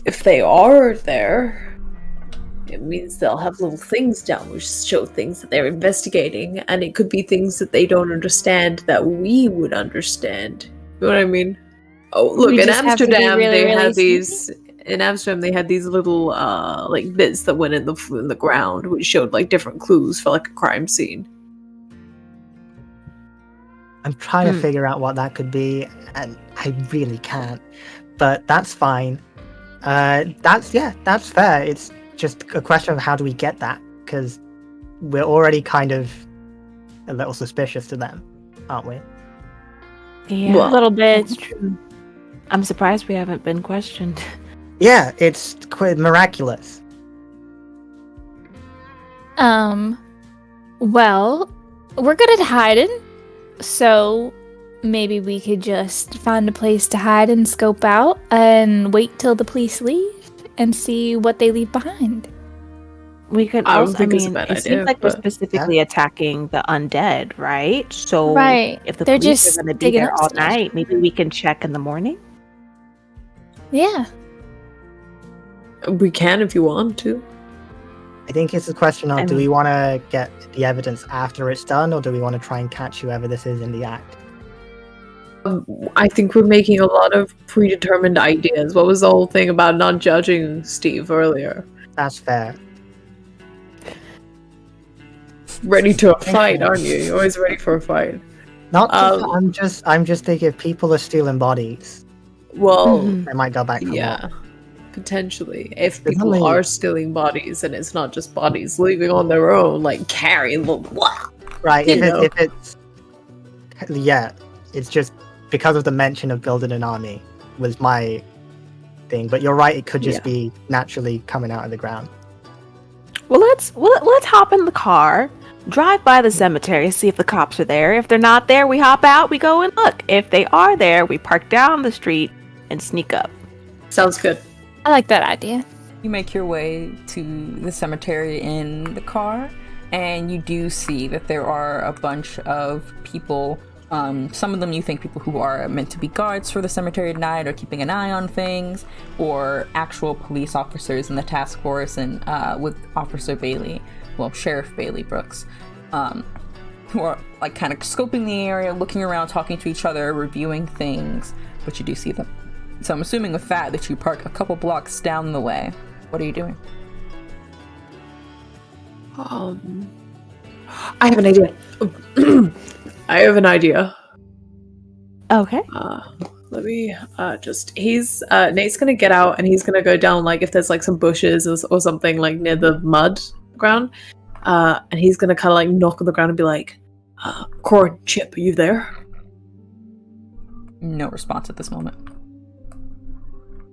if they are there, it means they'll have little things down which show things that they're investigating, and it could be things that they don't understand that we would understand. You know what I mean? Oh, look, We in just have to be Amsterdam really, they really had these. In Amsterdam, they had these little like bits that went in the ground, which showed like different clues for like a crime scene. I'm trying to figure out what that could be, and I really can't. But that's fine. That's fair. It's just a question of how do we get that, because we're already kind of a little suspicious to them, aren't we? Yeah, Well, A little bit. it's true. I'm surprised we haven't been questioned. Yeah, it's quite miraculous. Well, we're good at hiding, so maybe we could just find a place to hide and scope out and wait till the police leave and see what they leave behind. We could I don't also, think it's a it bad idea, seems like we're but- specifically attacking the undead, right? So Right. if the They're police just are going to be digging there up all stuff. night, maybe we can check in the morning. Yeah. We can if you want to. I think it's a question of, I do we mean- want to get the evidence after it's done, or do we want to try and catch whoever this is in the act? I think we're making a lot of predetermined ideas. What was the whole thing about not judging Steve earlier? That's fair. Ready to a fight, aren't you? You're always ready for a fight. Not just, Um, I'm just thinking if people are stealing bodies, Well, Mhm. they might go back for yeah, more. potentially. If There's people only- are stealing bodies and it's not just bodies leaving on their own, like carrying the Right, You know. if it's yeah, it's just because of the mention of building an army was my thing. But you're right, it could just Yeah. be naturally coming out of the ground. Well, let's hop in the car, drive by the cemetery, see if the cops are there. If they're not there, we hop out, we go and look. If they are there, we park down the street and sneak up. Sounds good. I like that idea. You make your way to the cemetery in the car, and you do see that there are a bunch of people. Some of them you think people who are meant to be guards for the cemetery at night or keeping an eye on things, or actual police officers in the task force and with Officer Bailey, well, Sheriff Bailey Brooks, who are like kind of scoping the area, looking around, talking to each other, reviewing things, but you do see them. So I'm assuming with that you park a couple blocks down the way. What are you doing? I have an idea. I have an idea. Okay. Let me he's Nate's gonna get out and he's gonna go down like if there's like some bushes or something like near the mud ground. And he's gonna kinda like knock on the ground and be like, Cor, Chip, are you there? No response at this moment.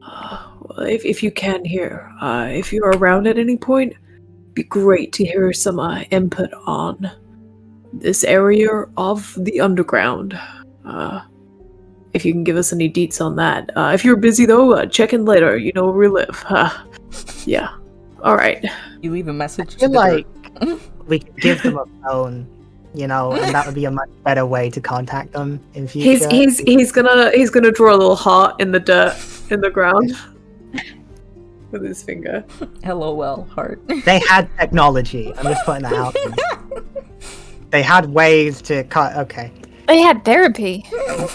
Well, if you can hear, if you're around at any point, it'd be great to hear some input on this area of the underground. If you can give us any deets on that. If you're busy though, check in later. You know where we live. Yeah. All right. You leave a message. I feel to the like group. we could give them a phone, and that would be a much better way to contact them in future. He's gonna draw a little heart in the dirt in the ground with his finger. LOL heart. They had technology. I'm just putting that out there. They had ways to cut. Okay, They had therapy.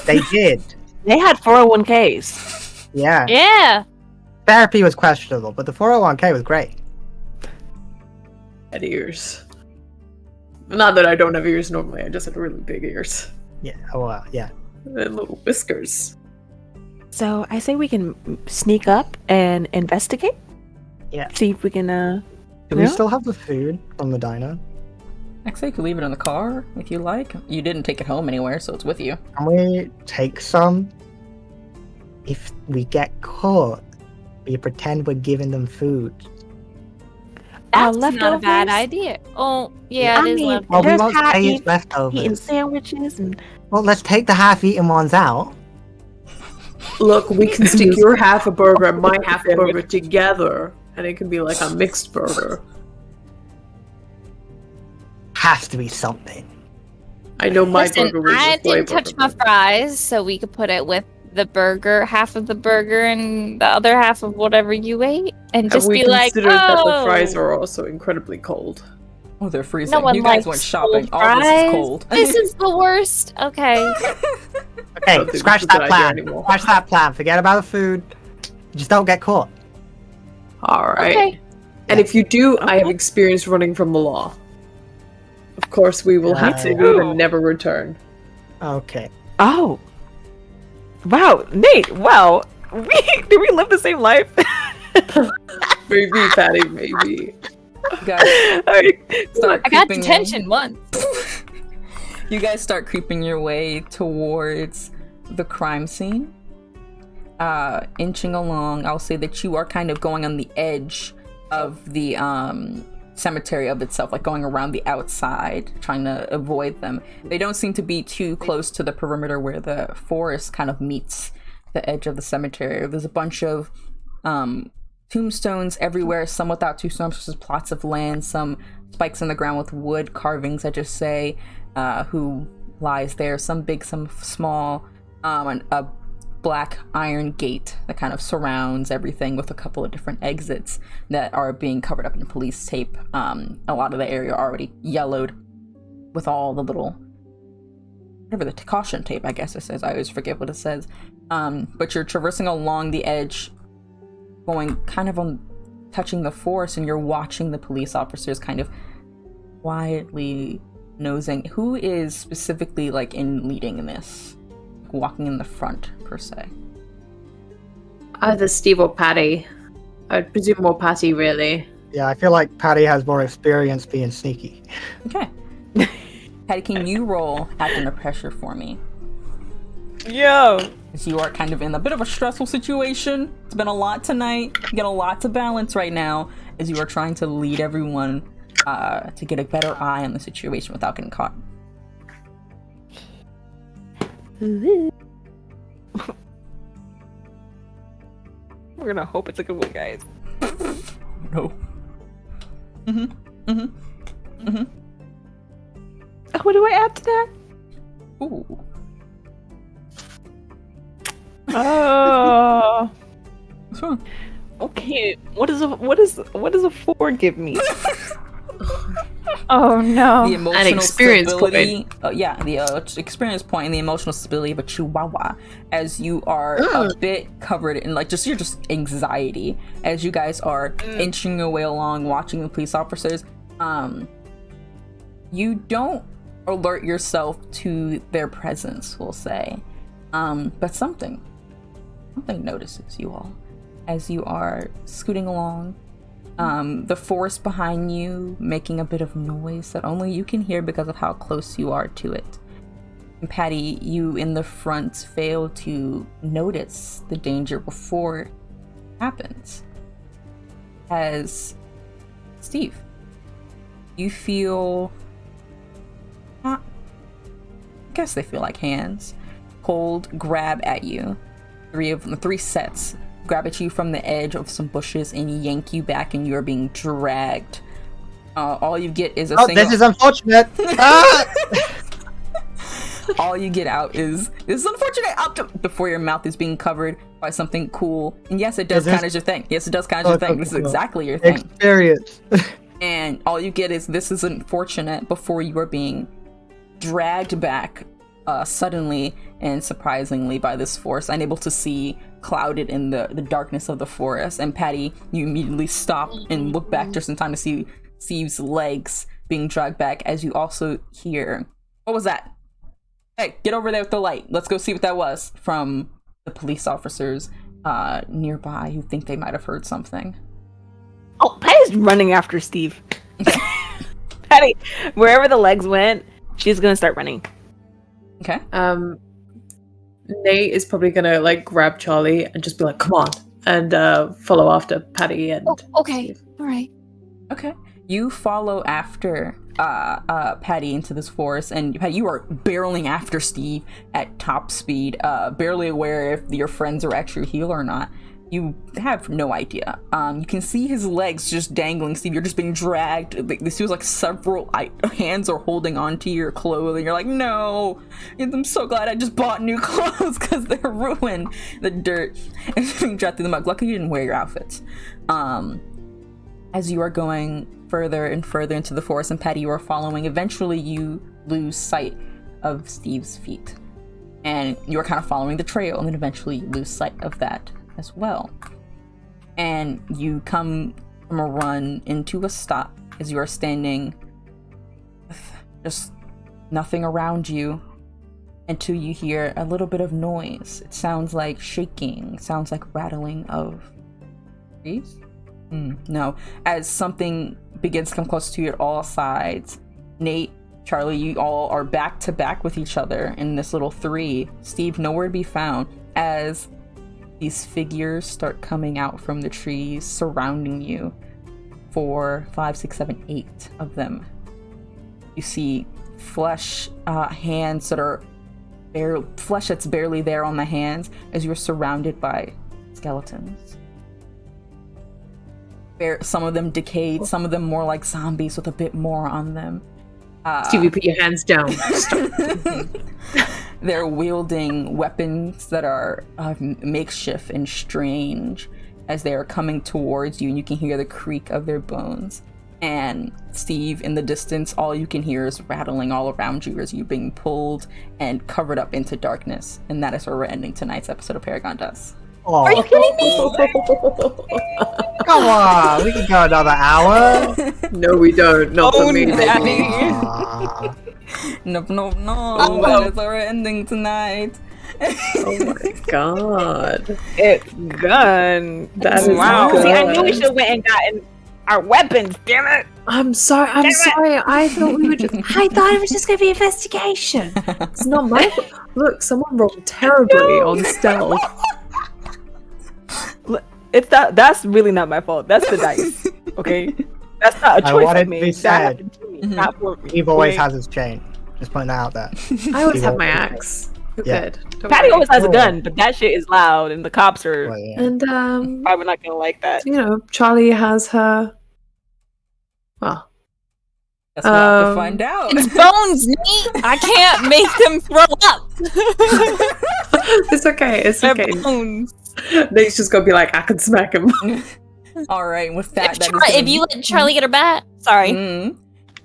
they did. They had 401ks. Yeah. Yeah. Therapy was questionable, but the 401k was great. Had ears. Not that I don't have ears normally. I just had really big ears Yeah. Oh well. Yeah. and little whiskers. So I say we can sneak up and investigate. Yeah. See if we can. Do we Yeah. still have the food from the diner? Actually, you could leave it in the car if you like. You didn't take it home anywhere, so it's with you. Can we take some? If we get caught, we pretend we're giving them food. That's not a leftovers? bad idea. Oh, yeah, I it is mean, left. Well, we There's won't half say eat- it's leftovers. Eating sandwiches and Well, let's take the half-eaten ones out. Look, we can stick your half a burger and my half a burger together, and it can be like a mixed burger. Has to be something. I know my Listen, burger was I just way didn't touch my burger. fries, so we could put it with the burger, half of the burger, and the other half of whatever you ate, and just And we be like, considered that the fries "Oh, are also incredibly cold. Oh, they're freezing. no one you guys likes went shopping. cold All this is fries. cold. This is the worst." Okay. I Okay, don't think scratch this is a that good idea plan. anymore. Scratch that plan. Forget about the food. Just don't get caught. All right. Okay. And if you do, I have experience running from the law. Of course, we will have to leave and never return. Okay. oh, wow, Nate. Wow, do we live the same life? Maybe, Patty, maybe. You guys Alright, start I got creeping in. detention once. You guys start creeping your way towards the crime scene. Inching along, I'll say that you are kind of going on the edge of the cemetery of itself, like going around the outside, trying to avoid them. They don't seem to be too close to the perimeter where the forest kind of meets the edge of the cemetery. There's a bunch of tombstones everywhere, some without tombstones, just plots of land, some spikes in the ground with wood carvings that just say who lies there, some big, some small, and a black iron gate that kind of surrounds everything with a couple of different exits that are being covered up in police tape. A lot of the area already yellowed with all the little, whatever the caution tape, I guess it says. I always forget what it says. But you're traversing along the edge, going kind of on, touching the forest, and you're watching the police officers kind of quietly nosing. Who is specifically like in leading in this? Walking in the front, per se. Either Steve or Patty. I'd presume more Patty, really. Yeah, I feel like Patty has more experience being sneaky. Okay. Patty, can you roll act under pressure for me? Yo! Because you are kind of in a bit of a stressful situation. It's been a lot tonight. You got a lot to balance right now as you are trying to lead everyone to get a better eye on the situation without getting caught. We're gonna hope it's a good one, guys. No. What do I add to that? Ooh. Oh. What's wrong? Okay. What does a 4 give me? Oh no. The emotional An experience stability. The experience point and the emotional stability of a chihuahua, as you are a bit covered in you're just anxiety as you guys are inching your way along, watching the police officers. You don't alert yourself to their presence, we'll say, but something notices you all as you are scooting along. The forest behind you making a bit of noise that only you can hear because of how close you are to it. And Patty, you in the front fail to notice the danger before it happens. As Steve, you feel, I guess they feel like hands, cold grab at you. Three sets grab at you from the edge of some bushes and yank you back, and you're being dragged. All you get is a single... This is unfortunate! All you get out is, this is unfortunate, before your mouth is being covered by something cool. And yes, it does count as your thing. Yes, it does count as your thing. This is exactly your thing. Experience. And all you get is, this is unfortunate, before you are being dragged back suddenly and surprisingly by this force, unable to see, clouded in the darkness of the forest. And Patty, you immediately stop and look back just in time to see Steve's legs being dragged back, as you also hear, what was that? Hey, get over there with the light. Let's go see what that was, from the police officers nearby who think they might have heard something. Oh, Patty's running after Steve. Patty, wherever the legs went, she's gonna start running. Okay. Nate is probably gonna grab Charlie and just be like, "Come on," and follow after Patty and. Okay. All right. Okay. You follow after Patty into this forest, and Patty, you are barreling after Steve at top speed, barely aware if your friends are actually here or not. You have no idea. You can see his legs just dangling, Steve. You're just being dragged. This feels like several hands are holding onto your clothing. You're like, no. I'm so glad I just bought new clothes because they're ruined. The dirt. And you're being dragged through the mud. Luckily, you didn't wear your outfits. As you are going further and further into the forest, and Patty, you are following, eventually you lose sight of Steve's feet. And you are kind of following the trail, and then eventually you lose sight of that as well. And you come from a run into a stop as you are standing with just nothing around you until you hear a little bit of noise. It sounds like shaking, it sounds like rattling of trees? No. As something begins to come close to you at all sides, Nate, Charlie, you all are back to back with each other in this little 3. Steve, nowhere to be found as these figures start coming out from the trees surrounding you. 4, 5, 6, 7, 8 of them. You see flesh hands that are flesh that's barely there on the hands as you're surrounded by skeletons. Some of them decayed, some of them more like zombies with a bit more on them. Stevie, put your hands down. They're wielding weapons that are makeshift and strange as they are coming towards you, and you can hear the creak of their bones. And Steve, in the distance, all you can hear is rattling all around you as you're being pulled and covered up into darkness. And that is where we're ending tonight's episode of Paragon Dust. Oh. Are you kidding me? Come on, we can go another hour. No, we don't. Not for me. Aw. No. That is where we're ending tonight. Oh my god. It's done. That is wow. good. See, I knew we should have went and gotten our weapons, damn it. I'm sorry. I thought we were just. I thought it was just going to be an investigation. It's not my fault. Look, someone rolled terribly on stealth. It's not. That's really not my fault. That's the dice. Okay, that's not a choice I made. That happened to me, not for me. Eve always has his chain. Just pointing that out there. I always have my axe. You're Yeah. good. Don't Patty worry. always has a gun, but that shit is loud, and the cops are Well, yeah. And probably not gonna like that. you know, Charlie has her. Well, Guess we'll have to find out. It's bones, me. I can't make them throw up. it's okay. It's They're okay. bones. Nate's just gonna be like, I can smack him. All right, with that, If you let Charlie get her back, sorry.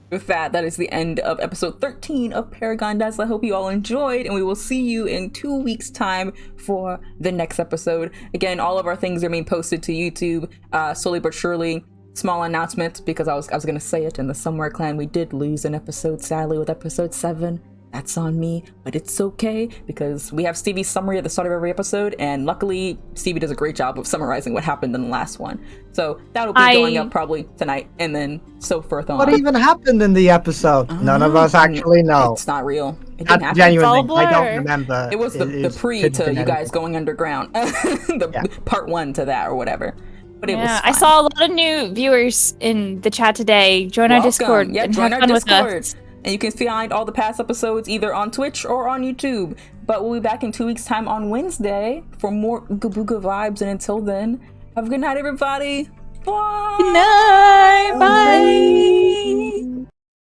With that is the end of episode 13 of Paragon Dust. I hope you all enjoyed, and we will see you in 2 weeks' time for the next episode. Again, all of our things are being posted to YouTube slowly but surely. Small announcement, because I was gonna say it in the Somewhere Clan. We did lose an episode, sadly, with episode 7. That's on me, but it's okay because we have Stevie's summary at the start of every episode, and luckily Stevie does a great job of summarizing what happened in the last one. So that'll be going up probably tonight, and then so forth on. What even happened in the episode? None of us actually know. It's not real. It didn't happen. Genuinely, I don't remember. It was the pre to you guys going underground. Part 1 to that or whatever. But it was fun. I saw a lot of new viewers in the chat today. Join our Discord and join have our fun with Discord. us. And you can find all the past episodes either on Twitch or on YouTube. But we'll be back in 2 weeks' time on Wednesday for more Ooga Booga vibes. And until then, have a good night, everybody. Bye. Good night.